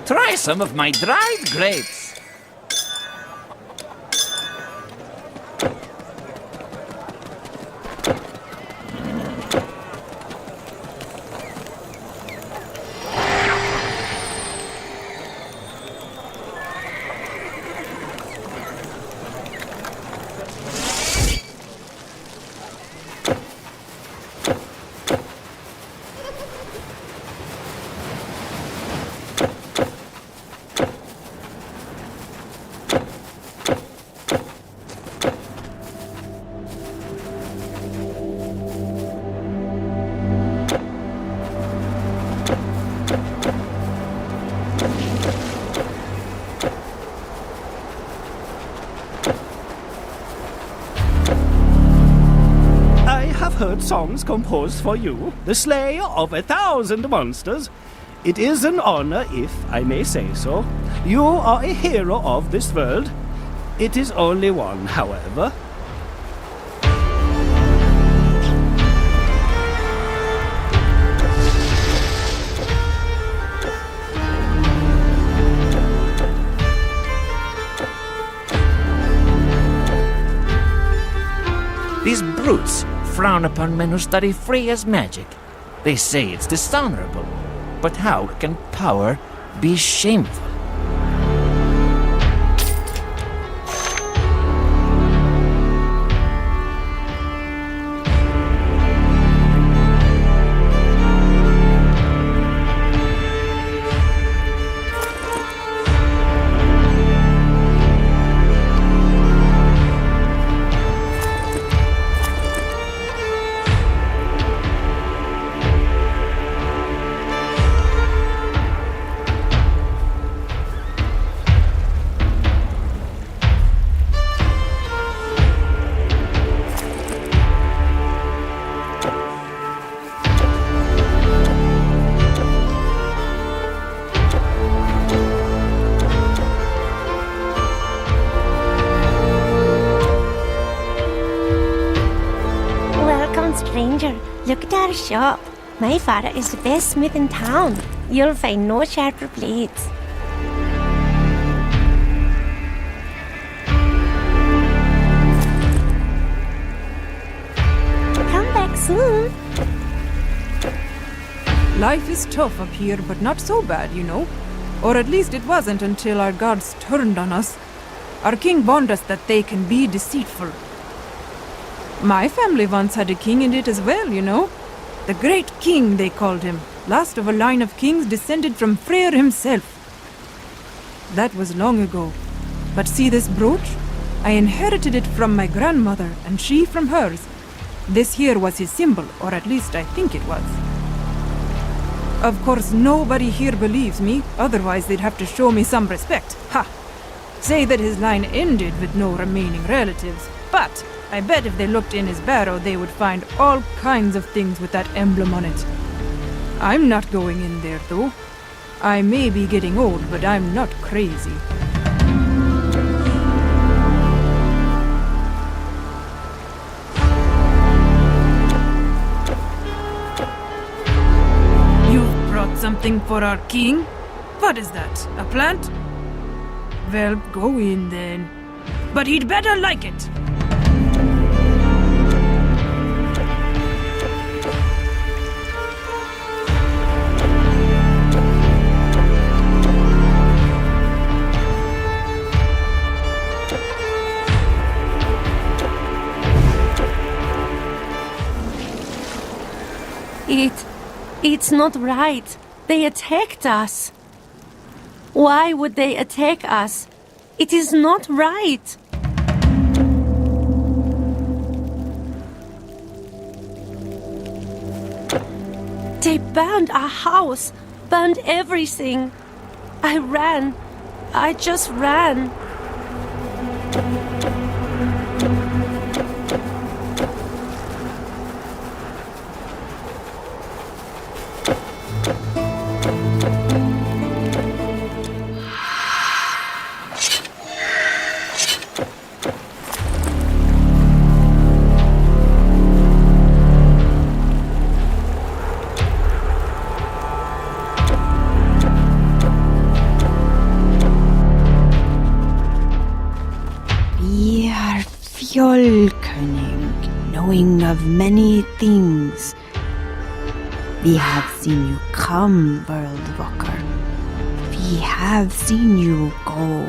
Try some of my dried grapes. Heard songs composed for you, the slayer of 1,000 monsters. It is an honor, if I may say so. You are a hero of this world. It is only one, however. These brutes frown upon men who study free as magic. They say it's dishonorable. But how can power be shameful? Stranger, look at our shop. My father is the best smith in town. You'll find no sharper blades. Come back soon. Life is tough up here, but not so bad, you know. Or at least it wasn't until our gods turned on us. Our king warned us that they can be deceitful. My family once had a king in it as well, you know. The Great King, they called him. Last of a line of kings descended from Freyr himself. That was long ago. But see this brooch? I inherited it from my grandmother, and she from hers. This here was his symbol, or at least I think it was. Of course, nobody here believes me, otherwise they'd have to show me some respect. Ha! Say that his line ended with no remaining relatives, but I bet if they looked in his barrow, they would find all kinds of things with that emblem on it. I'm not going in there, though. I may be getting old, but I'm not crazy. You've brought something for our king? What is that, a plant? Well, go in then. But he'd better like it. It's not right. They attacked us. Why would they attack us? It is not right. They burned our house, burned everything. I ran. I just ran. Fjollkönig, knowing of many things. We have seen you come, world walker. We have seen you go.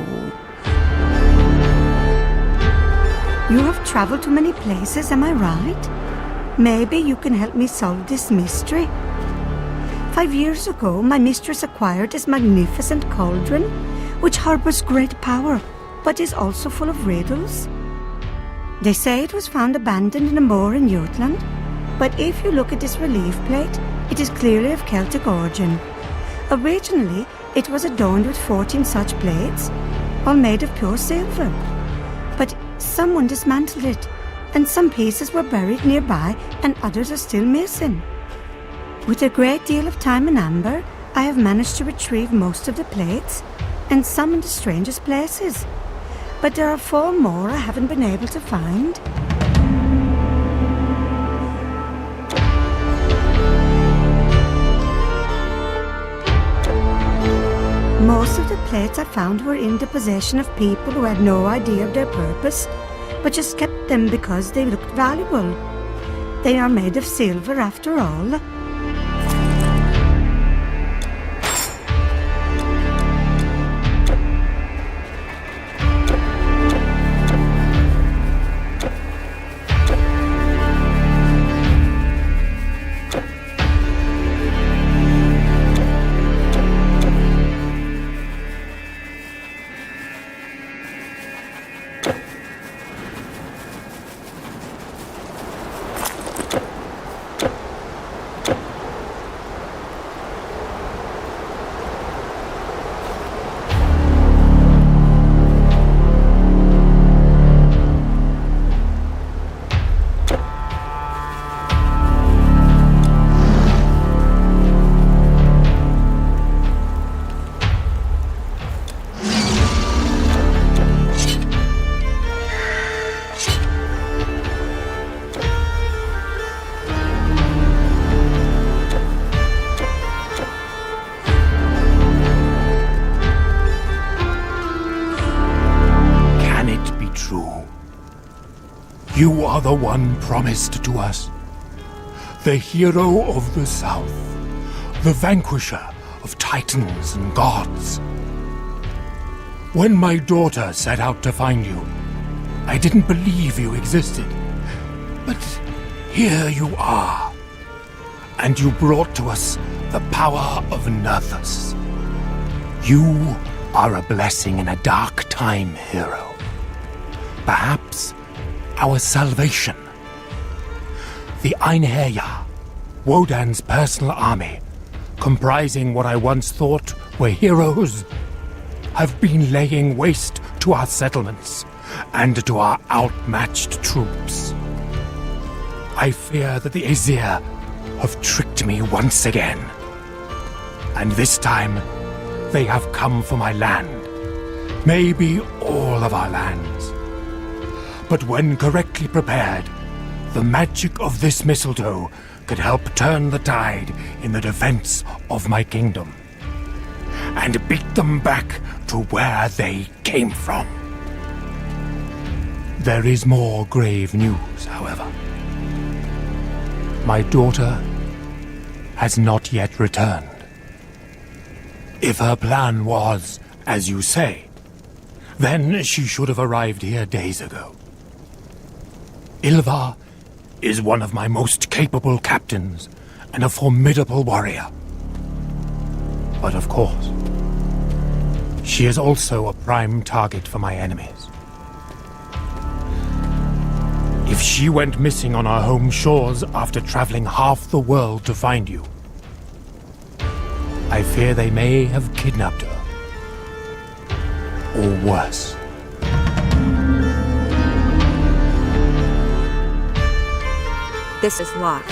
You have traveled to many places, am I right? Maybe you can help me solve this mystery. 5 years ago, my mistress acquired this magnificent cauldron, which harbors great power, but is also full of riddles. They say it was found abandoned in a moor in Jutland, but if you look at this relief plate, it is clearly of Celtic origin. Originally, it was adorned with 14 such plates, all made of pure silver. But someone dismantled it, and some pieces were buried nearby and others are still missing. With a great deal of time and amber, I have managed to retrieve most of the plates, and some in the strangest places. But there are 4 more I haven't been able to find. Most of the plates I found were in the possession of people who had no idea of their purpose, but just kept bought them because they looked valuable. They are made of silver after all. You are the one promised to us. The hero of the South. The vanquisher of titans and gods. When my daughter set out to find you, I didn't believe you existed. But here you are. And you brought to us the power of Nerthus. You are a blessing in a dark time, hero. Perhaps our salvation. The Einherjar, Wodan's personal army, comprising what I once thought were heroes, have been laying waste to our settlements and to our outmatched troops. I fear that the Aesir have tricked me once again. And this time, they have come for my land. Maybe all of our lands. But when correctly prepared, the magic of this mistletoe could help turn the tide in the defense of my kingdom. And beat them back to where they came from. There is more grave news, however. My daughter has not yet returned. If her plan was, as you say, then she should have arrived here days ago. Ylva is one of my most capable captains and a formidable warrior. But of course, she is also a prime target for my enemies. If she went missing on our home shores after traveling half the world to find you, I fear they may have kidnapped her. Or worse. This is locked.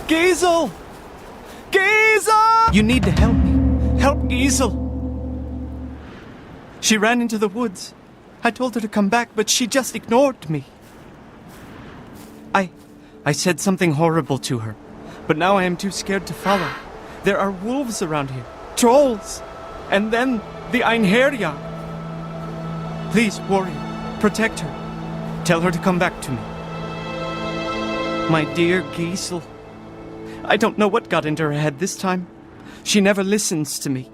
Giesel! Giesel! You need to help me. Help Giesel. She ran into the woods. I told her to come back, but she just ignored me. I said something horrible to her, but now I am too scared to follow. There are wolves around here. Trolls! And then the Einherjar. Please, warrior, protect her. Tell her to come back to me. My dear Giesel. I don't know what got into her head this time. She never listens to me.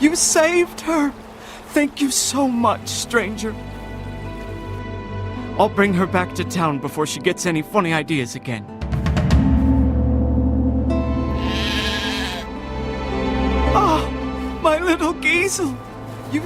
You saved her! Thank you so much, stranger. I'll bring her back to town before she gets any funny ideas again. Ah, my little Giesel! You...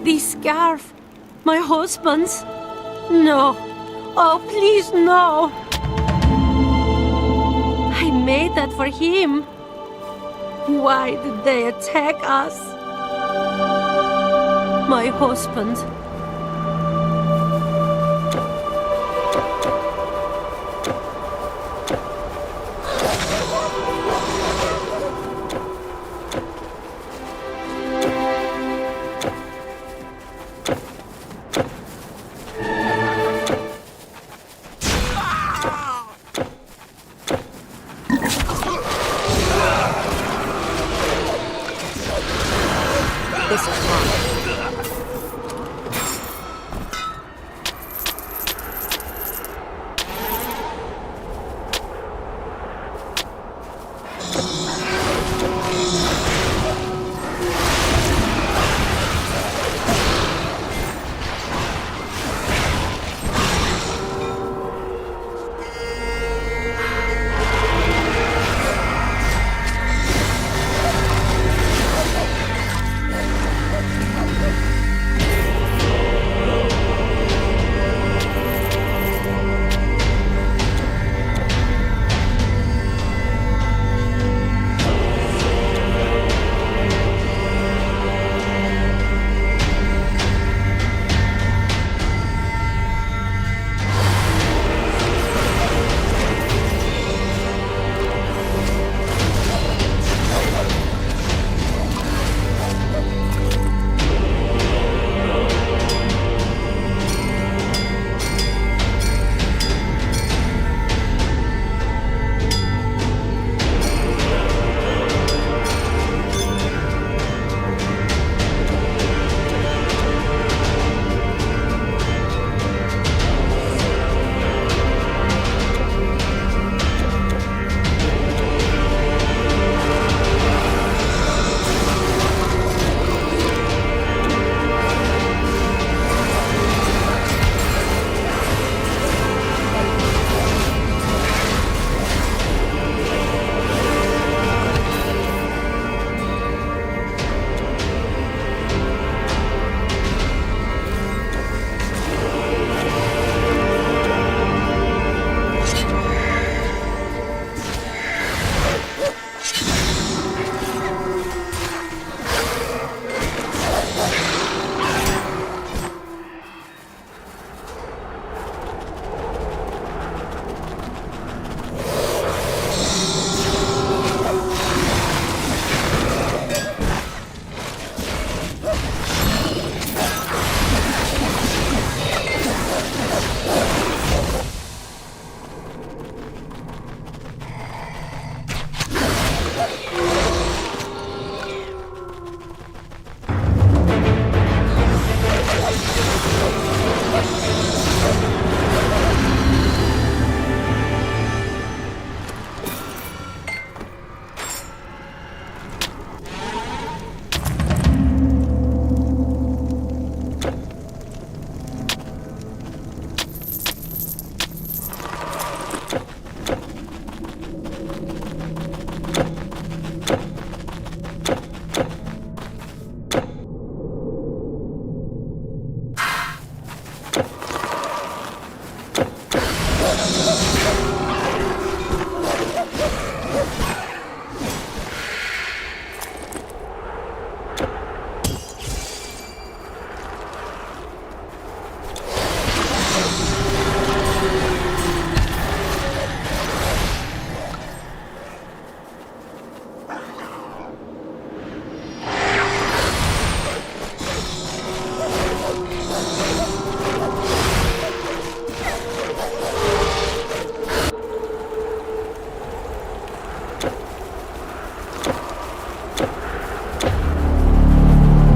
This scarf, my husband's. No. Oh, please, no. I made that for him. Why did they attack us? My husband. This is locked.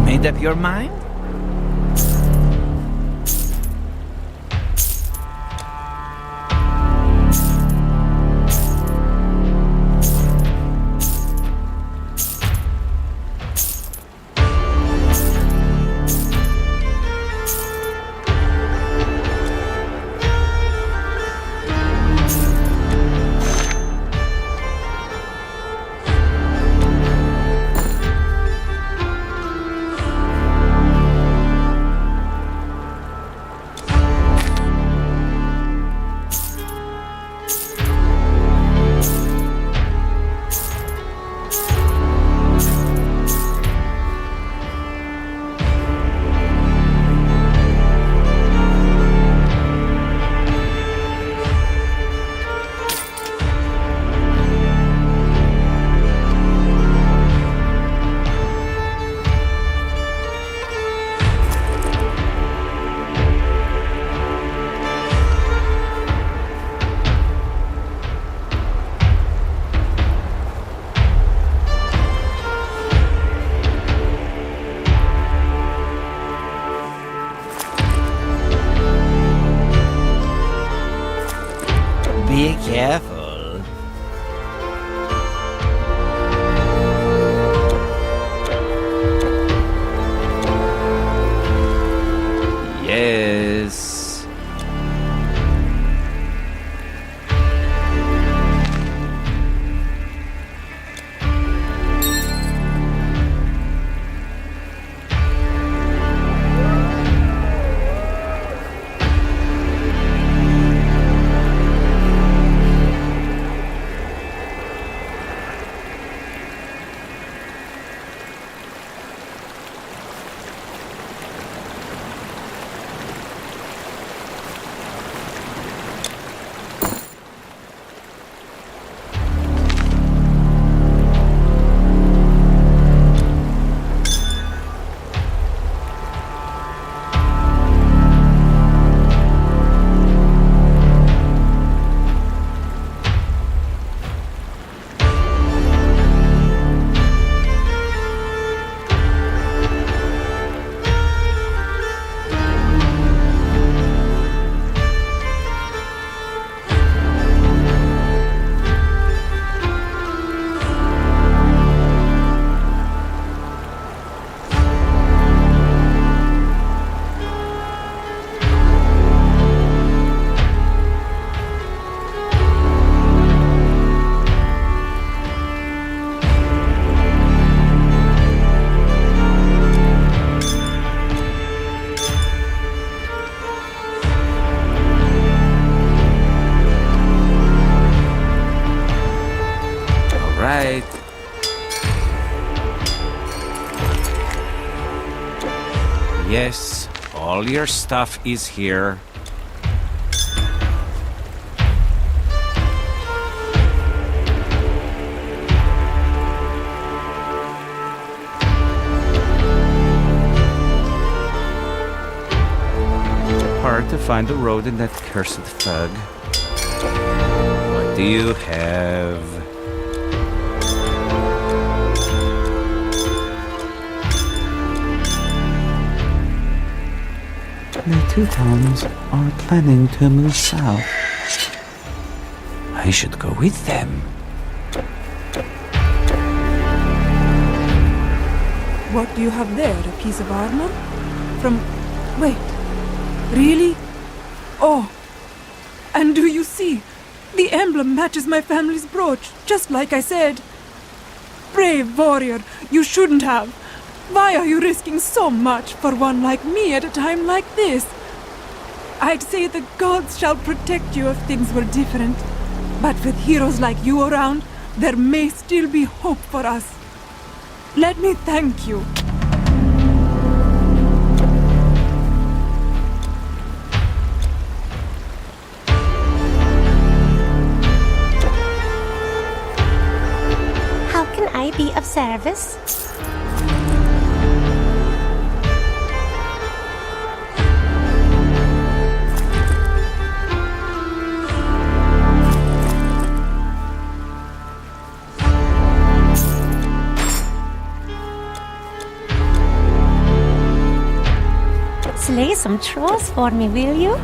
Made up your mind? Careful. Yes. Right. Yes, all your stuff is here. Hard to find the road in that cursed fog. What do you have? The Teutons are planning to move south. I should go with them. What do you have there? A piece of armor? From... wait. Really? Oh. And do you see? The emblem matches my family's brooch, just like I said. Brave warrior, you shouldn't have. Why are you risking so much for one like me at a time like this? I'd say the gods shall protect you if things were different. But with heroes like you around, there may still be hope for us. Let me thank you. How can I be of service? Slay some trolls for me, will you?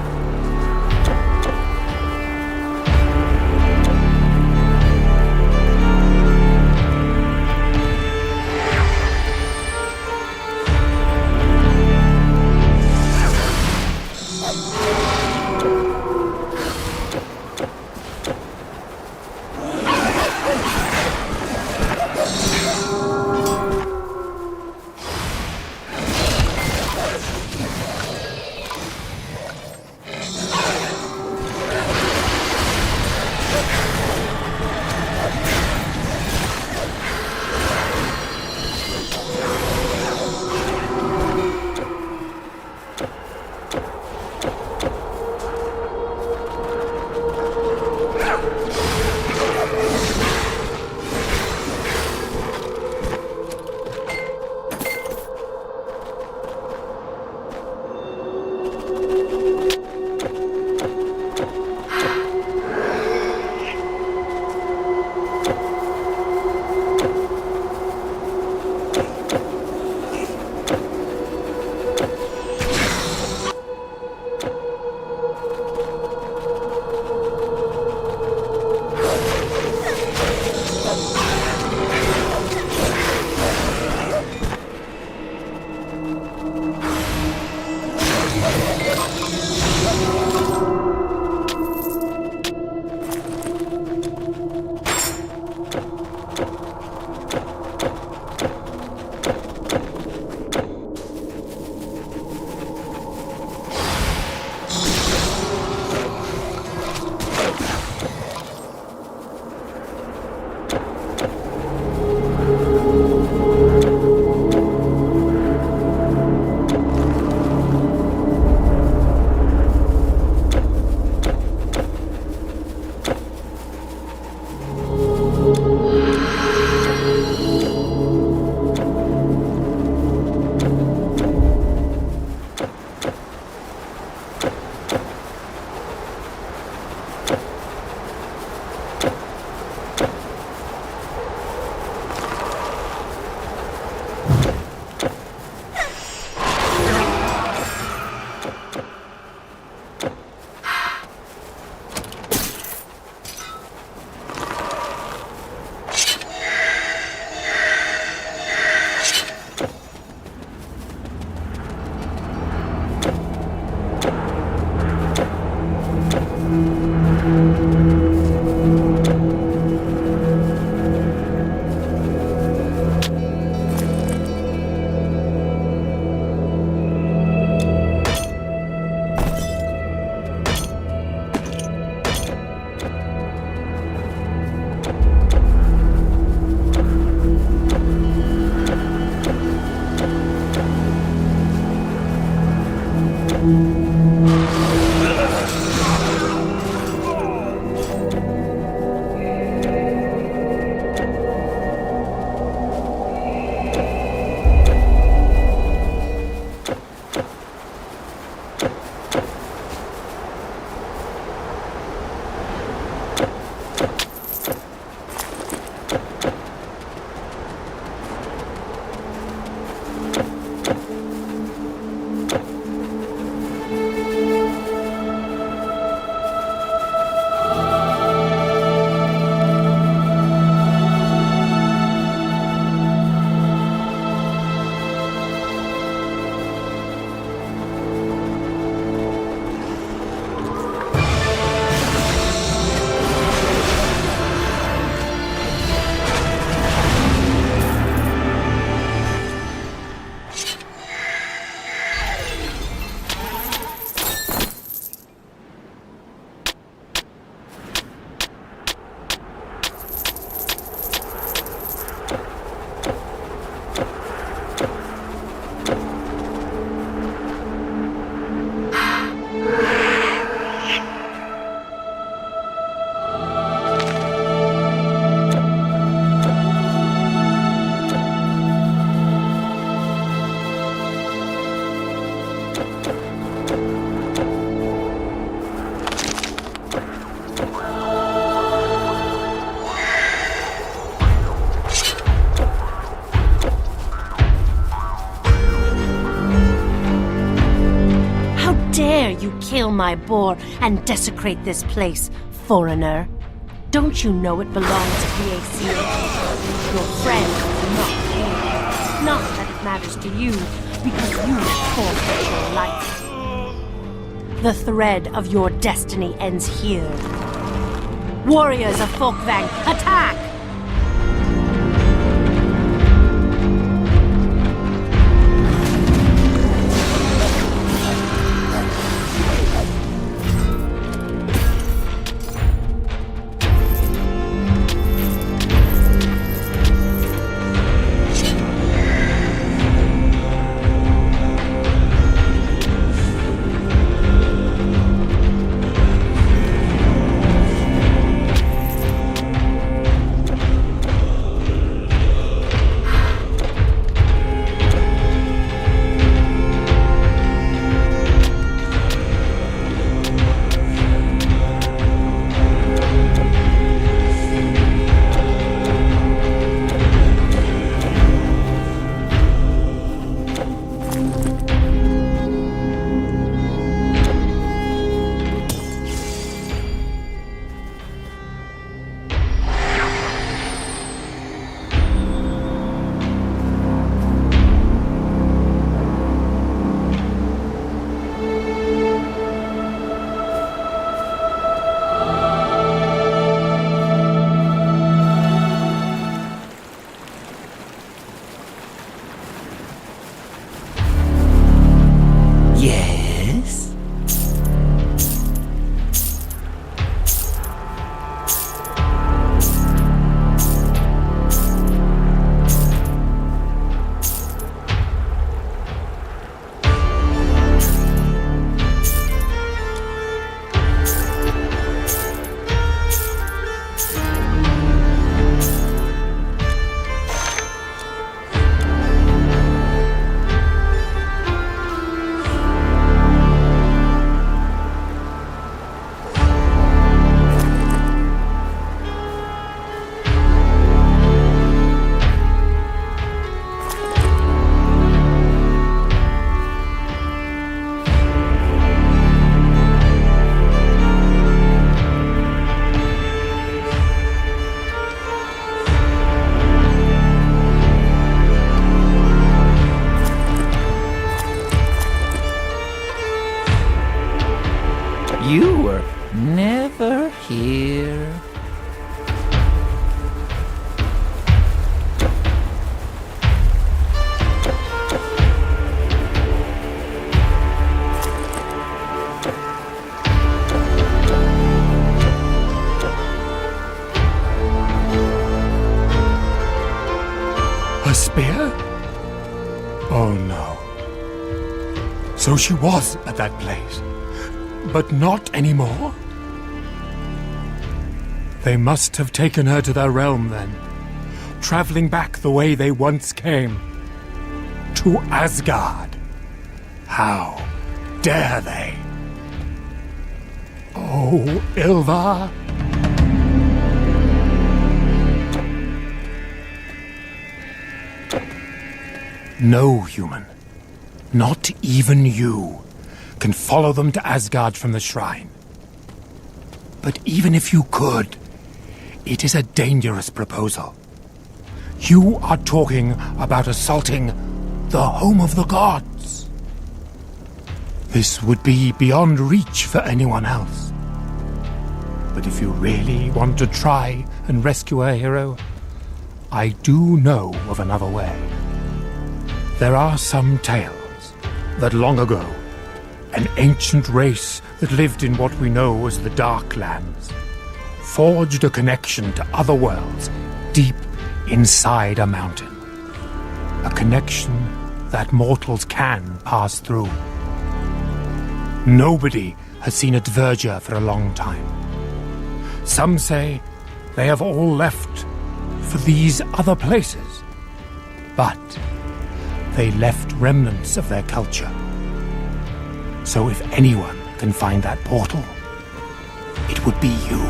You kill my boar and desecrate this place, foreigner. Don't you know it belongs to the ACA? Your friend is not here. Not that it matters to you, because you forfeit your life. The thread of your destiny ends here. Warriors of Folkvang, attack! You were never here. A spear? Oh no. So she was at that place, but not anymore? They must have taken her to their realm then, traveling back the way they once came. To Asgard. How dare they? Oh, Ylva. No human, not even you, can follow them to Asgard from the shrine. But even if you could, it is a dangerous proposal. You are talking about assaulting the home of the gods. This would be beyond reach for anyone else. But if you really want to try and rescue a hero, I do know of another way. There are some tales that long ago, an ancient race that lived in what we know as the Dark Lands forged a connection to other worlds deep inside a mountain. A connection that mortals can pass through. Nobody has seen a Dvergr for a long time. Some say they have all left for these other places. But they left remnants of their culture. So if anyone can find that portal, it would be you.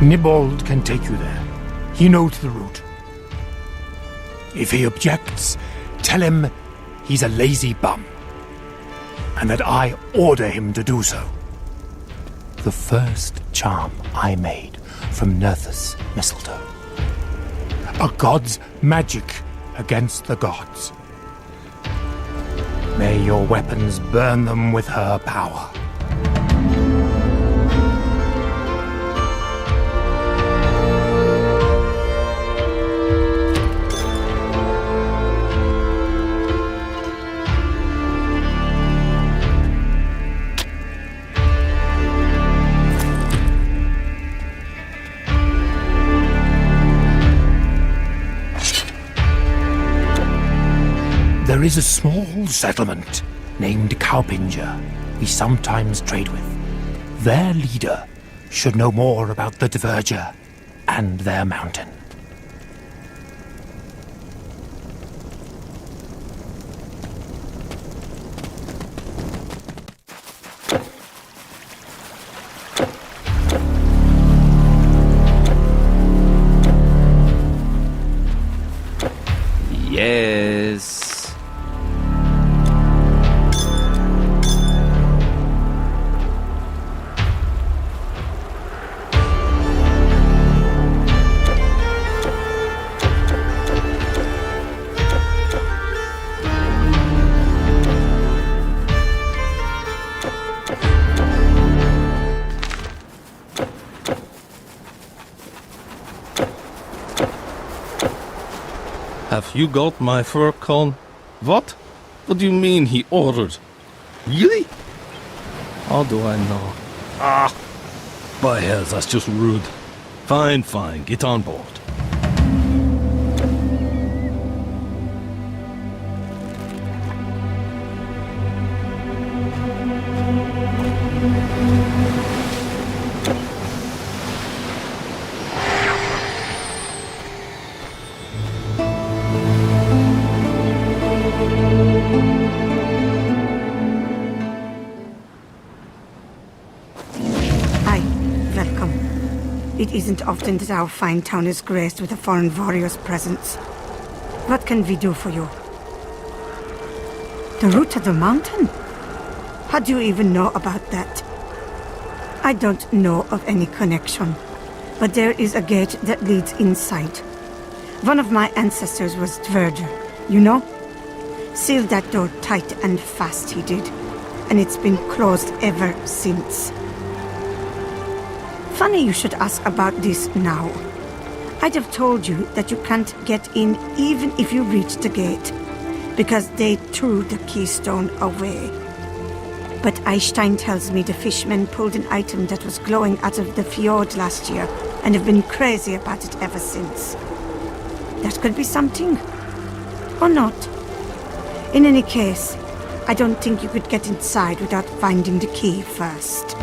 Nibald can take you there. He knows the route. If he objects, tell him he's a lazy bum, and that I order him to do so. The first charm I made from Nerthus mistletoe. A god's magic against the gods. May your weapons burn them with her power. There is a small settlement named Cowpinger we sometimes trade with. Their leader should know more about the Dvergr and their mountain. Yes. Have you got my fur cone? What? What do you mean he ordered? Really? How do I know? Ah! By hell, that's just rude. Fine, fine, get on board. It isn't often that our fine town is graced with a foreign warrior's presence. What can we do for you? The route to the mountain? How do you even know about that? I don't know of any connection, but there is a gate that leads inside. One of my ancestors was Dvergr, you know? Sealed that door tight and fast, he did, and it's been closed ever since. Funny you should ask about this now. I'd have told you that you can't get in even if you reach the gate, because they threw the keystone away. But Eystein tells me the fishmen pulled an item that was glowing out of the fjord last year, and have been crazy about it ever since. That could be something. Or not. In any case, I don't think you could get inside without finding the key first.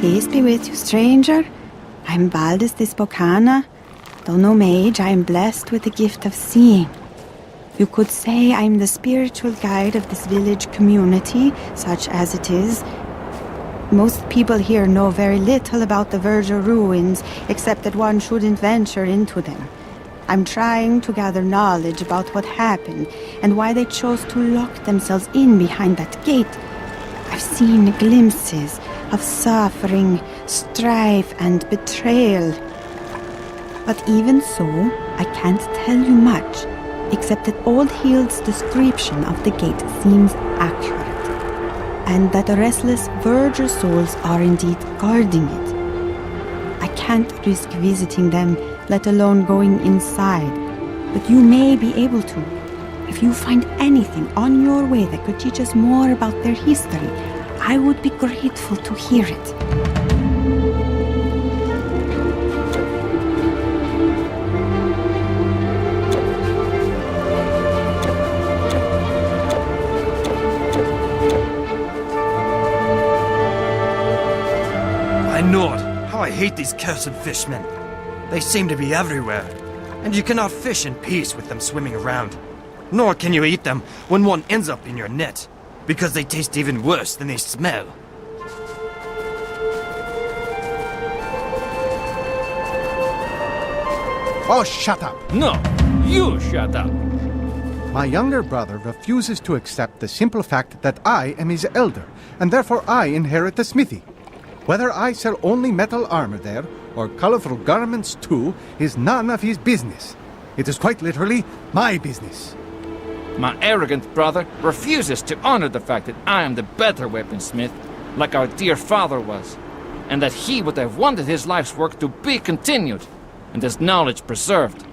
Peace be with you, stranger. I'm Baldis de Spokana. Though no mage, I am blessed with the gift of seeing. You could say I'm the spiritual guide of this village community, such as it is. Most people here know very little about the Verger ruins, except that one shouldn't venture into them. I'm trying to gather knowledge about what happened, and why they chose to lock themselves in behind that gate. I've seen glimpses of suffering, strife, and betrayal. But even so, I can't tell you much, except that Old Hield's description of the gate seems accurate, and that the restless Verger souls are indeed guarding it. I can't risk visiting them, let alone going inside, but you may be able to. If you find anything on your way that could teach us more about their history, I would be grateful to hear it. My lord, how I hate these cursed fishmen. They seem to be everywhere, and you cannot fish in peace with them swimming around. Nor can you eat them when one ends up in your net, because they taste even worse than they smell. Oh, shut up! No, you shut up! My younger brother refuses to accept the simple fact that I am his elder, and therefore I inherit the smithy. Whether I sell only metal armor there, or colorful garments too, is none of his business. It is quite literally my business. My arrogant brother refuses to honor the fact that I am the better weaponsmith, like our dear father was, and that he would have wanted his life's work to be continued, and his knowledge preserved,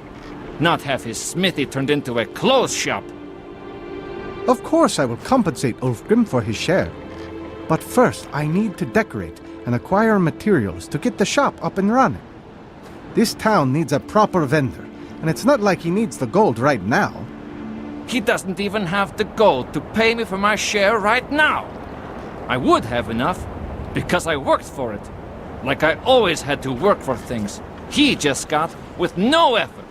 not have his smithy turned into a clothes shop. Of course I will compensate Ulfgrim for his share. But first I need to decorate and acquire materials to get the shop up and running. This town needs a proper vendor, and it's not like he needs the gold right now. He doesn't even have the gold to pay me for my share right now. I would have enough, because I worked for it. Like I always had to work for things. He just got with no effort.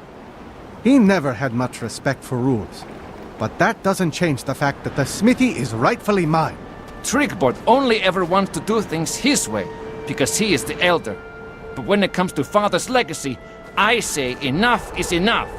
He never had much respect for rules. But that doesn't change the fact that the smithy is rightfully mine. Trigbord only ever wants to do things his way, because he is the elder. But when it comes to father's legacy, I say enough is enough.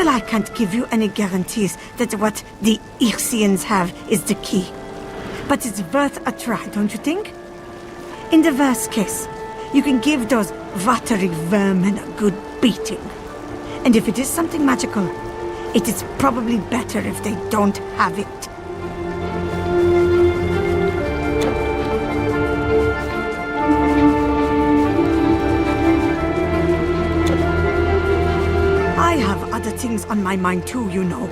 I can't give you any guarantees that what the Irsians have is the key. But it's worth a try, don't you think? In the worst case, you can give those watery vermin a good beating. And if it is something magical, it is probably better if they don't have it. things on my mind too, you know.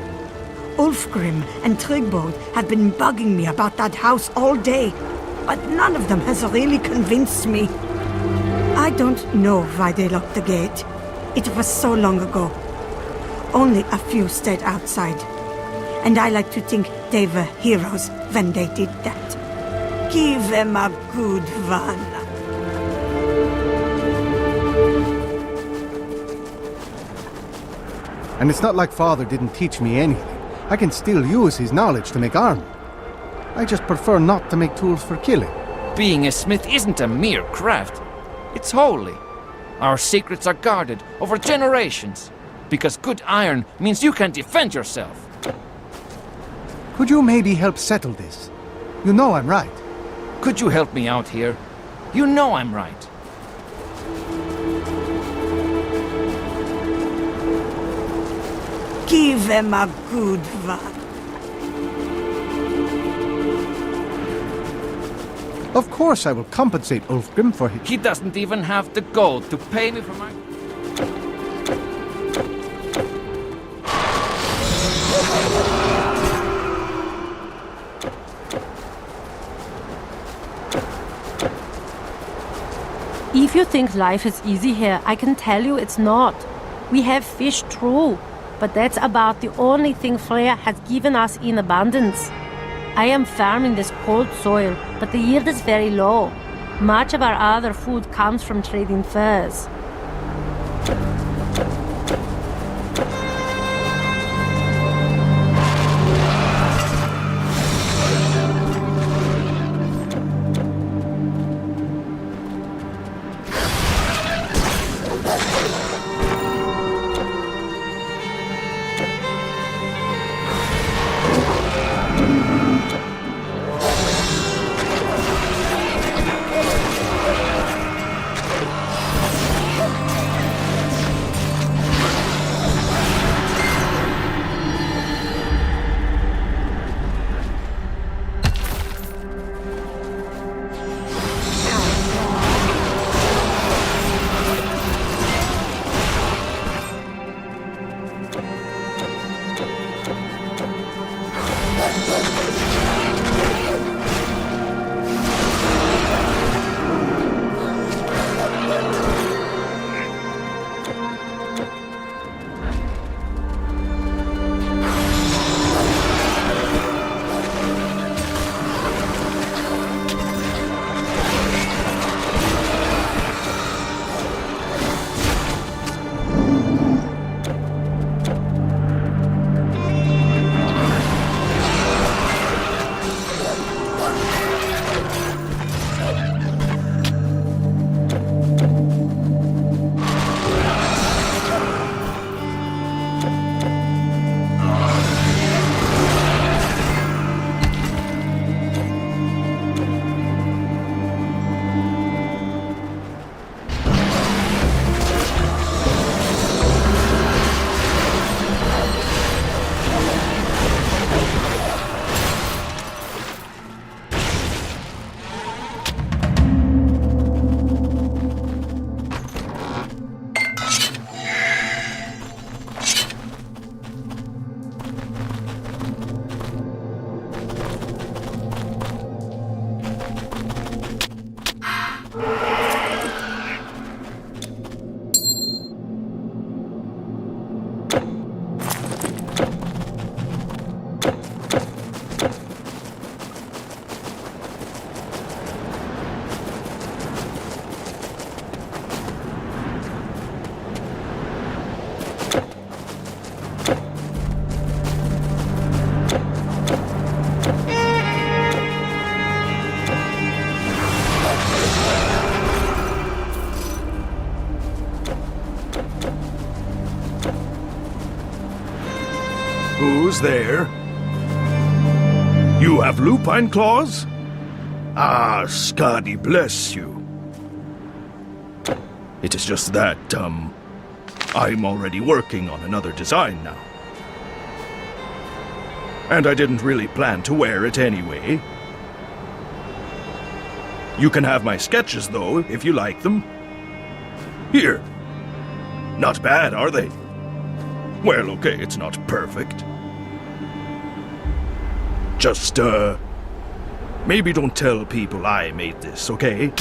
Ulfgrim and Trigbold have been bugging me about that house all day, but none of them has really convinced me. I don't know why they locked the gate. It was so long ago. Only a few stayed outside. And I like to think they were heroes when they did that. Give them a good one. And it's not like Father didn't teach me anything. I can still use his knowledge to make armor. I just prefer not to make tools for killing. Being a smith isn't a mere craft. It's holy. Our secrets are guarded over generations. Because good iron means you can defend yourself. Could you maybe help settle this? You know I'm right. Could you help me out here? You know I'm right. Give them a good one. Of course I will compensate Ulfgrim for his... He doesn't even have the gold to pay me for my... If you think life is easy here, I can tell you it's not. We have fish, true, but that's about the only thing Freya has given us in abundance. I am farming this cold soil, but the yield is very low. Much of our other food comes from trading furs. Who's there? You have lupine claws? Ah, Skadi bless you. It is just that, I'm already working on another design now. And I didn't really plan to wear it anyway. You can have my sketches, though, if you like them. Here. Not bad, are they? Well, okay, it's not perfect. Just, maybe don't tell people I made this, okay?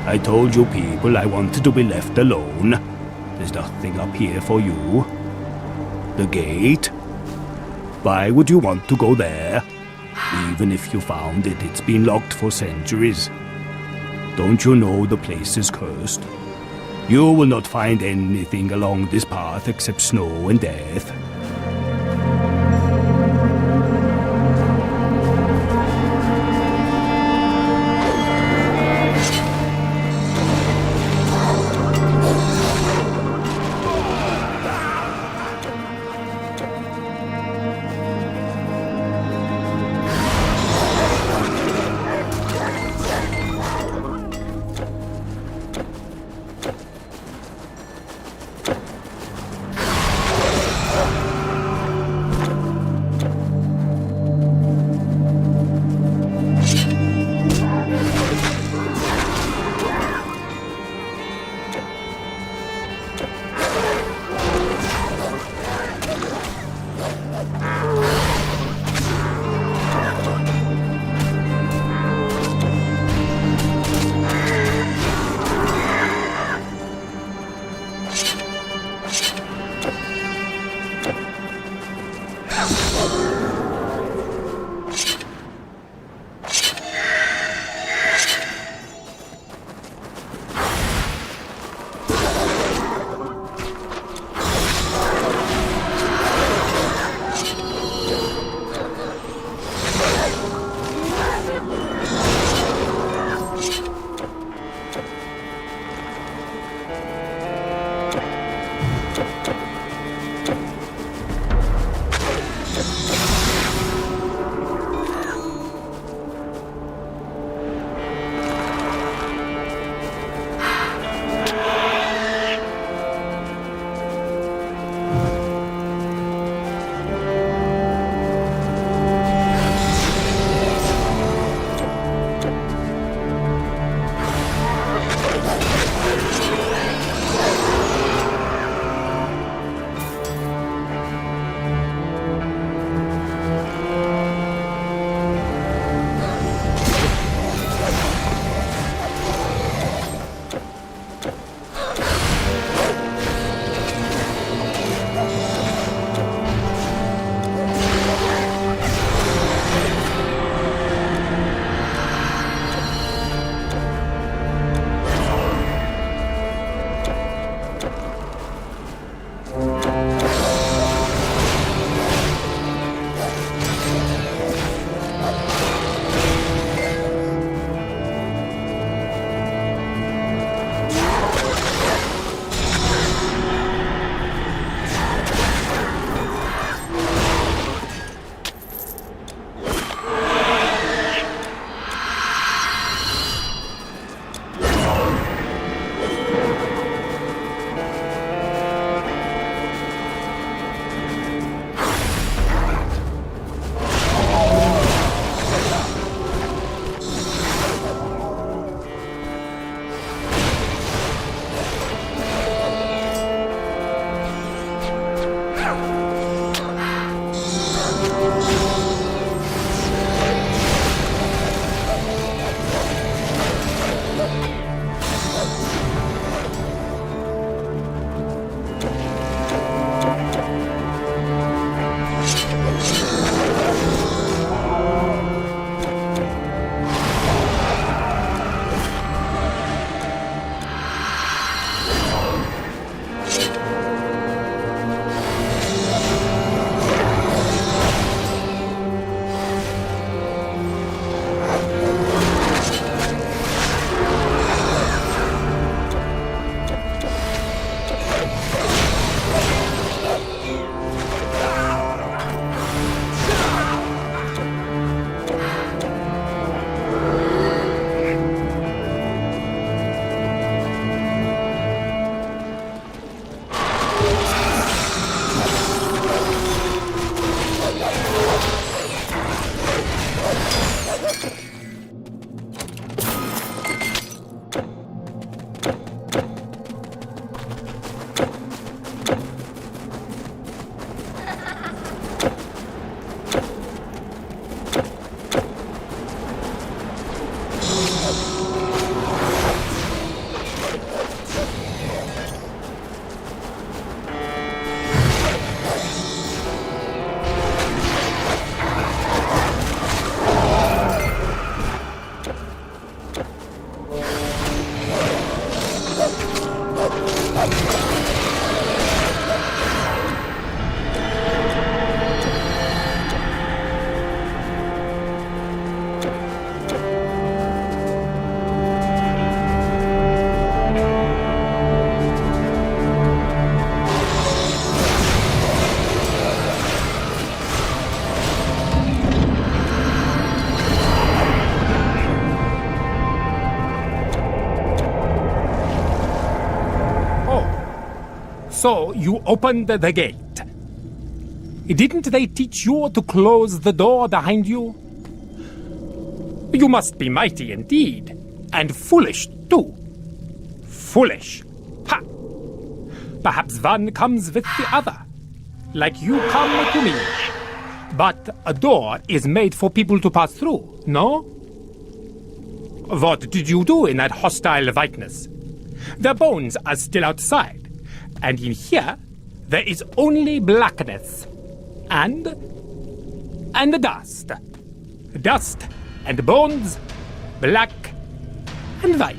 I told you people I wanted to be left alone. There's nothing up here for you. The gate? Why would you want to go there? Even if you found it, it's been locked for centuries. Don't you know the place is cursed? You will not find anything along this path except snow and death. So you opened the gate. Didn't they teach you to close the door behind you? You must be mighty indeed, and foolish too. Foolish. Ha! Perhaps one comes with the other, like you come to me. But a door is made for people to pass through, no? What did you do in that hostile whiteness? The bones are still outside, and in here there is only blackness. And dust. Dust and bones, black and white.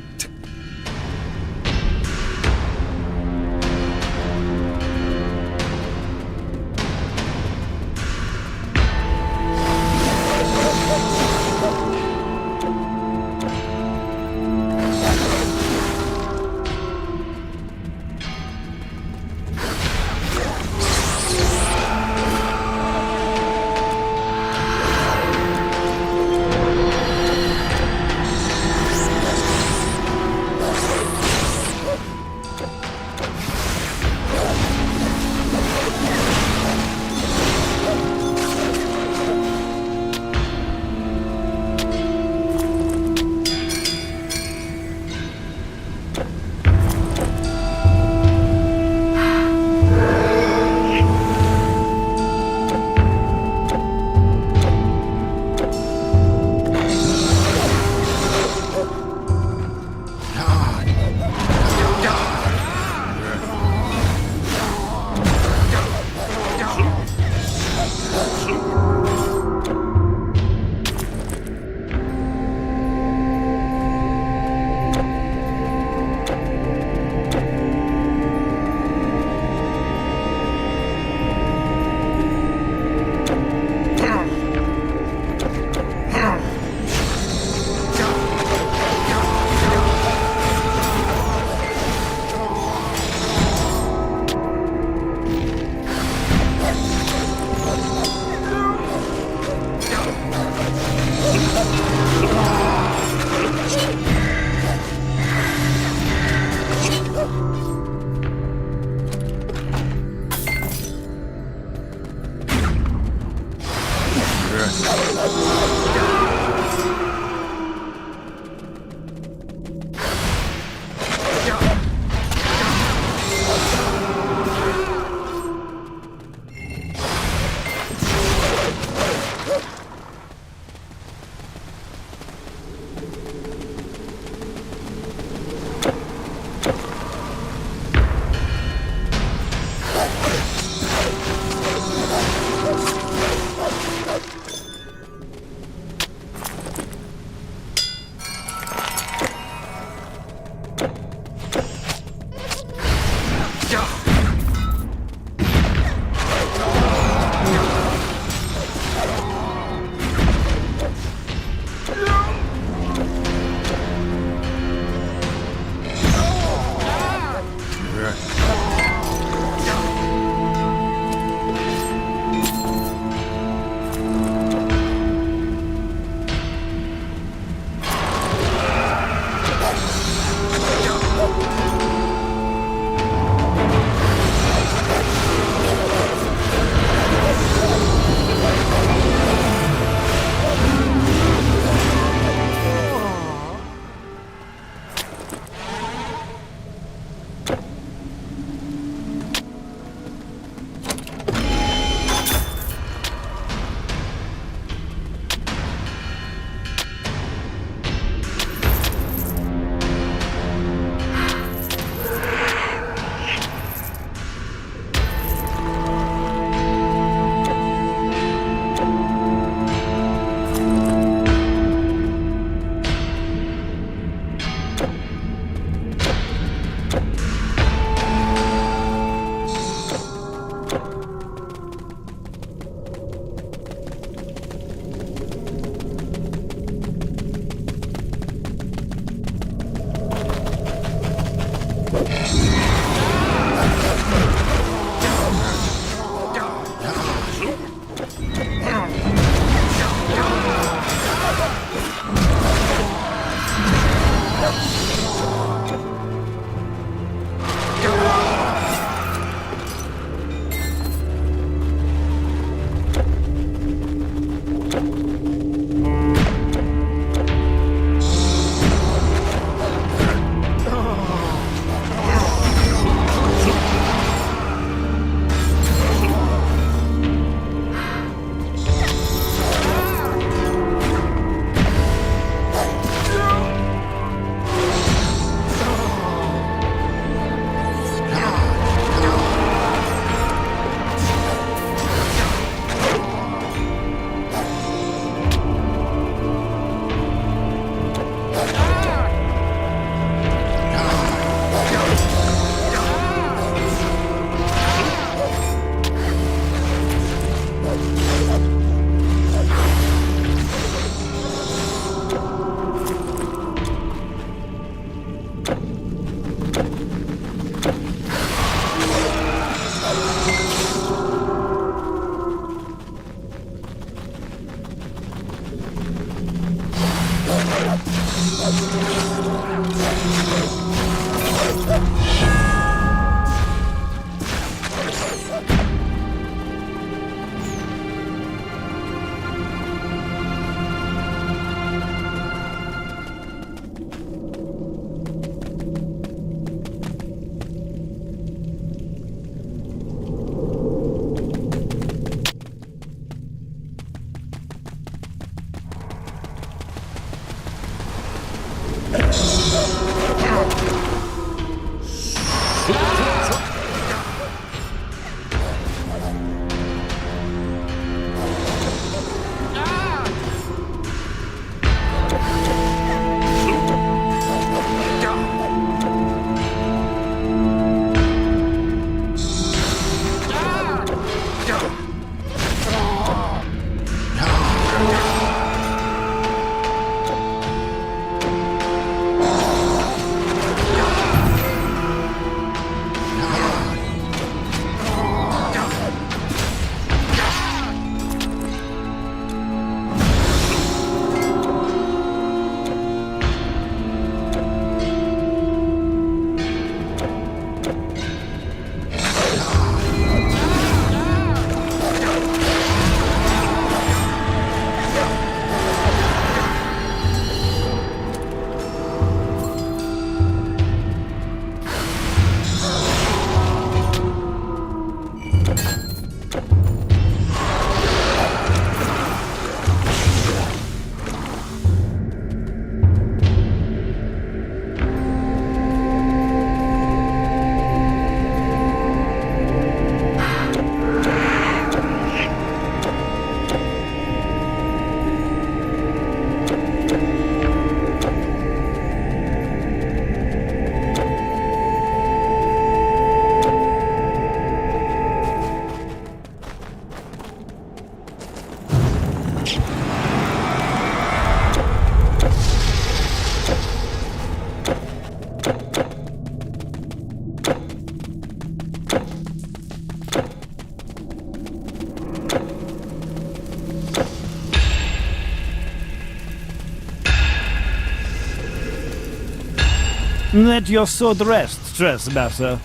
Let your sword rest, trespasser.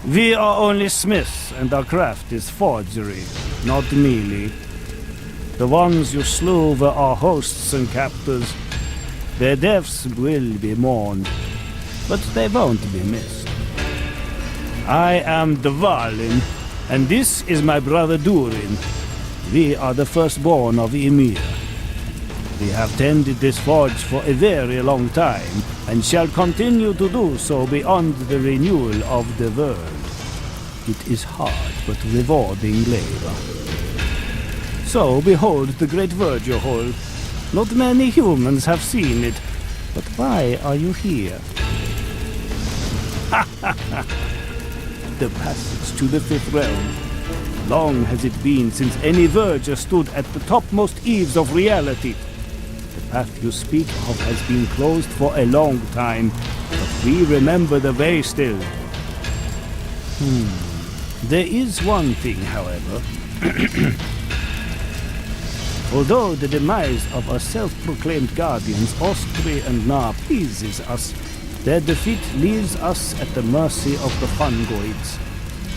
We are only smiths, and our craft is forgery, not melee. The ones you slew were our hosts and captors. Their deaths will be mourned, but they won't be missed. I am Dvalin, and this is my brother Durin. We are the firstborn of Ymir. We have tended this forge for a very long time, and shall continue to do so beyond the renewal of the world. It is hard but rewarding labor. So behold the great Virgil Hall. Not many humans have seen it, but why are you here? The passage to the fifth realm. Long has it been since any verger stood at the topmost eaves of reality. The path you speak of has been closed for a long time, but we remember the way still. There is one thing, however. Although the demise of our self-proclaimed guardians, Ostri and Na, pleases us, their defeat leaves us at the mercy of the Fungoids,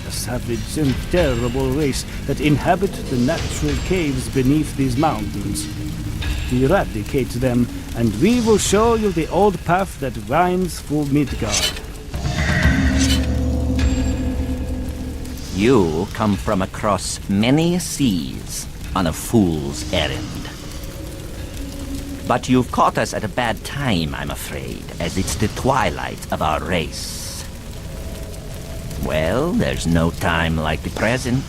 a savage and terrible race that inhabit the natural caves beneath these mountains. Eradicate them, and we will show you the old path that winds through Midgard. You come from across many seas on a fool's errand. But you've caught us at a bad time, I'm afraid, as it's the twilight of our race. Well, there's no time like the present.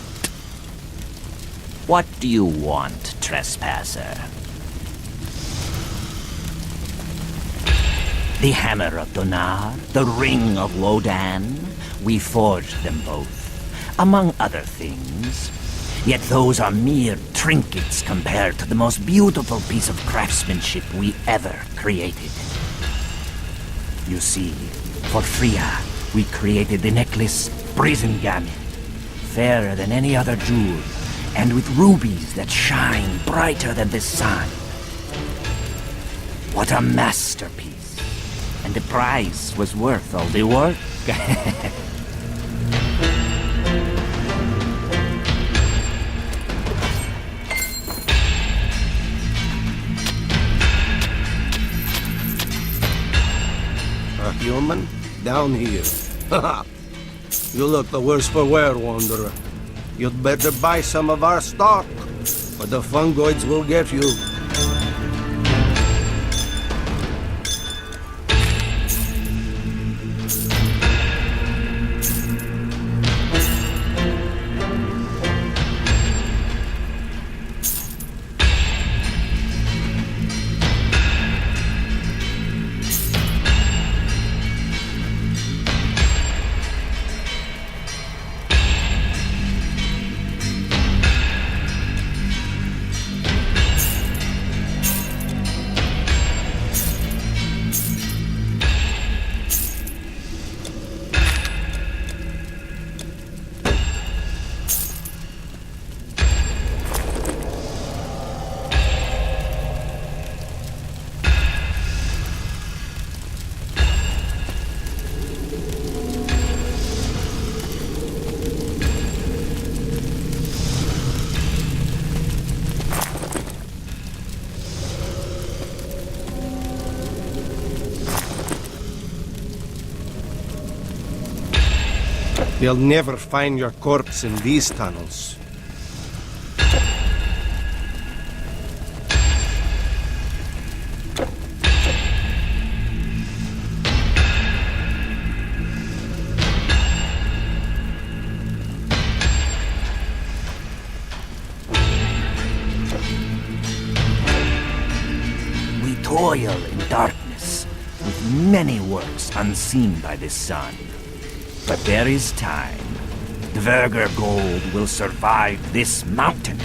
What do you want, trespasser? The hammer of Donar, the ring of Wodan, we forged them both, among other things. Yet those are mere trinkets compared to the most beautiful piece of craftsmanship we ever created. You see, for Freya, we created the necklace Brisingame, fairer than any other jewel, and with rubies that shine brighter than the sun. What a masterpiece! And the price was worth all the work. A human? Down here. You look the worse for wear, Wanderer. You'd better buy some of our stock, or the Fungoids will get you. They'll never find your corpse in these tunnels. We toil in darkness, with many works unseen by the sun. But there is time. Dverger gold will survive this mountain.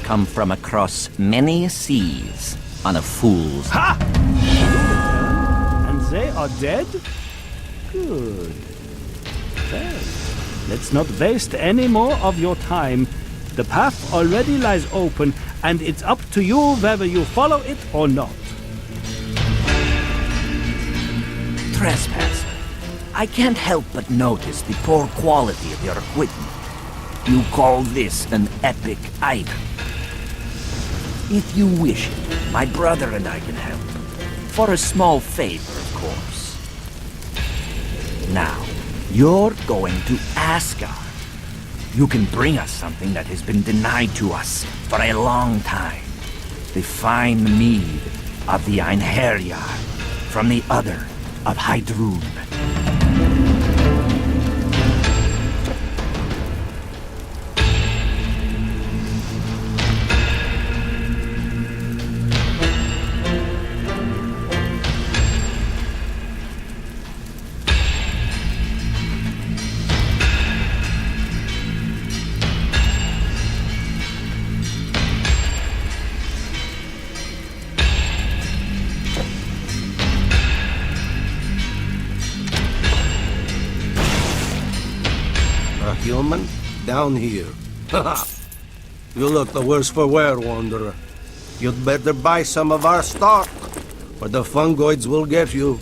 come from across many seas on a fool's... Ha! And they are dead? Good. Well, let's not waste any more of your time. The path already lies open, and it's up to you whether you follow it or not. Trespasser, I can't help but notice the poor quality of your equipment. You call this an epic item? If you wish it, my brother and I can help. For a small favor, of course. Now, you're going to Asgard. You can bring us something that has been denied to us for a long time. The fine mead of the Einherjar from the other of Heidrun. Human, down here. You look the worse for wear, Wanderer. You'd better buy some of our stock, or the fungoids will get you.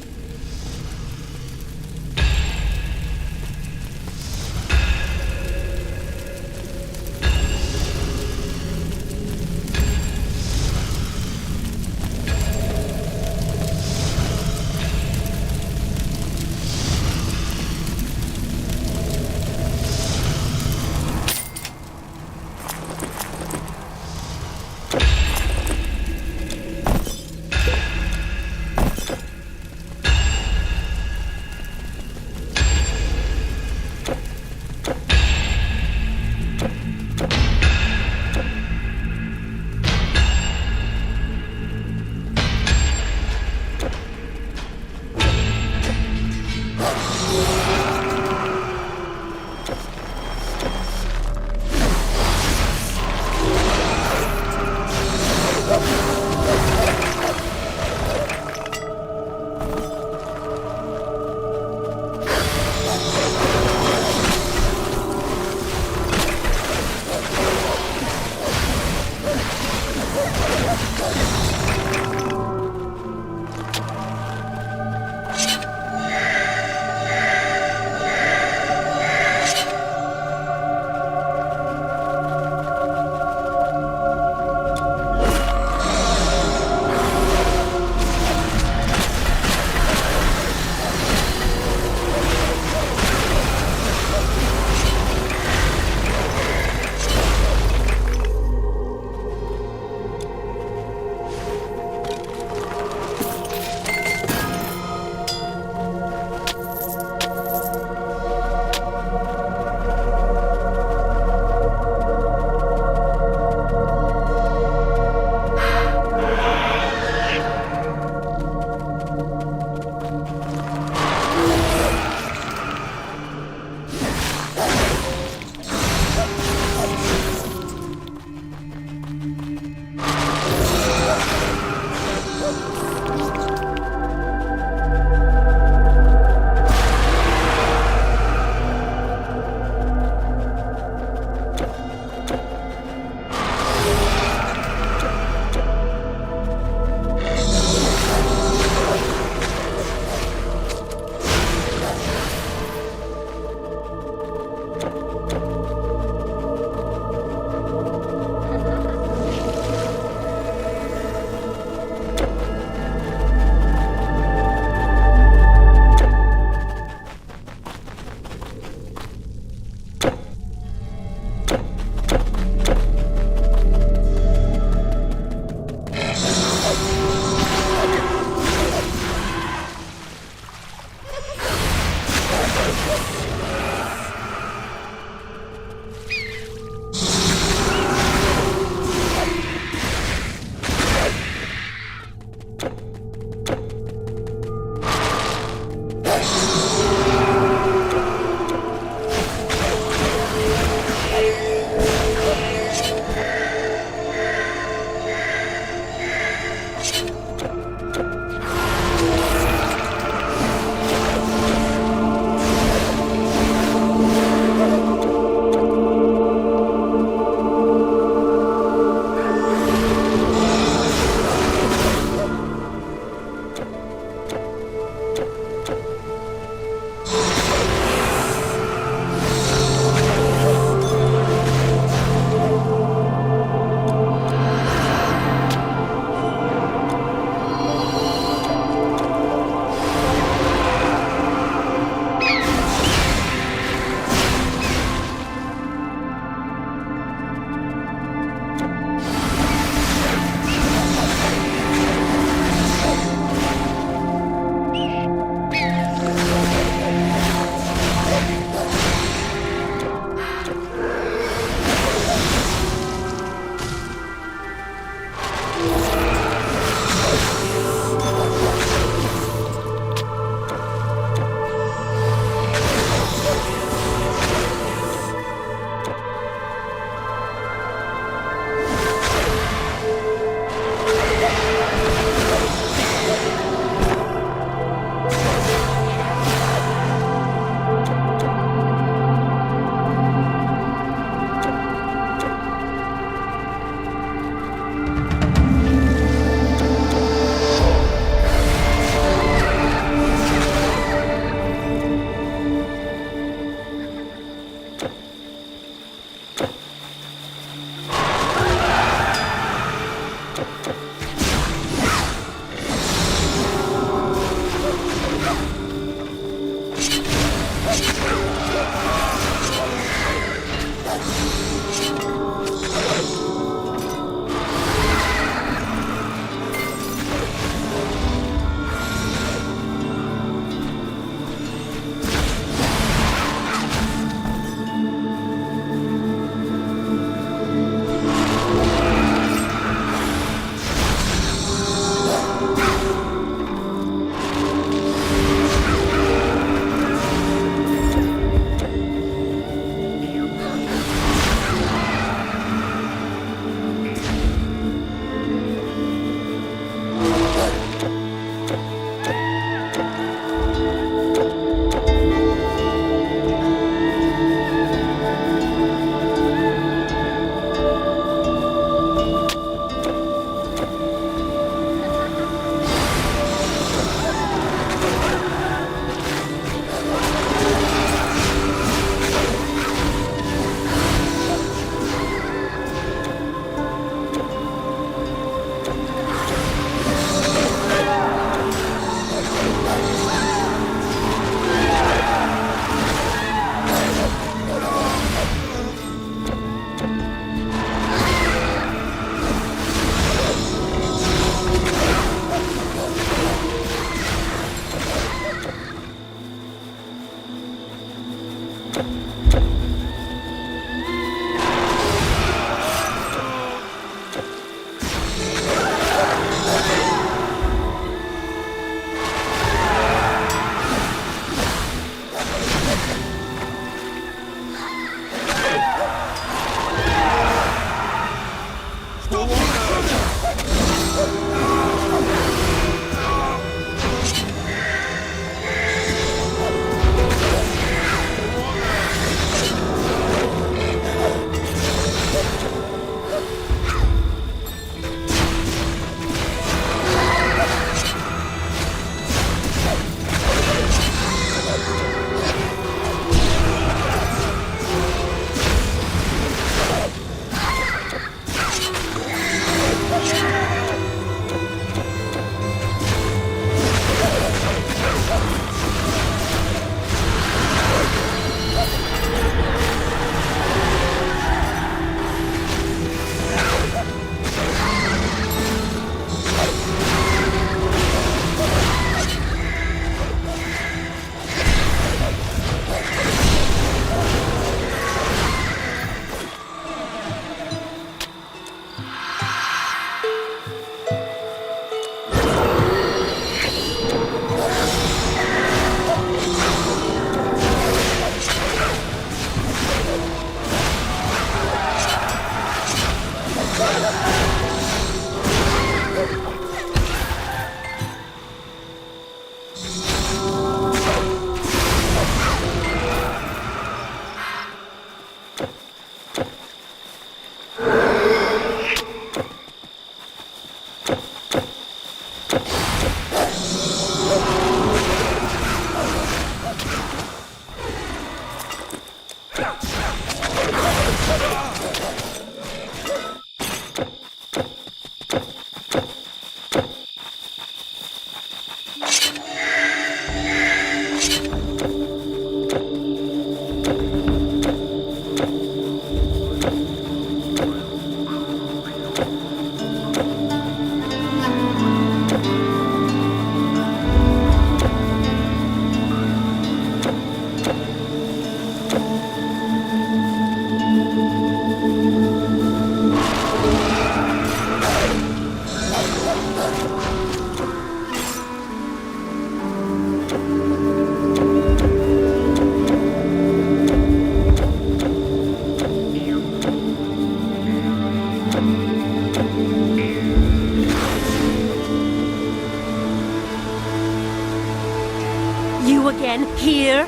You again, here?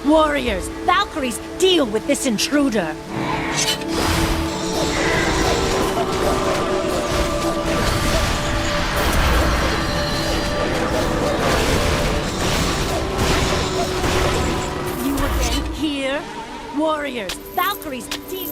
Warriors, Valkyries, deal with this intruder. You again, here? Warriors, Valkyries, deal...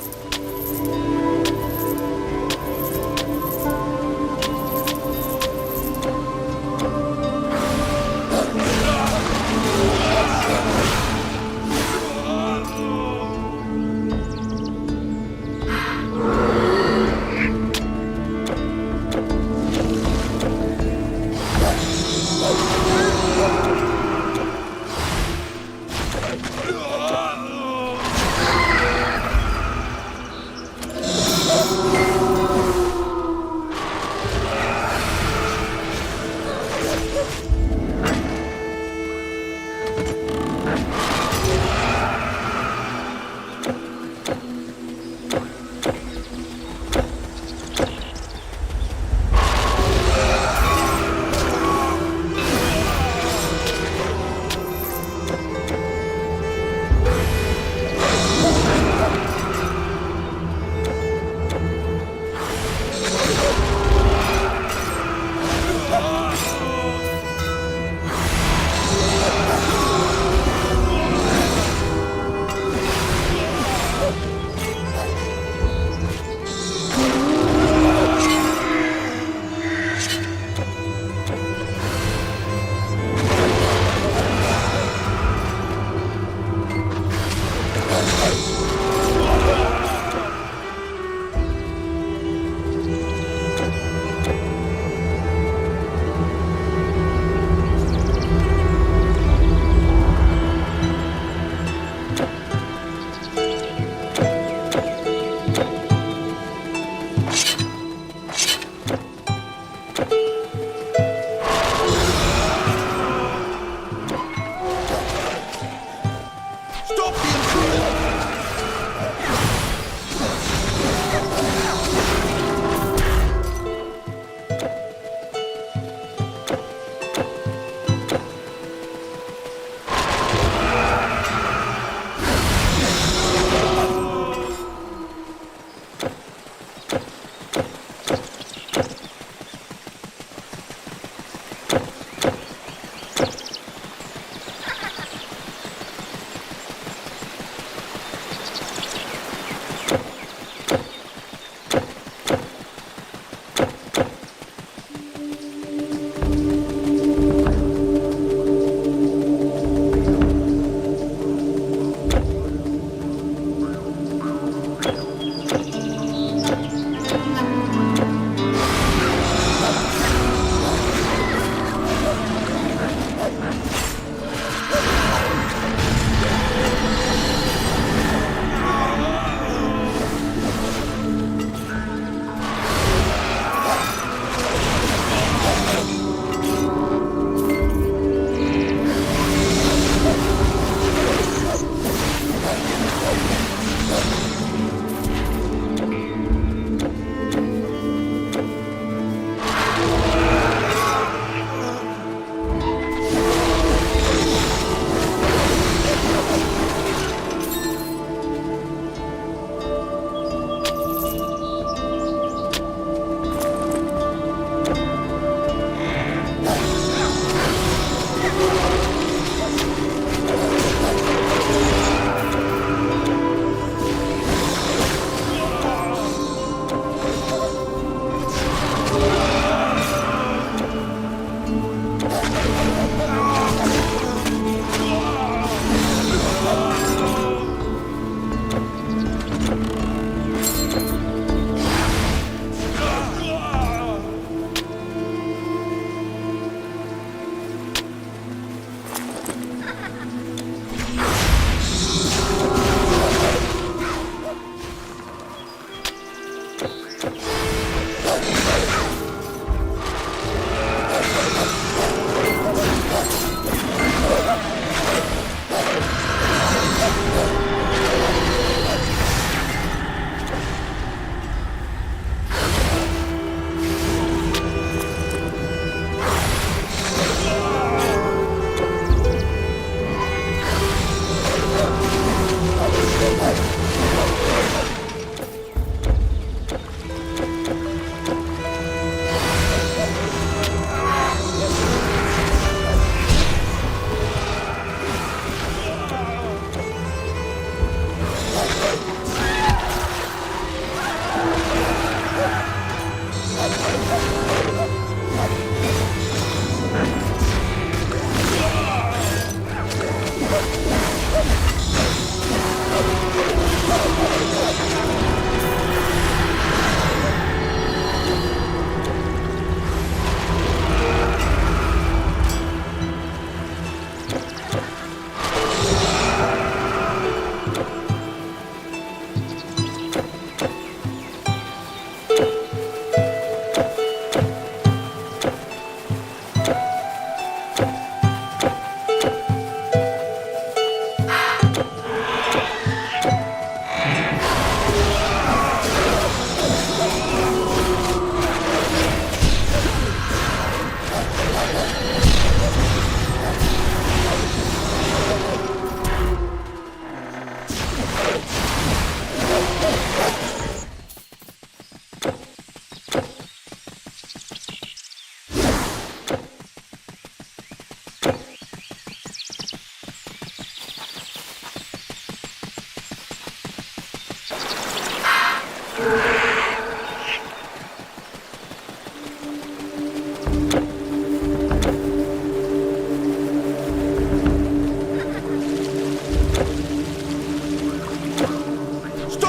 Stop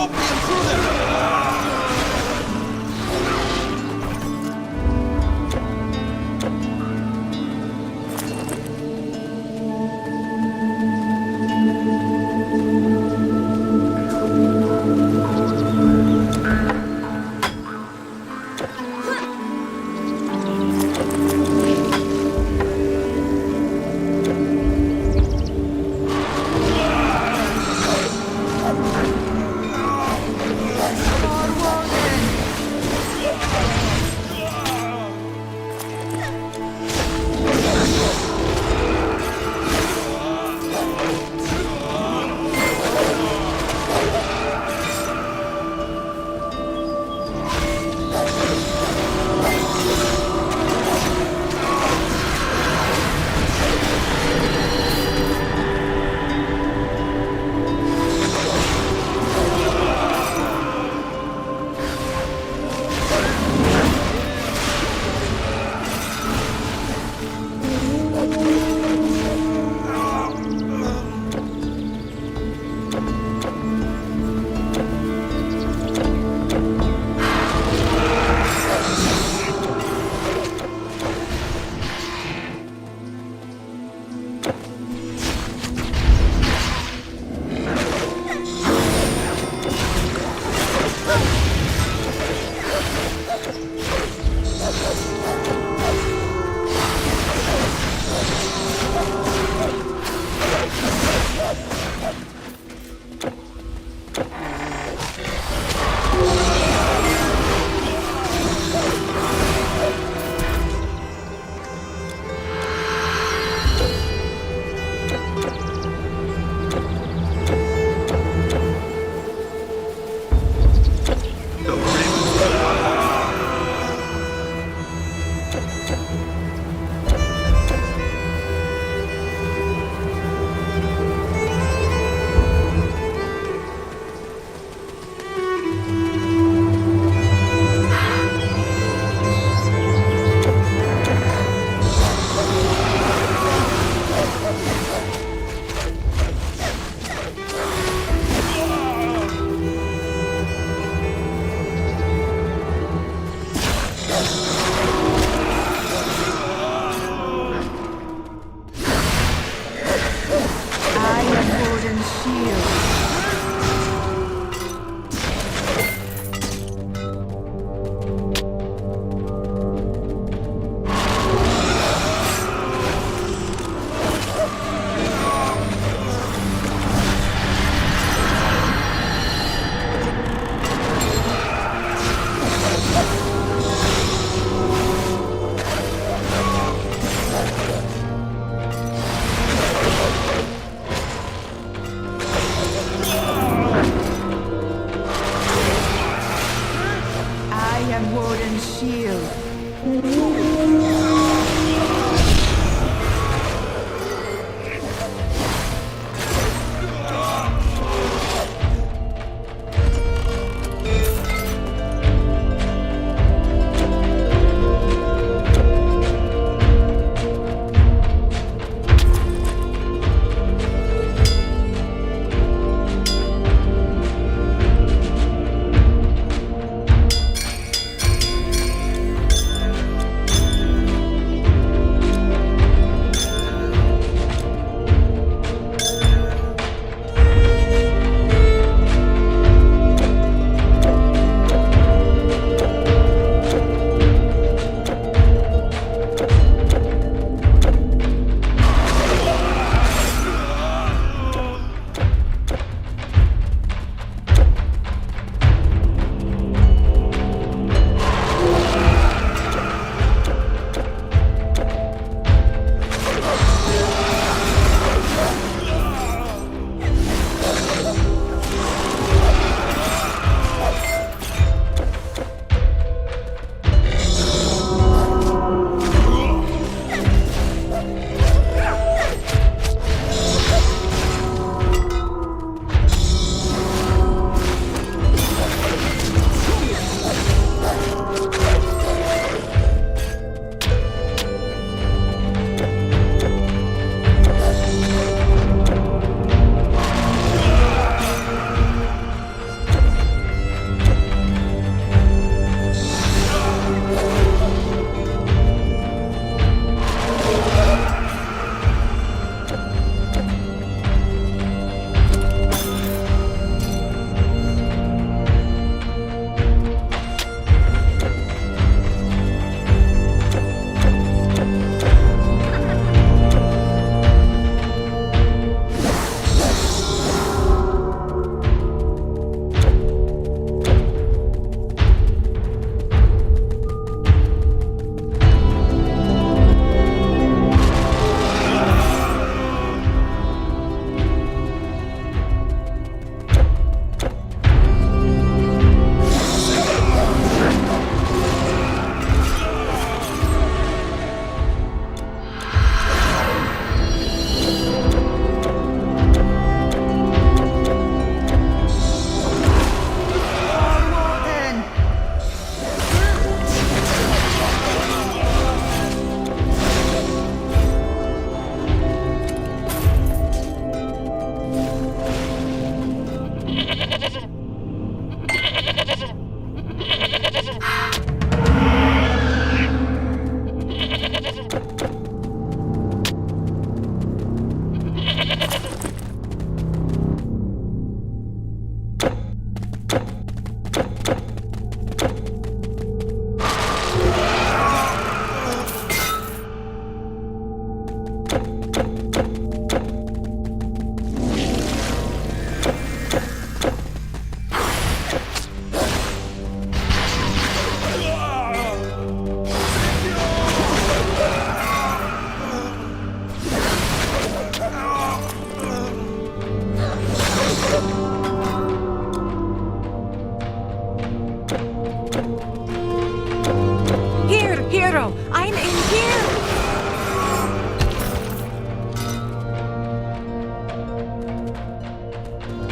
the intruder!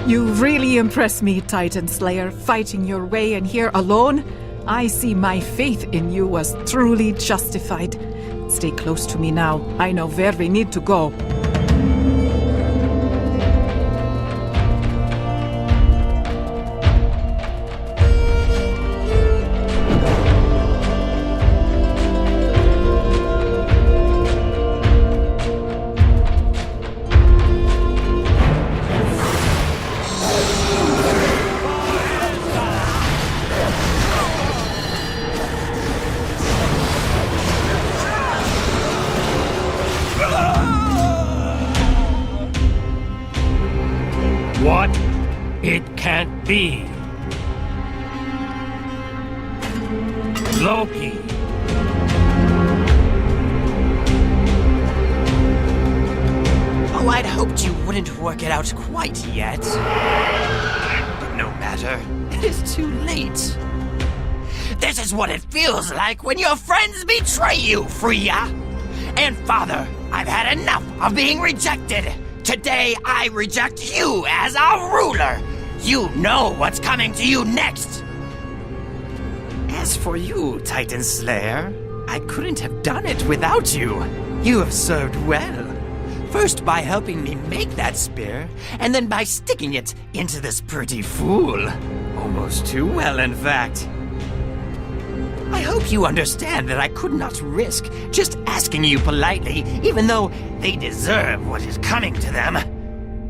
You really impress me, Titan Slayer, fighting your way in here alone. I see my faith in you was truly justified. Stay close to me now. I know where we need to go. What? It can't be. Loki. Oh, I'd hoped you wouldn't work it out quite yet. But no matter, it is too late. This is what it feels like when your friends betray you, Freya. And Father, I've had enough of being rejected. Today, I reject you as our ruler. You know what's coming to you next. As for you, Titan Slayer, I couldn't have done it without you. You have served well. First by helping me make that spear, and then by sticking it into this pretty fool. Almost too well, in fact. I hope you understand that I could not risk just asking you politely, even though they deserve what is coming to them.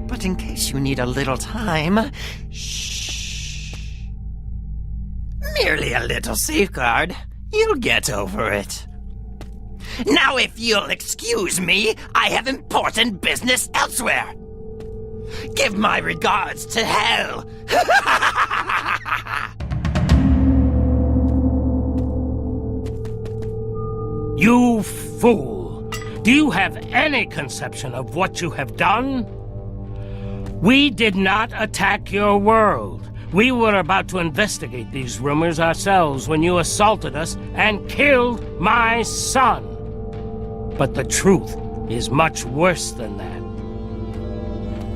But in case you need a little time, shh. Merely a little safeguard. You'll get over it. Now, if you'll excuse me, I have important business elsewhere. Give my regards to Hel. You fool! Do you have any conception of what you have done? We did not attack your world. We were about to investigate these rumors ourselves when you assaulted us and killed my son. But the truth is much worse than that.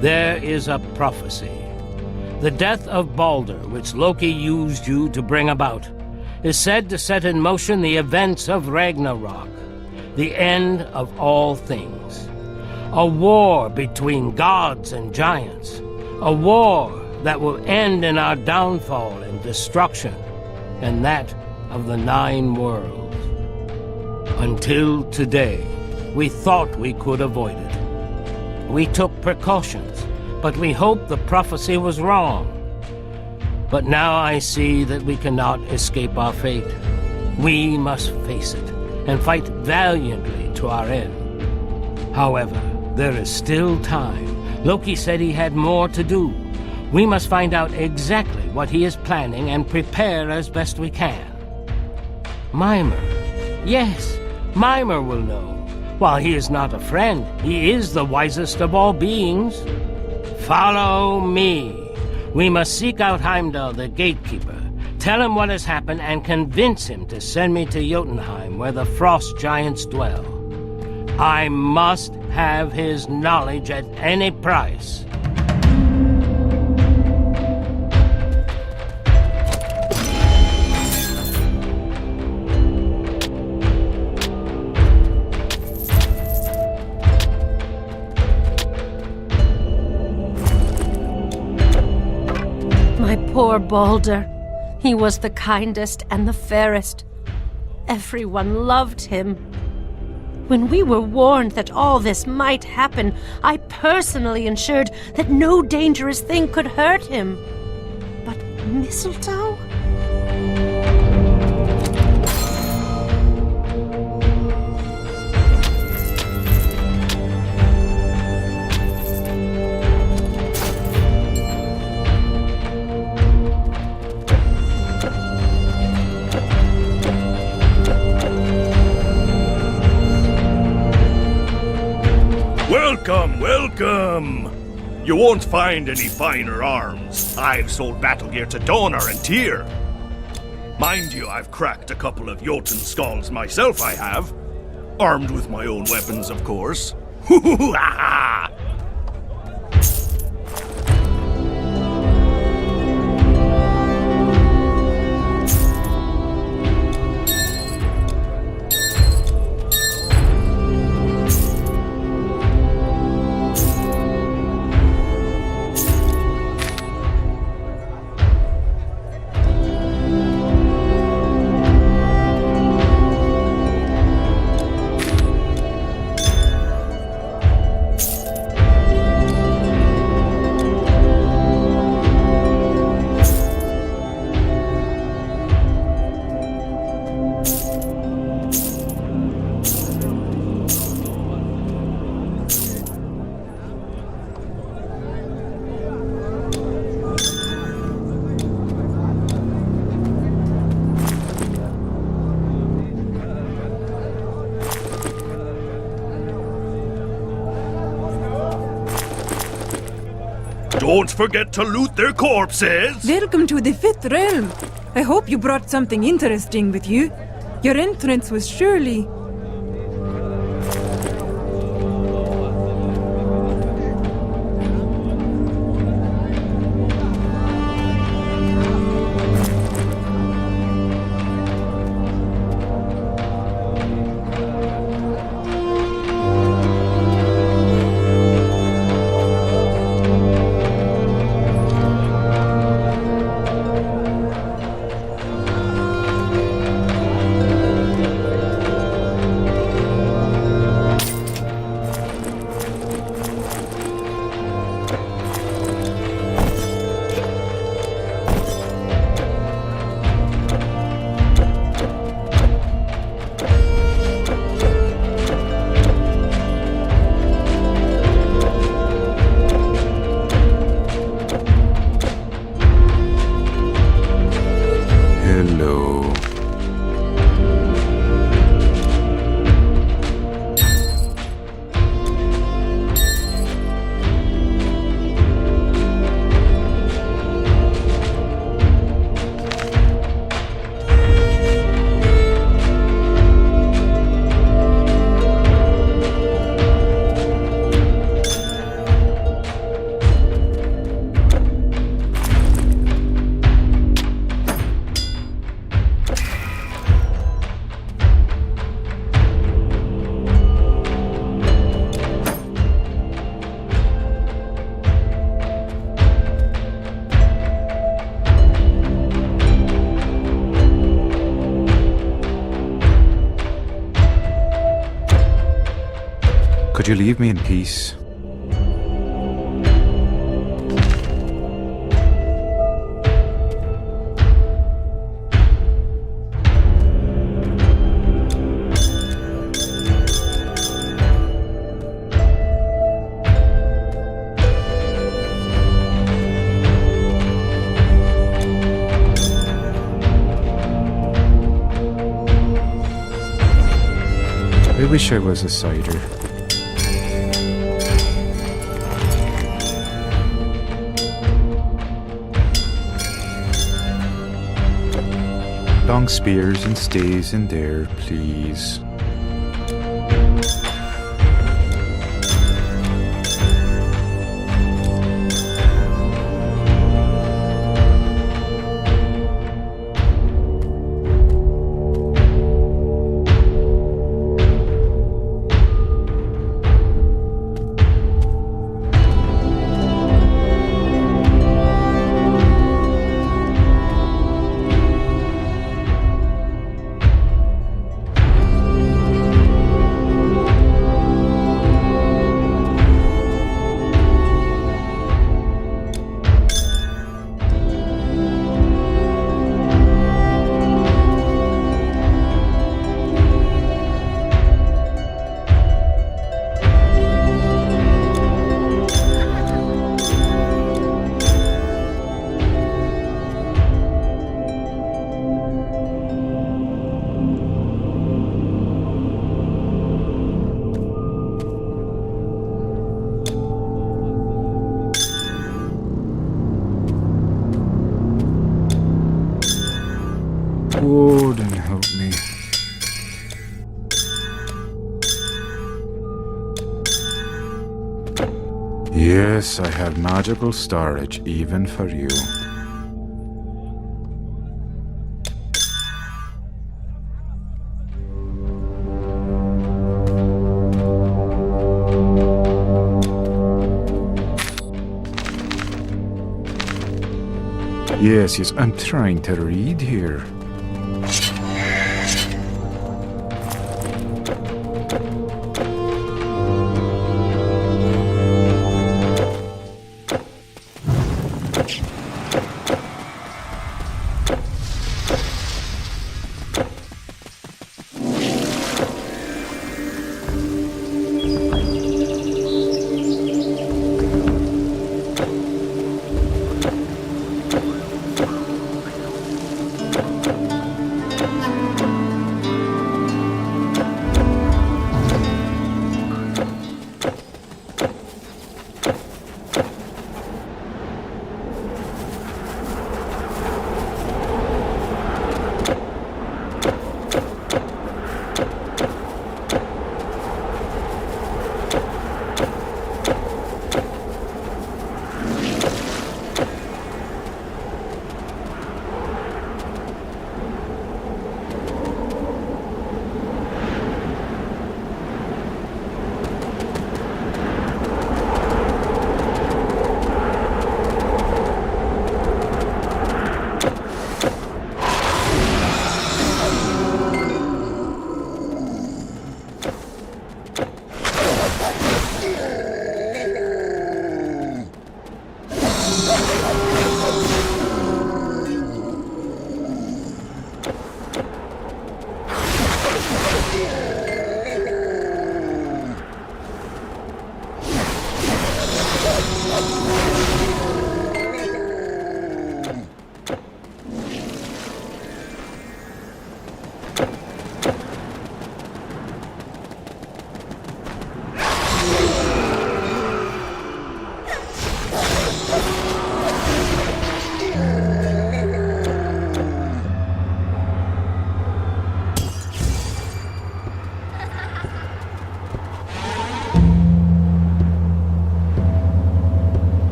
There is a prophecy. The death of Balder, which Loki used you to bring about, is said to set in motion the events of Ragnarok, the end of all things. A war between gods and giants. A war that will end in our downfall and destruction, and that of the 9 worlds. Until today, we thought we could avoid it. We took precautions, but we hoped the prophecy was wrong. But now I see that we cannot escape our fate. We must face it and fight valiantly to our end. However, there is still time. Loki said he had more to do. We must find out exactly what he is planning and prepare as best we can. Mimir. Yes, Mimir will know. While he is not a friend, he is the wisest of all beings. Follow me. We must seek out Heimdall, the gatekeeper, tell him what has happened, and convince him to send me to Jotunheim, where the frost giants dwell. I must have his knowledge at any price. Poor Balder. He was the kindest and the fairest. Everyone loved him. When we were warned that all this might happen, I personally ensured that no dangerous thing could hurt him. But mistletoe? Welcome, welcome! You won't find any finer arms. I've sold battle gear to Donor and Tyr. Mind you, I've cracked a couple of Jotun skulls myself, I have. Armed with my own weapons, of course. Don't forget to loot their corpses! Welcome to the Fifth Realm. I hope you brought something interesting with you. Your entrance was surely... Could you leave me in peace? I wish I was a cider. Long spears and stays in there, please. Odin, help me. Yes, I have magical storage even for you. Yes, I'm trying to read here.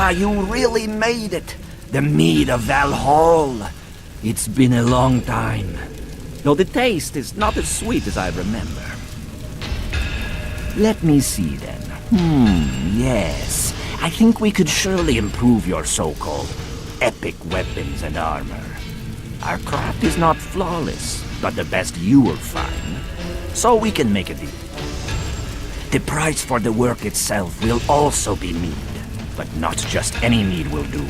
Ah, you really made it. The mead of Valhall. It's been a long time. Though the taste is not as sweet as I remember. Let me see then. Yes. I think we could surely improve your so-called epic weapons and armor. Our craft is not flawless, but the best you will find. So we can make a deal. The price for the work itself will also be mead. But not just any mead will do.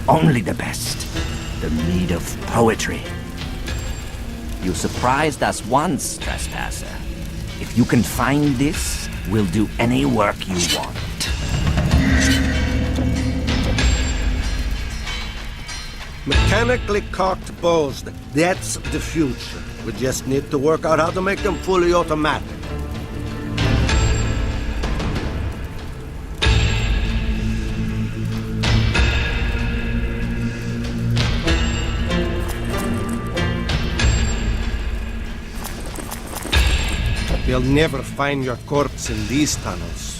Only the best. The mead of poetry. You surprised us once, trespasser. If you can find this, we'll do any work you want. Mechanically cocked bows, that's the future. We just need to work out how to make them fully automatic. They'll never find your corpse in these tunnels.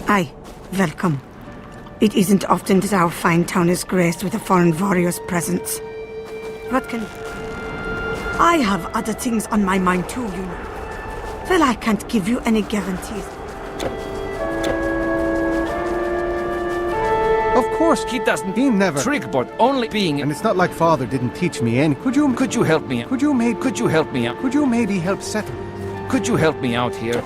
Aye, welcome. It isn't often that our fine town is graced with a foreign warrior's presence. What can... I have other things on my mind too, you know. Well, I can't give you any guarantees. Of course, He doesn't he never... trick, but only being... And it's not like Father didn't teach me any. Could you help me out? Could you help me out? Could you maybe help settle? Could you help me out here?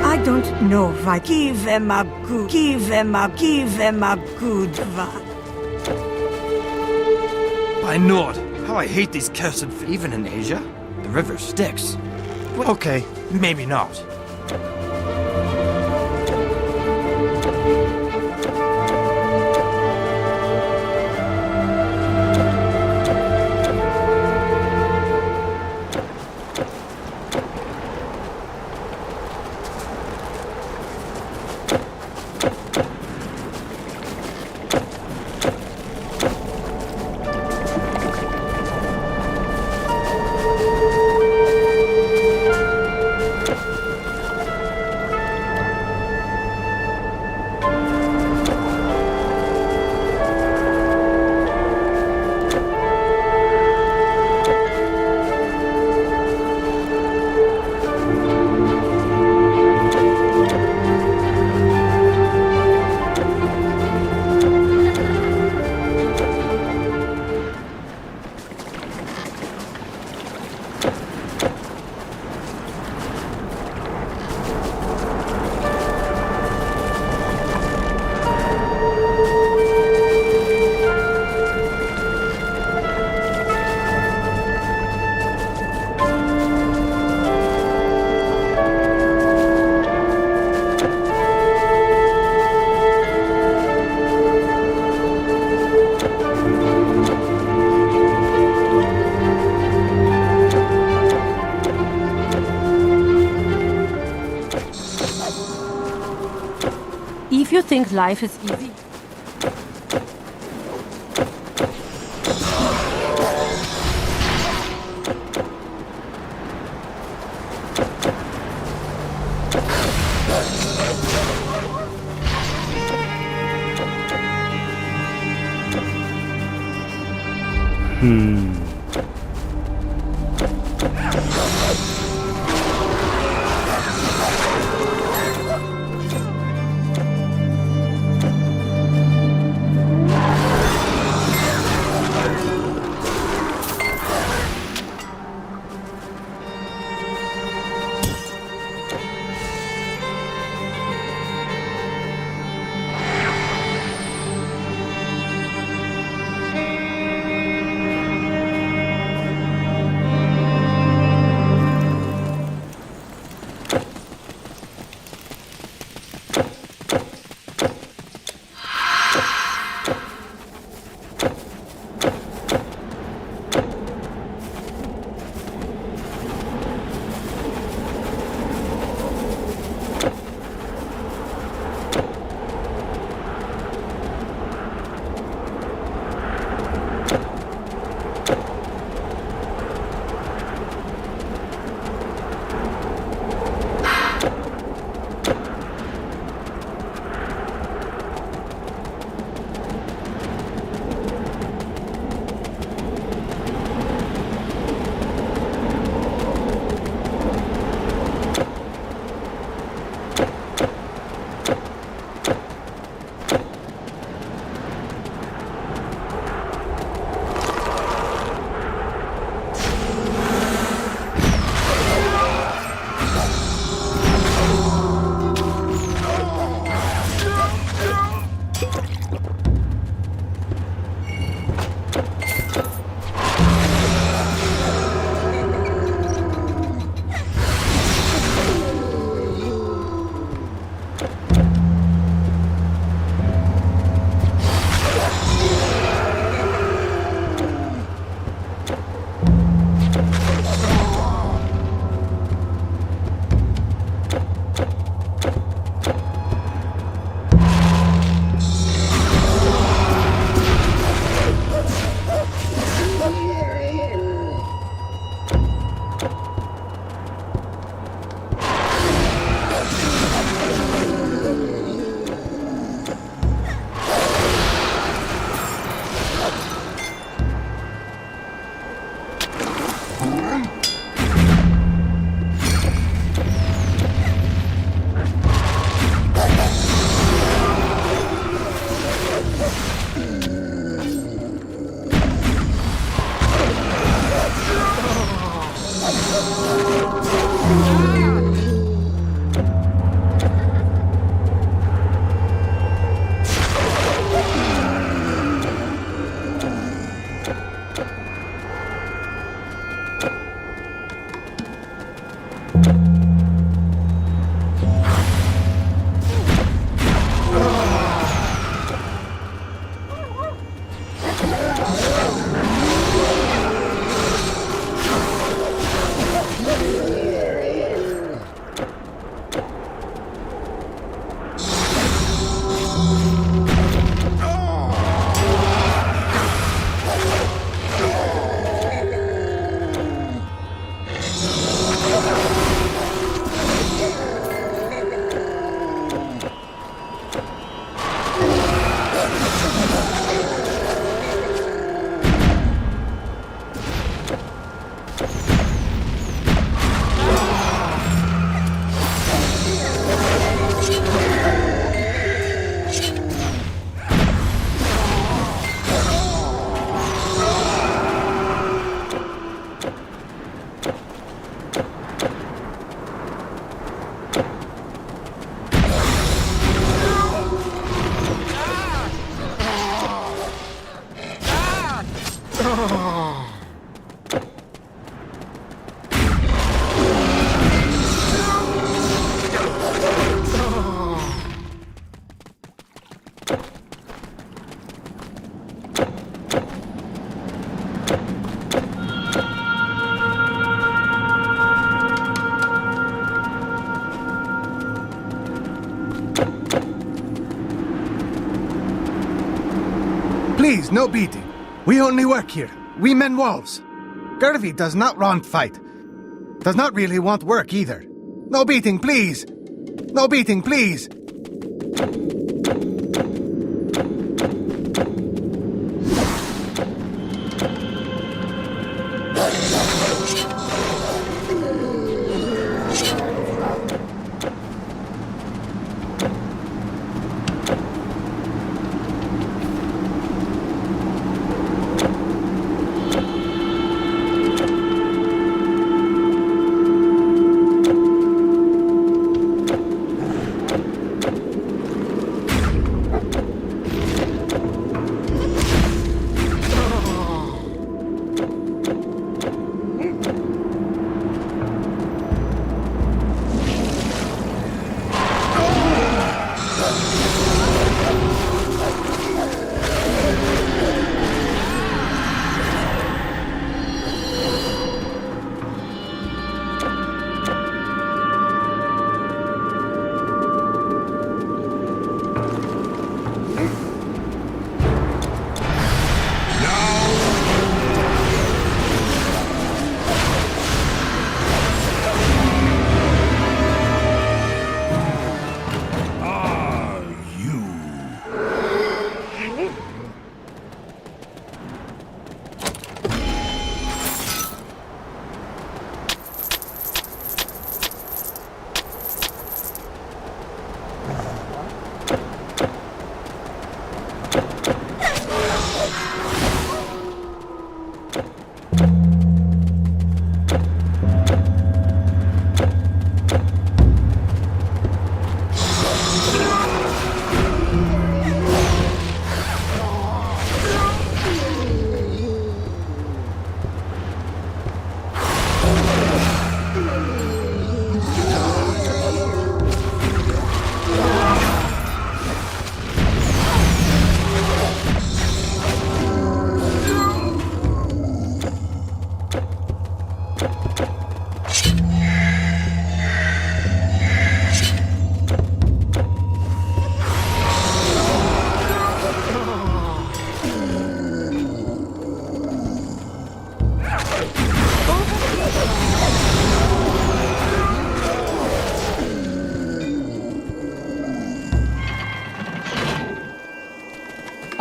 I don't know why. Give him a good word. By Nord, how I hate these cursed... Even in Asia, the river Styx. Okay. Maybe not. If you think life is easy, Please, no beating. We only work here. We men wolves. Gervie does not want fight. Does not really want work either. No beating, please. No beating, please.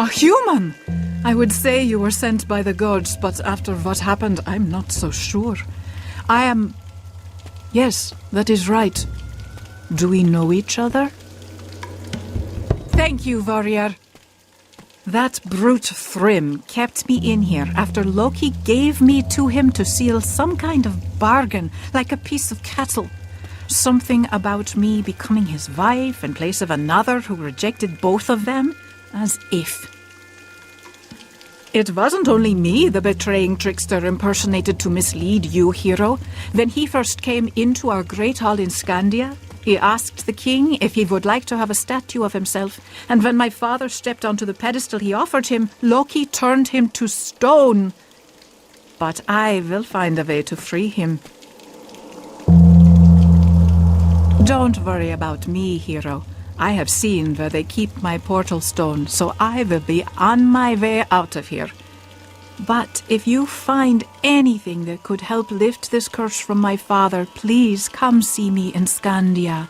A human! I would say you were sent by the gods, but after what happened, I'm not so sure. I am... Yes, that is right. Do we know each other? Thank you, warrior. That brute Thrym kept me in here after Loki gave me to him to seal some kind of bargain, like a piece of cattle. Something about me becoming his wife in place of another who rejected both of them, as if. It wasn't only me the betraying trickster impersonated to mislead you, hero. When he first came into our great hall in Scandia, he asked the king if he would like to have a statue of himself, and when my father stepped onto the pedestal he offered him, Loki turned him to stone. But I will find a way to free him. Don't worry about me, hero. I have seen where they keep my portal stone, so I will be on my way out of here. But if you find anything that could help lift this curse from my father, please come see me in Scandia.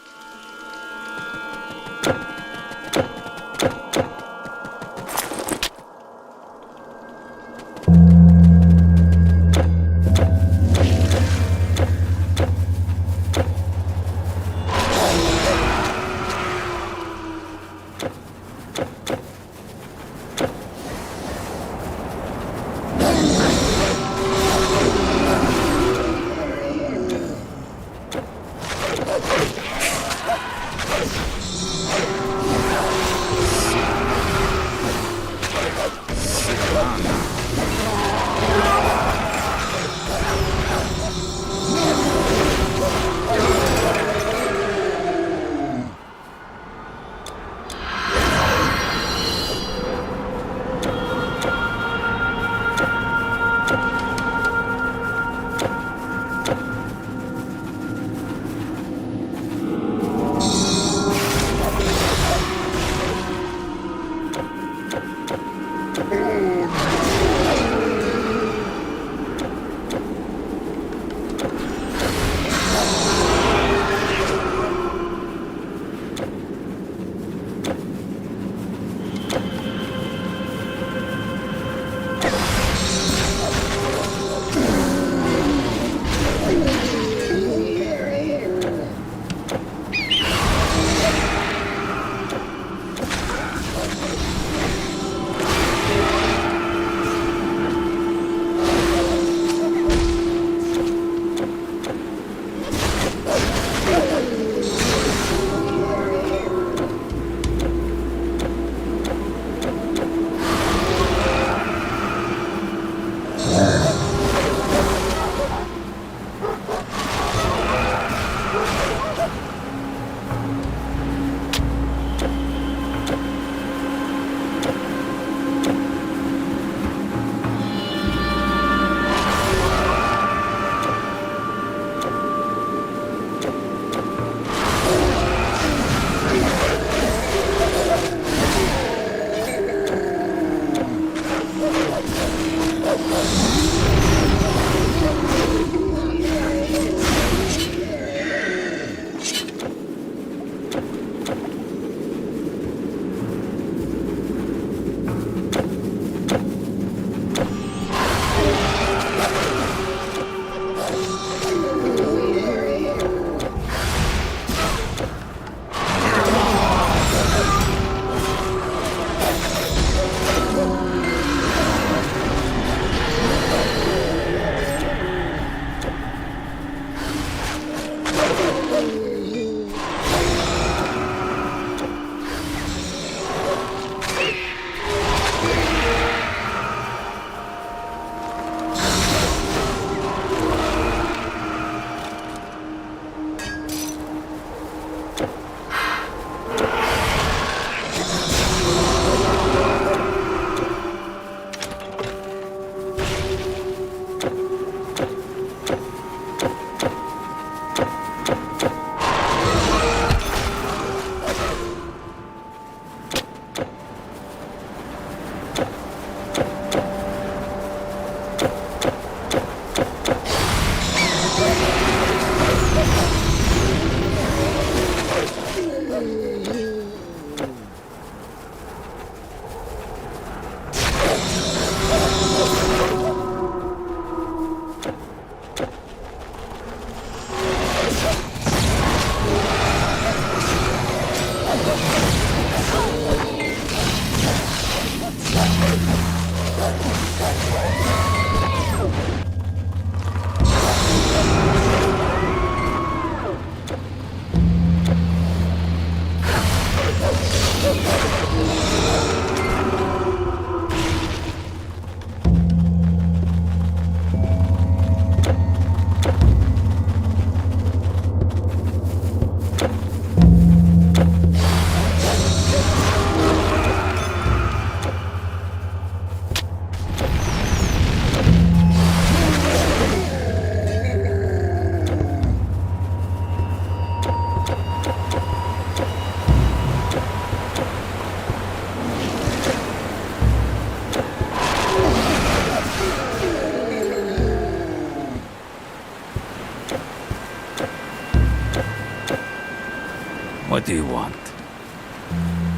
What do you want?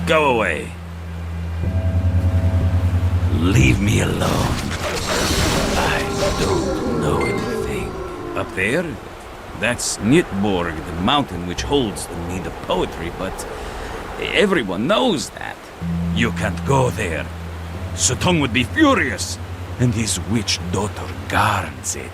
Go away. Leave me alone. I don't know anything. Up there? That's Nitborg, the mountain which holds the mead of poetry, but everyone knows that. You can't go there. Suttung would be furious, and his witch daughter guards it.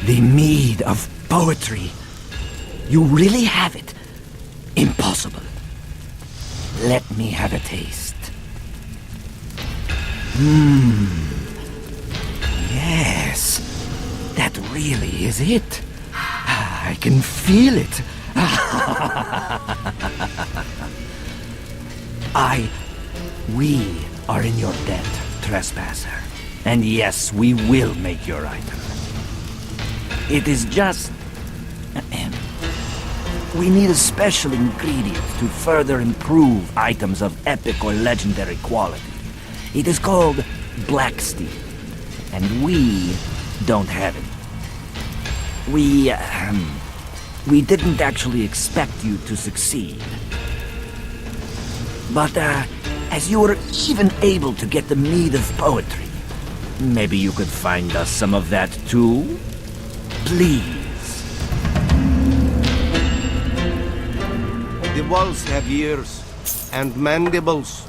The mead of poetry. You really have it? Impossible. Let me have a taste. Yes, that really is it. I can feel it. We are in your debt, trespasser. And yes, we will make your item. It is just... we need a special ingredient to further improve items of epic or legendary quality. It is called black steel, and we don't have it. We didn't actually expect you to succeed. But, as you were even able to get the mead of poetry, maybe you could find us some of that too? Please. The walls have ears and mandibles.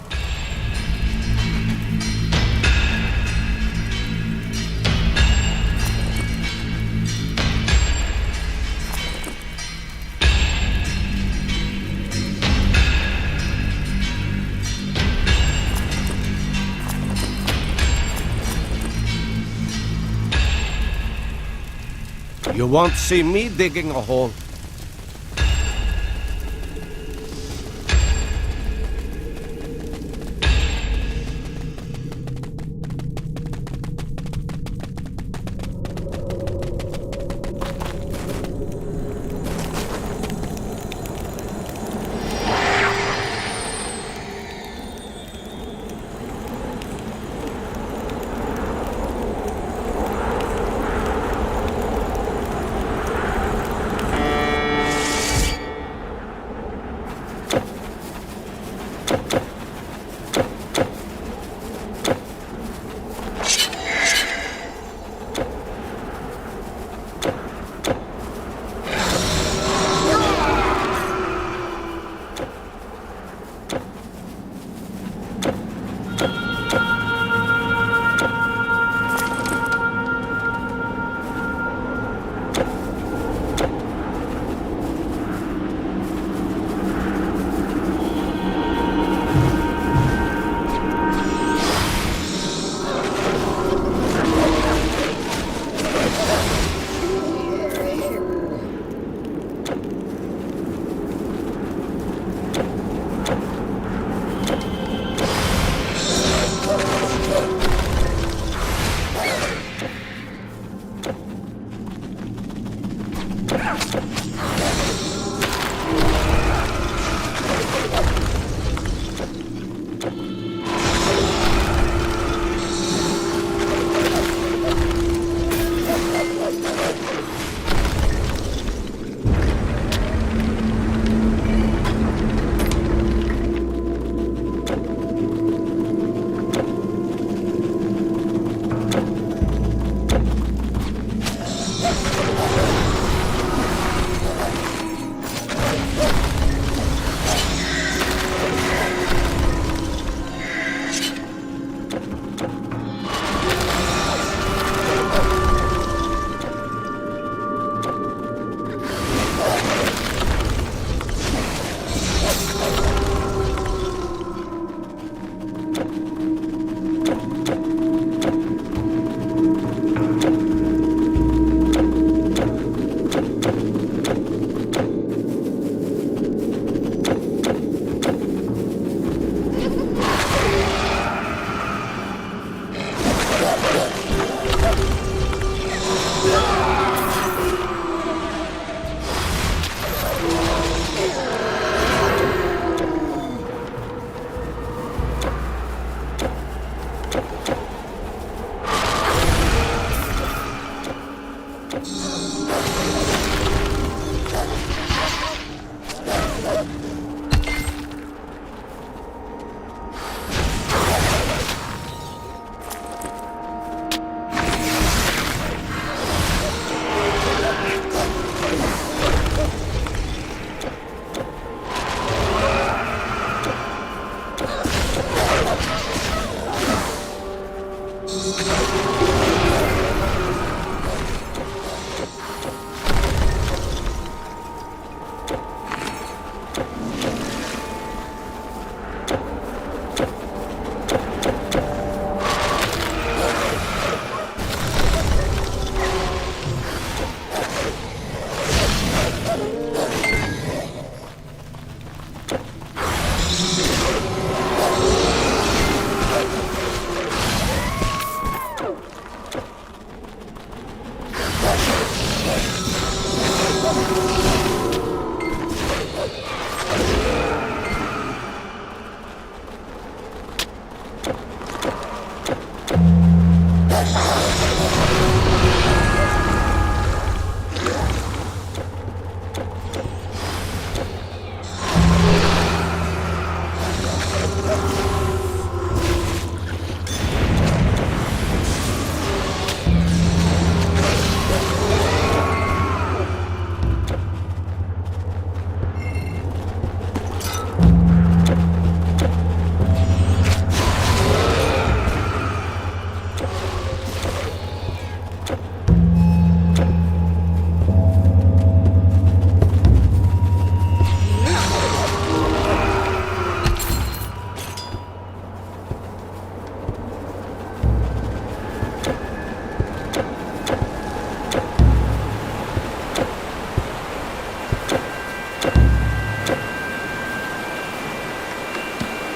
You won't see me digging a hole.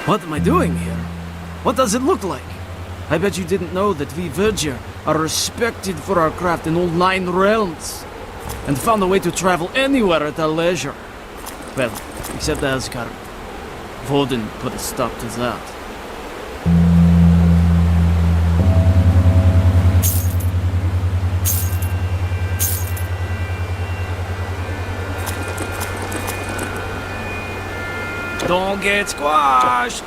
What am I doing here? What does it look like? I bet you didn't know that we Verger are respected for our craft in all 9 realms, and found a way to travel anywhere at our leisure. Well, except Asgard. Vodin put a stop to that. Don't get squashed!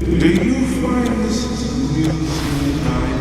Do you find this amusing, kind?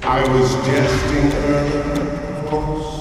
I was jesting earlier, of course.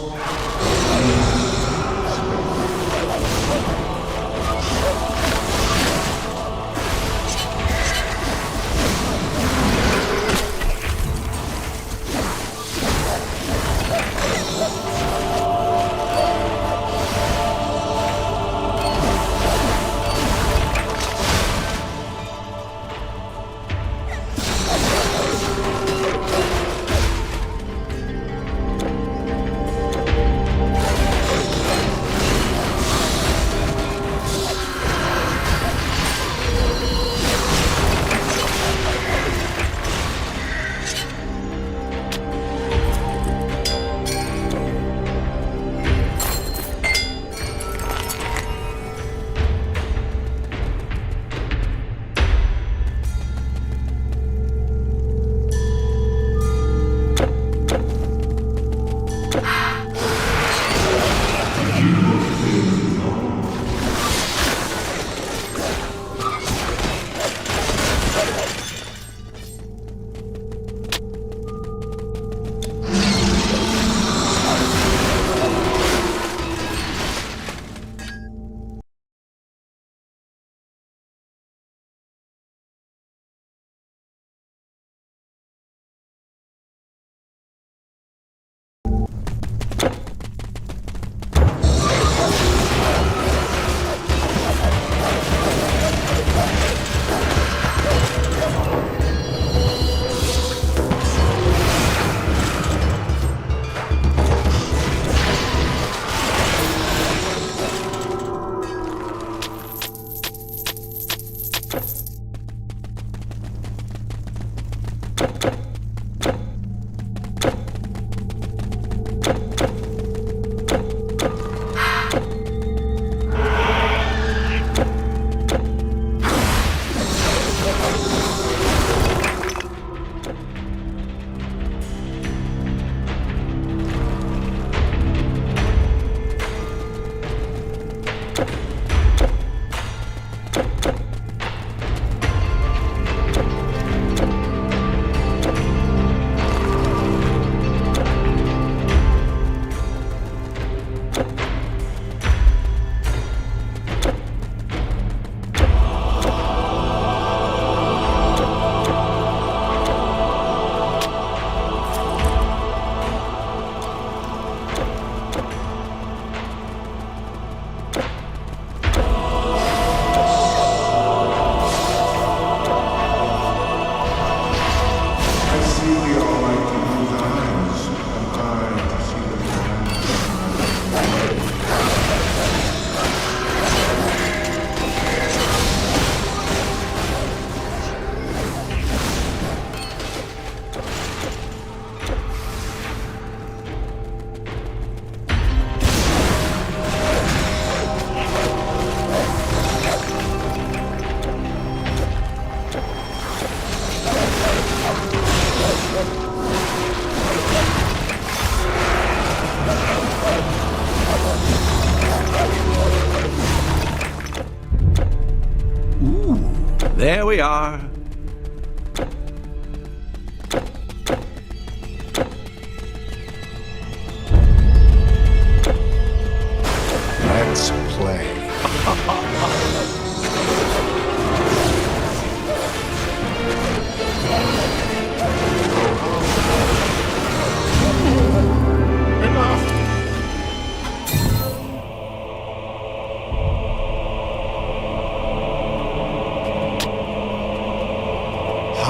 There we are.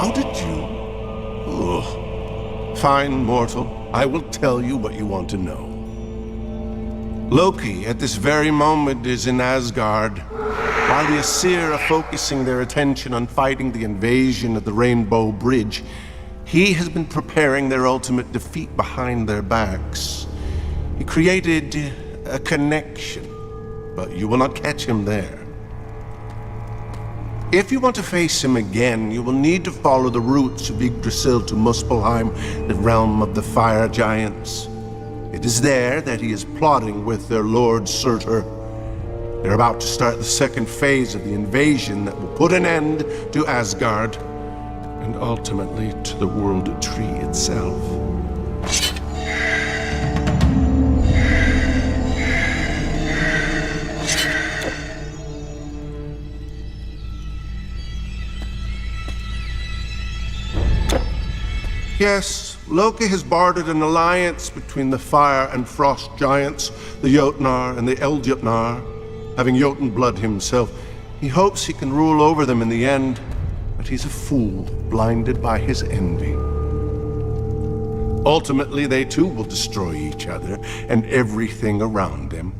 How did you? Ugh. Fine, mortal. I will tell you what you want to know. Loki, at this very moment, is in Asgard, while the Aesir are focusing their attention on fighting the invasion of the Rainbow Bridge. He has been preparing their ultimate defeat behind their backs. He created a connection, but you will not catch him there. If you want to face him again, you will need to follow the routes of Yggdrasil to Muspelheim, the realm of the fire giants. It is there that he is plotting with their lord Surtur. They're about to start the second phase of the invasion that will put an end to Asgard, and ultimately to the World Tree itself. Yes, Loki has bartered an alliance between the fire and frost giants, the Jotnar and the Eldjotnar. Having Jotun blood himself, he hopes he can rule over them in the end, but he's a fool, blinded by his envy. Ultimately, they too will destroy each other and everything around them.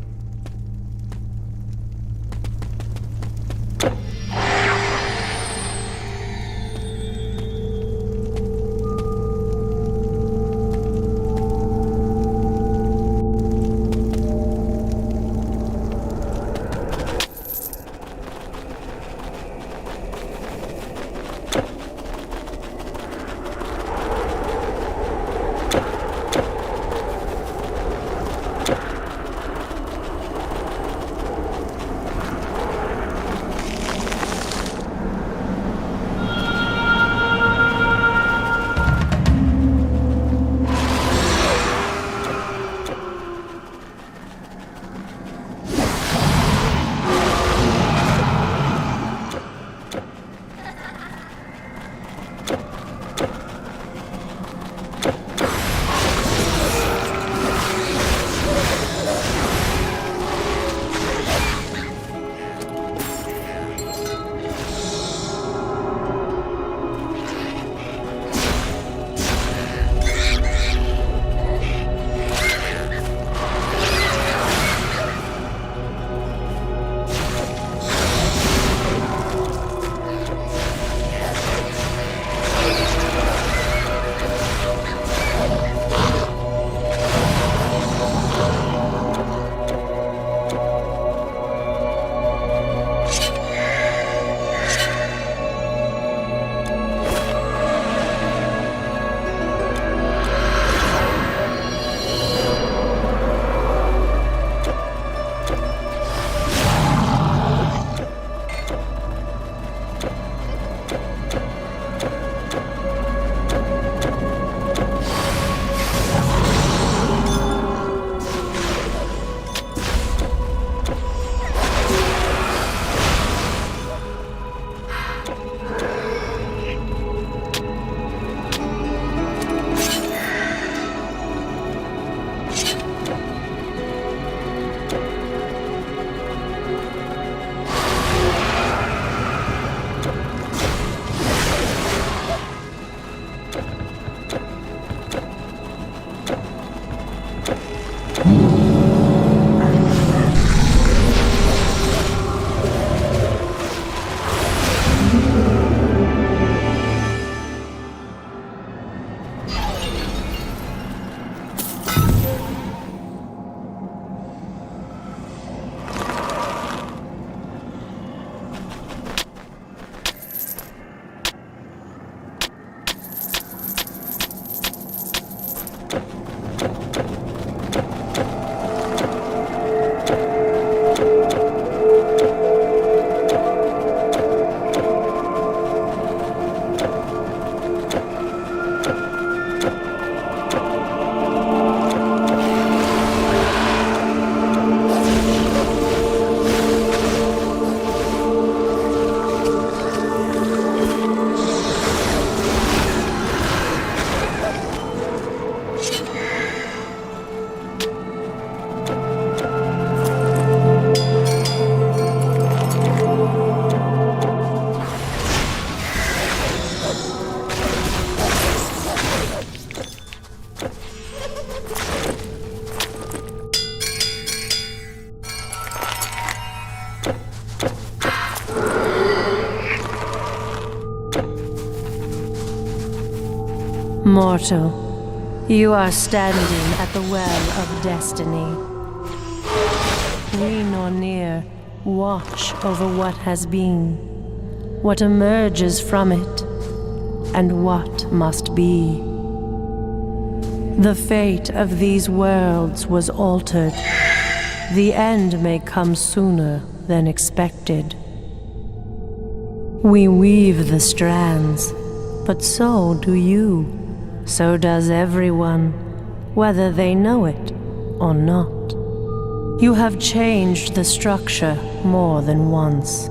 Mortal, you are standing at the well of destiny. We nor near watch over what has been, what emerges from it, and what must be. The fate of these worlds was altered. The end may come sooner than expected. We weave the strands, but so do you. So does everyone, whether they know it or not. You have changed the structure more than once.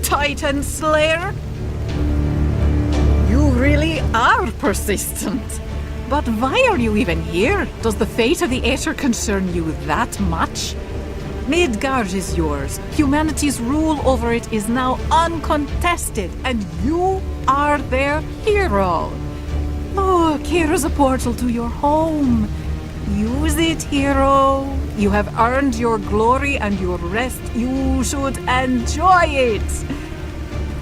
Titan Slayer? You really are persistent. But why are you even here? Does the fate of the Aether concern you that much? Midgard is yours. Humanity's rule over it is now uncontested, and you are their hero. Look, here is a portal to your home. Use it, hero. You have earned your glory and your rest. You should enjoy it.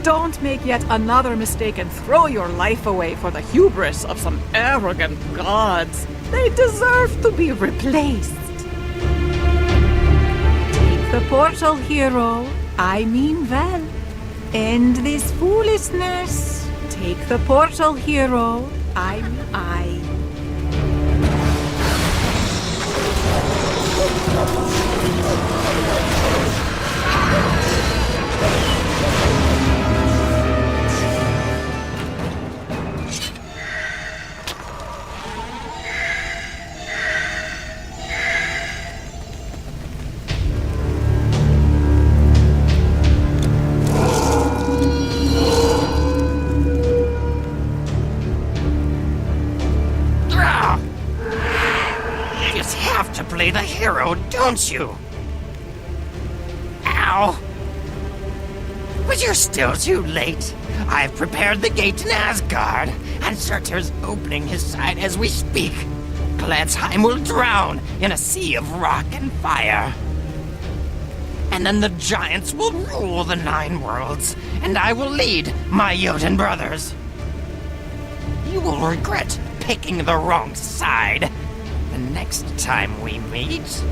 Don't make yet another mistake and throw your life away for the hubris of some arrogant gods. They deserve to be replaced. Take the portal, hero. I mean well. End this foolishness. Take the portal, hero. I. Play the hero, don't you? Ow! But you're still too late. I've prepared the gate in Asgard, and Surtur's opening his side as we speak. Gladsheim will drown in a sea of rock and fire. And then the giants will rule the 9 worlds, and I will lead my Jotun brothers. You will regret picking the wrong side the next time we meet.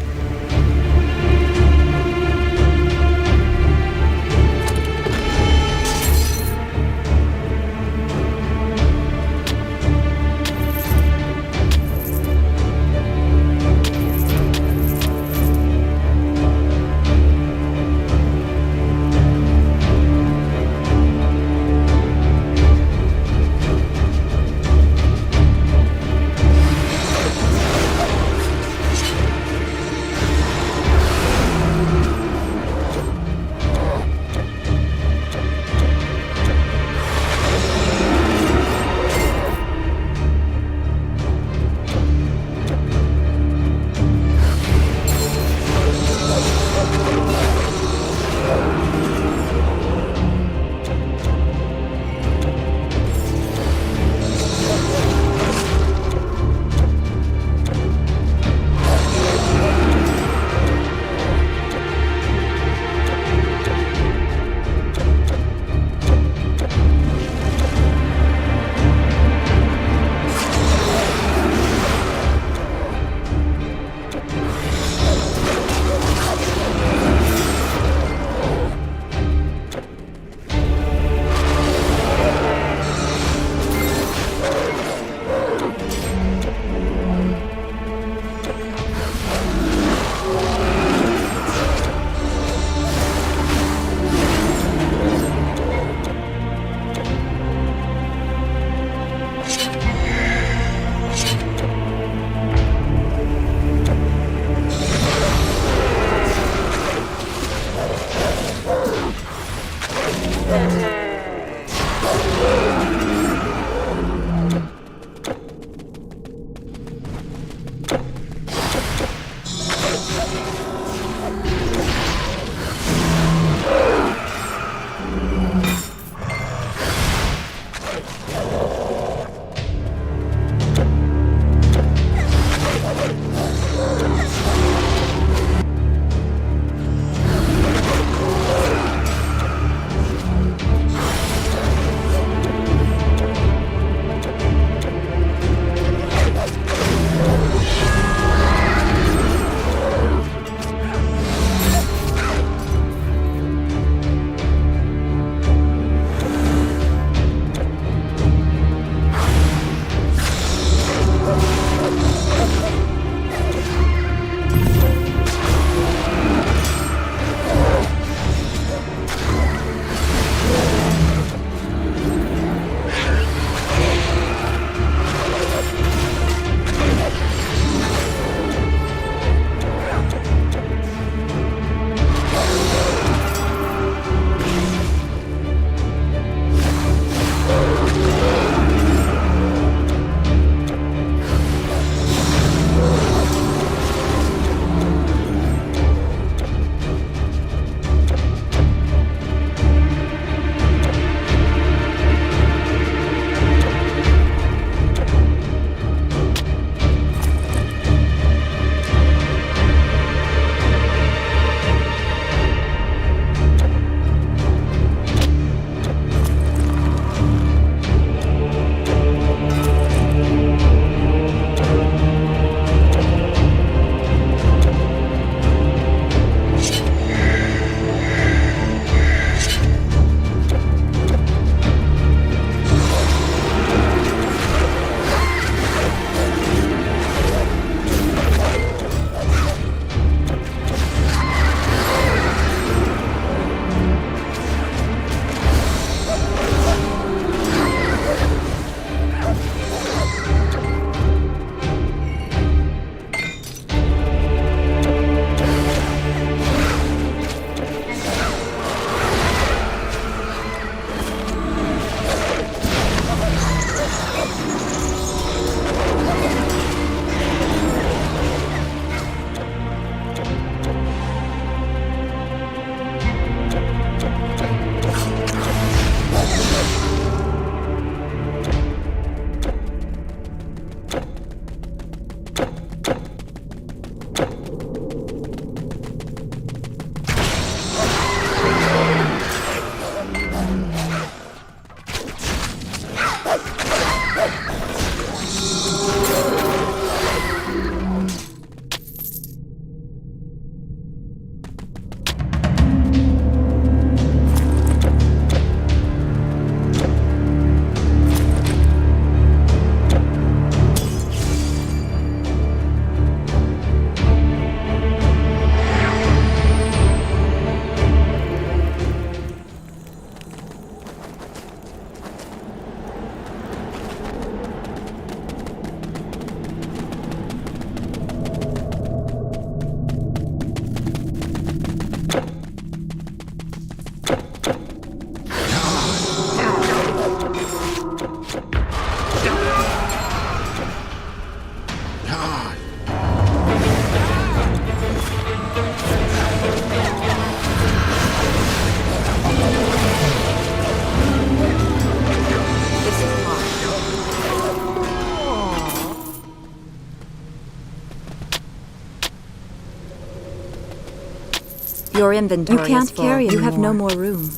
Your inventory You can't is full. carry You have no anymore. more room.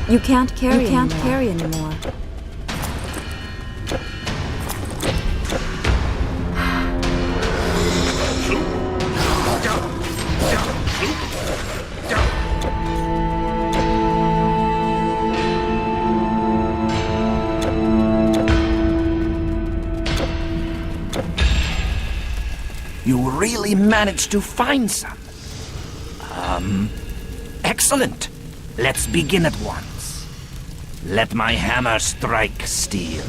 You can't carry You can't anymore. carry anymore. You really managed to find some. Excellent. Let's begin at once. Let my hammer strike steel.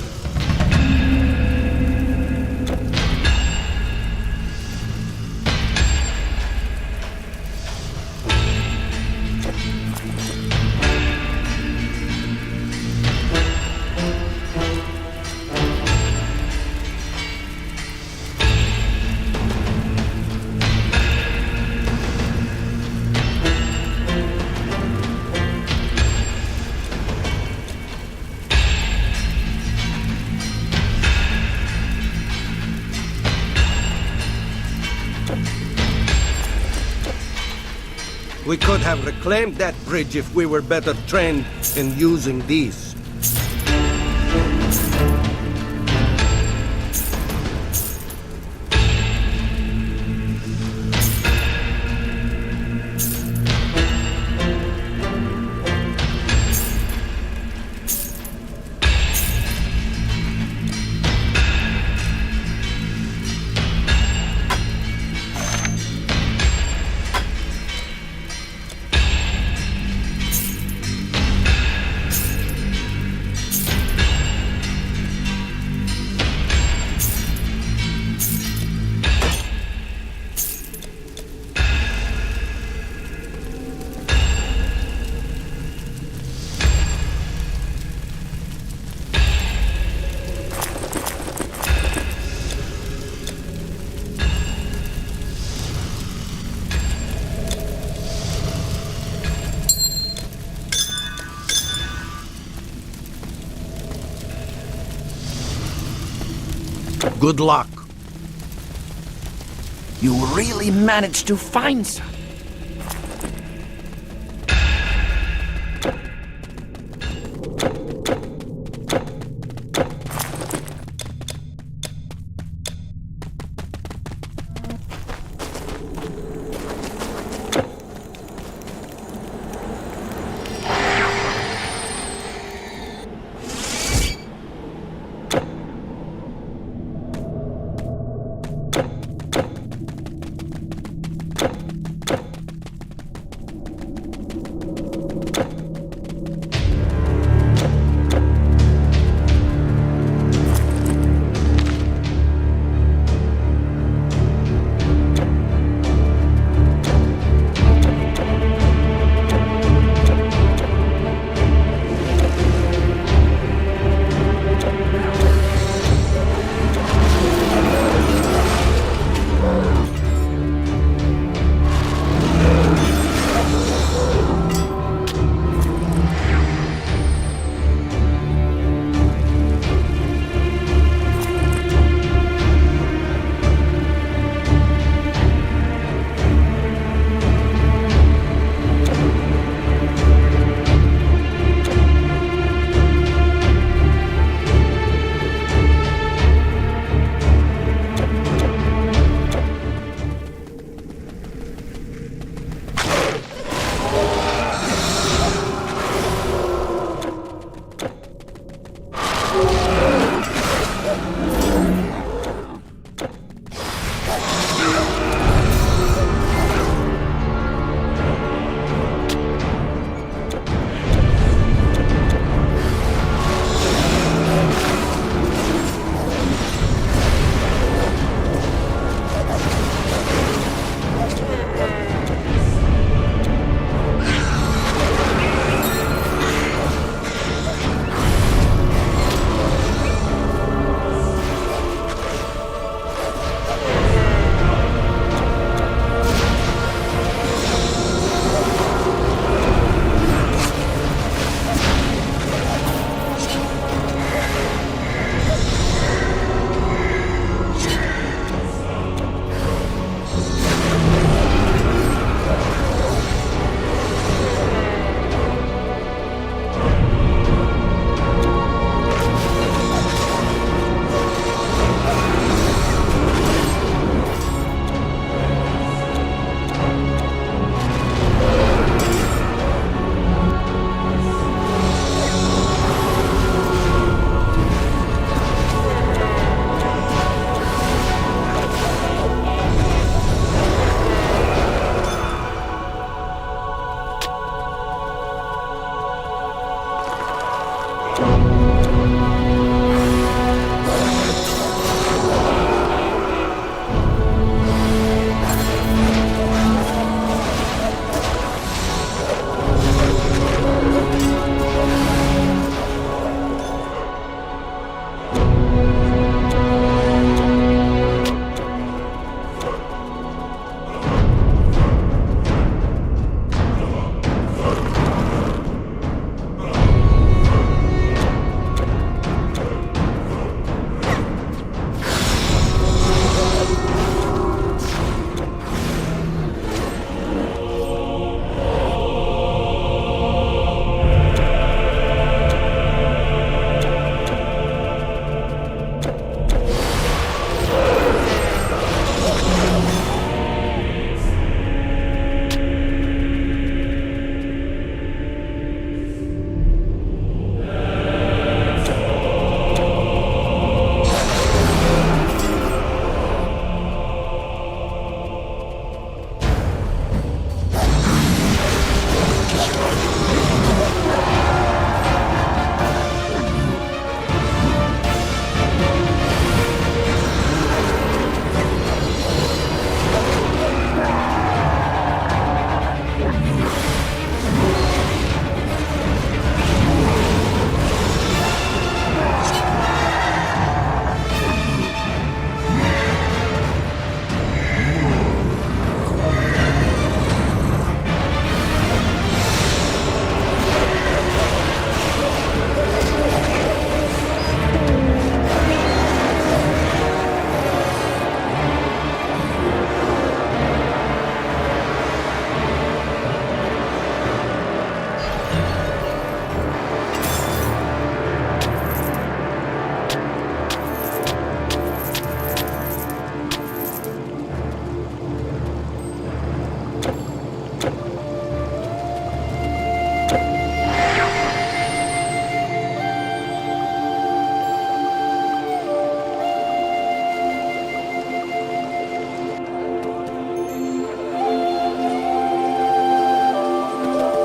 We could have reclaimed that bridge if we were better trained in using these. Good luck. You really managed to find some.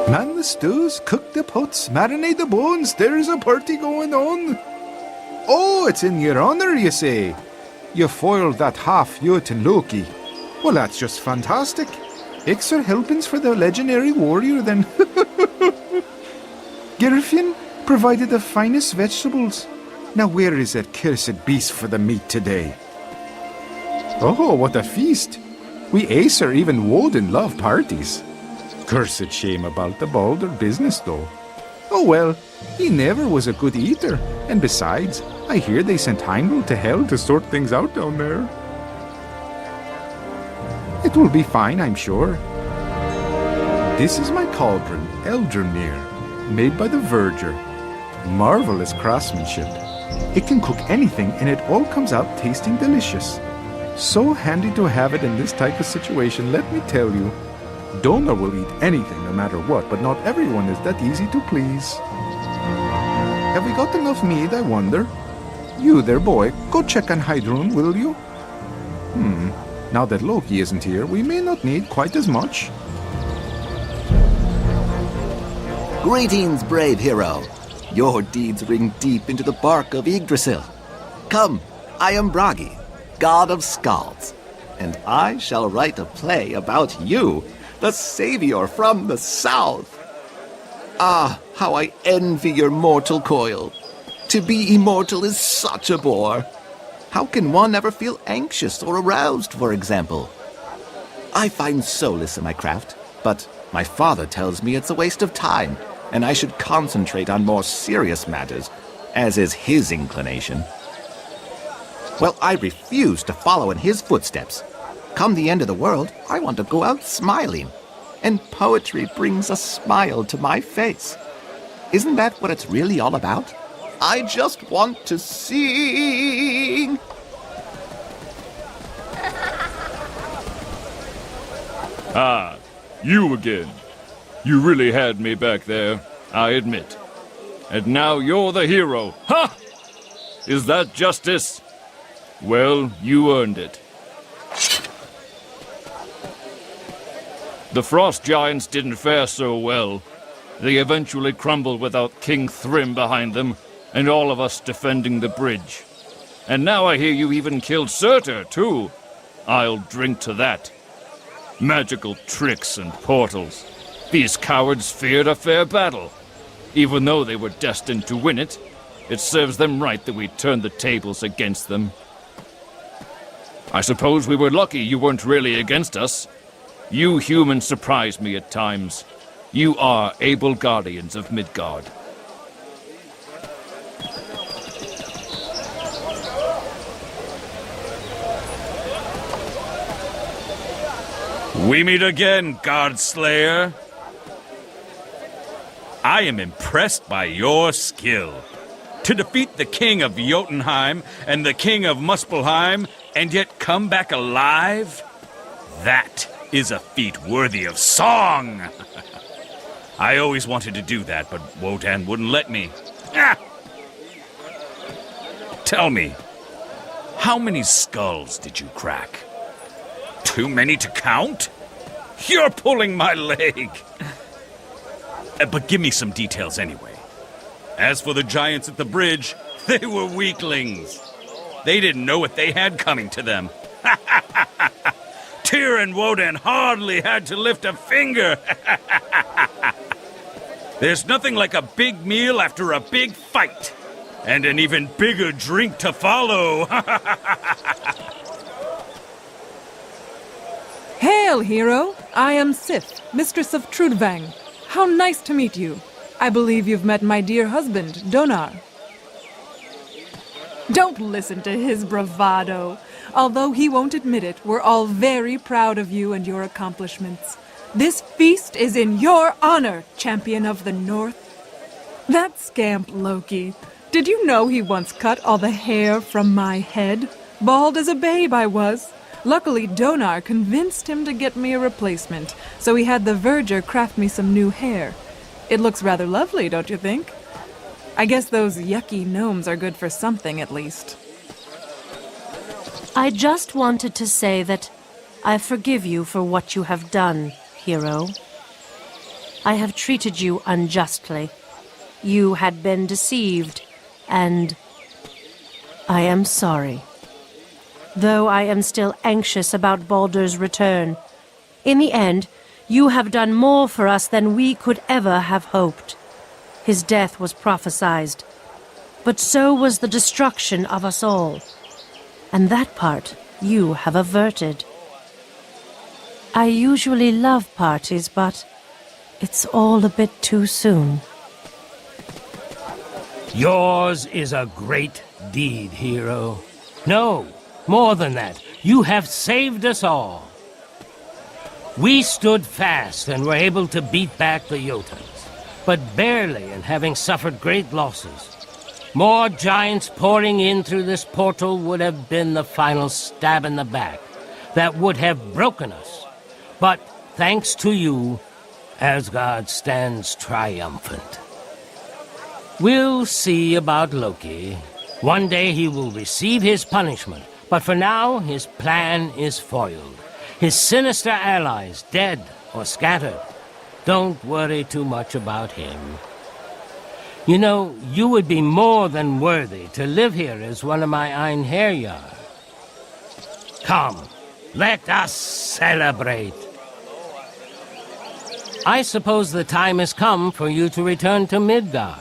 Man the stews, cook the pots, marinate the bones, there's a party going on. Oh, it's in your honour, you say? You foiled that half-Jotun Loki. Well, that's just fantastic. Extra helpings for the legendary warrior, then. Girfian provided the finest vegetables. Now where is that cursed beast for the meat today? Oh, what a feast. We Acer, even Woden, love parties. Cursed shame about the Baldur business, though. Oh well, he never was a good eater. And besides, I hear they sent Heimdall to hell to sort things out down there. It will be fine, I'm sure. This is my cauldron, Eldrimnir, made by the Verger. Marvelous craftsmanship. It can cook anything and it all comes out tasting delicious. So handy to have it in this type of situation, let me tell you. Donor will eat anything no matter what, but not everyone is that easy to please. Have we got enough meat, I wonder? You there, boy, go check on Heidrun, will you? Now that Loki isn't here, we may not need quite as much. Greetings, brave hero. Your deeds ring deep into the bark of Yggdrasil. Come, I am Bragi, god of skalds, and I shall write a play about you, the savior from the south. Ah, how I envy your mortal coil. To be immortal is such a bore. How can one ever feel anxious or aroused, for example? I find solace in my craft, but my father tells me it's a waste of time, and I should concentrate on more serious matters, as is his inclination. Well, I refuse to follow in his footsteps. Come the end of the world, I want to go out smiling. And poetry brings a smile to my face. Isn't that what it's really all about? I just want to sing. Ah, you again. You really had me back there, I admit. And now you're the hero. Ha! Is that justice? Well, you earned it. The Frost Giants didn't fare so well. They eventually crumbled without King Thrym behind them, and all of us defending the bridge. And now I hear you even killed Surtur, too. I'll drink to that. Magical tricks and portals. These cowards feared a fair battle. Even though they were destined to win it, it serves them right that we turned the tables against them. I suppose we were lucky you weren't really against us. You humans surprise me at times. You are able guardians of Midgard. We meet again, Godslayer. I am impressed by your skill. To defeat the king of Jotunheim and the king of Muspelheim and yet come back alive? That is a feat worthy of song! I always wanted to do that, but Wotan wouldn't let me. Ah! Tell me, how many skulls did you crack? Too many to count? You're pulling my leg! But give me some details anyway. As for the giants at the bridge, they were weaklings. They didn't know what they had coming to them. Tyr and Woden hardly had to lift a finger. There's nothing like a big meal after a big fight. And an even bigger drink to follow. Hail, hero! I am Sif, mistress of Trudvang. How nice to meet you. I believe you've met my dear husband, Donar. Don't listen to his bravado. Although he won't admit it, we're all very proud of you and your accomplishments. This feast is in your honor, champion of the North. That scamp Loki. Did you know he once cut all the hair from my head? Bald as a babe I was. Luckily, Donar convinced him to get me a replacement, so he had the verger craft me some new hair. It looks rather lovely, don't you think? I guess those yucky gnomes are good for something, at least. I just wanted to say that I forgive you for what you have done, hero. I have treated you unjustly. You had been deceived, and I am sorry. Though I am still anxious about Baldur's return. In the end, you have done more for us than we could ever have hoped. His death was prophesied, but so was the destruction of us all. And that part you have averted. I usually love parties, but it's all a bit too soon. Yours is a great deed, hero. No, more than that, you have saved us all. We stood fast and were able to beat back the Jotuns, but barely, and having suffered great losses. More giants pouring in through this portal would have been the final stab in the back that would have broken us. But thanks to you, Asgard stands triumphant. We'll see about Loki. One day he will receive his punishment, but for now his plan is foiled. His sinister allies dead or scattered. Don't worry too much about him. You know, you would be more than worthy to live here as one of my Einherjar. Come, let us celebrate. I suppose the time has come for you to return to Midgard,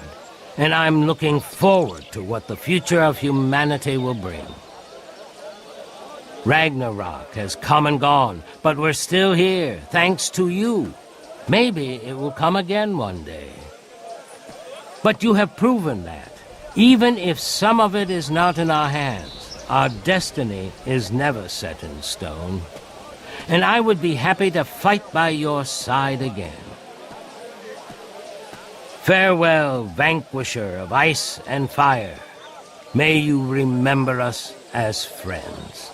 and I'm looking forward to what the future of humanity will bring. Ragnarok has come and gone, but we're still here, thanks to you. Maybe it will come again one day. But you have proven that, even if some of it is not in our hands, our destiny is never set in stone. And I would be happy to fight by your side again. Farewell, vanquisher of ice and fire. May you remember us as friends.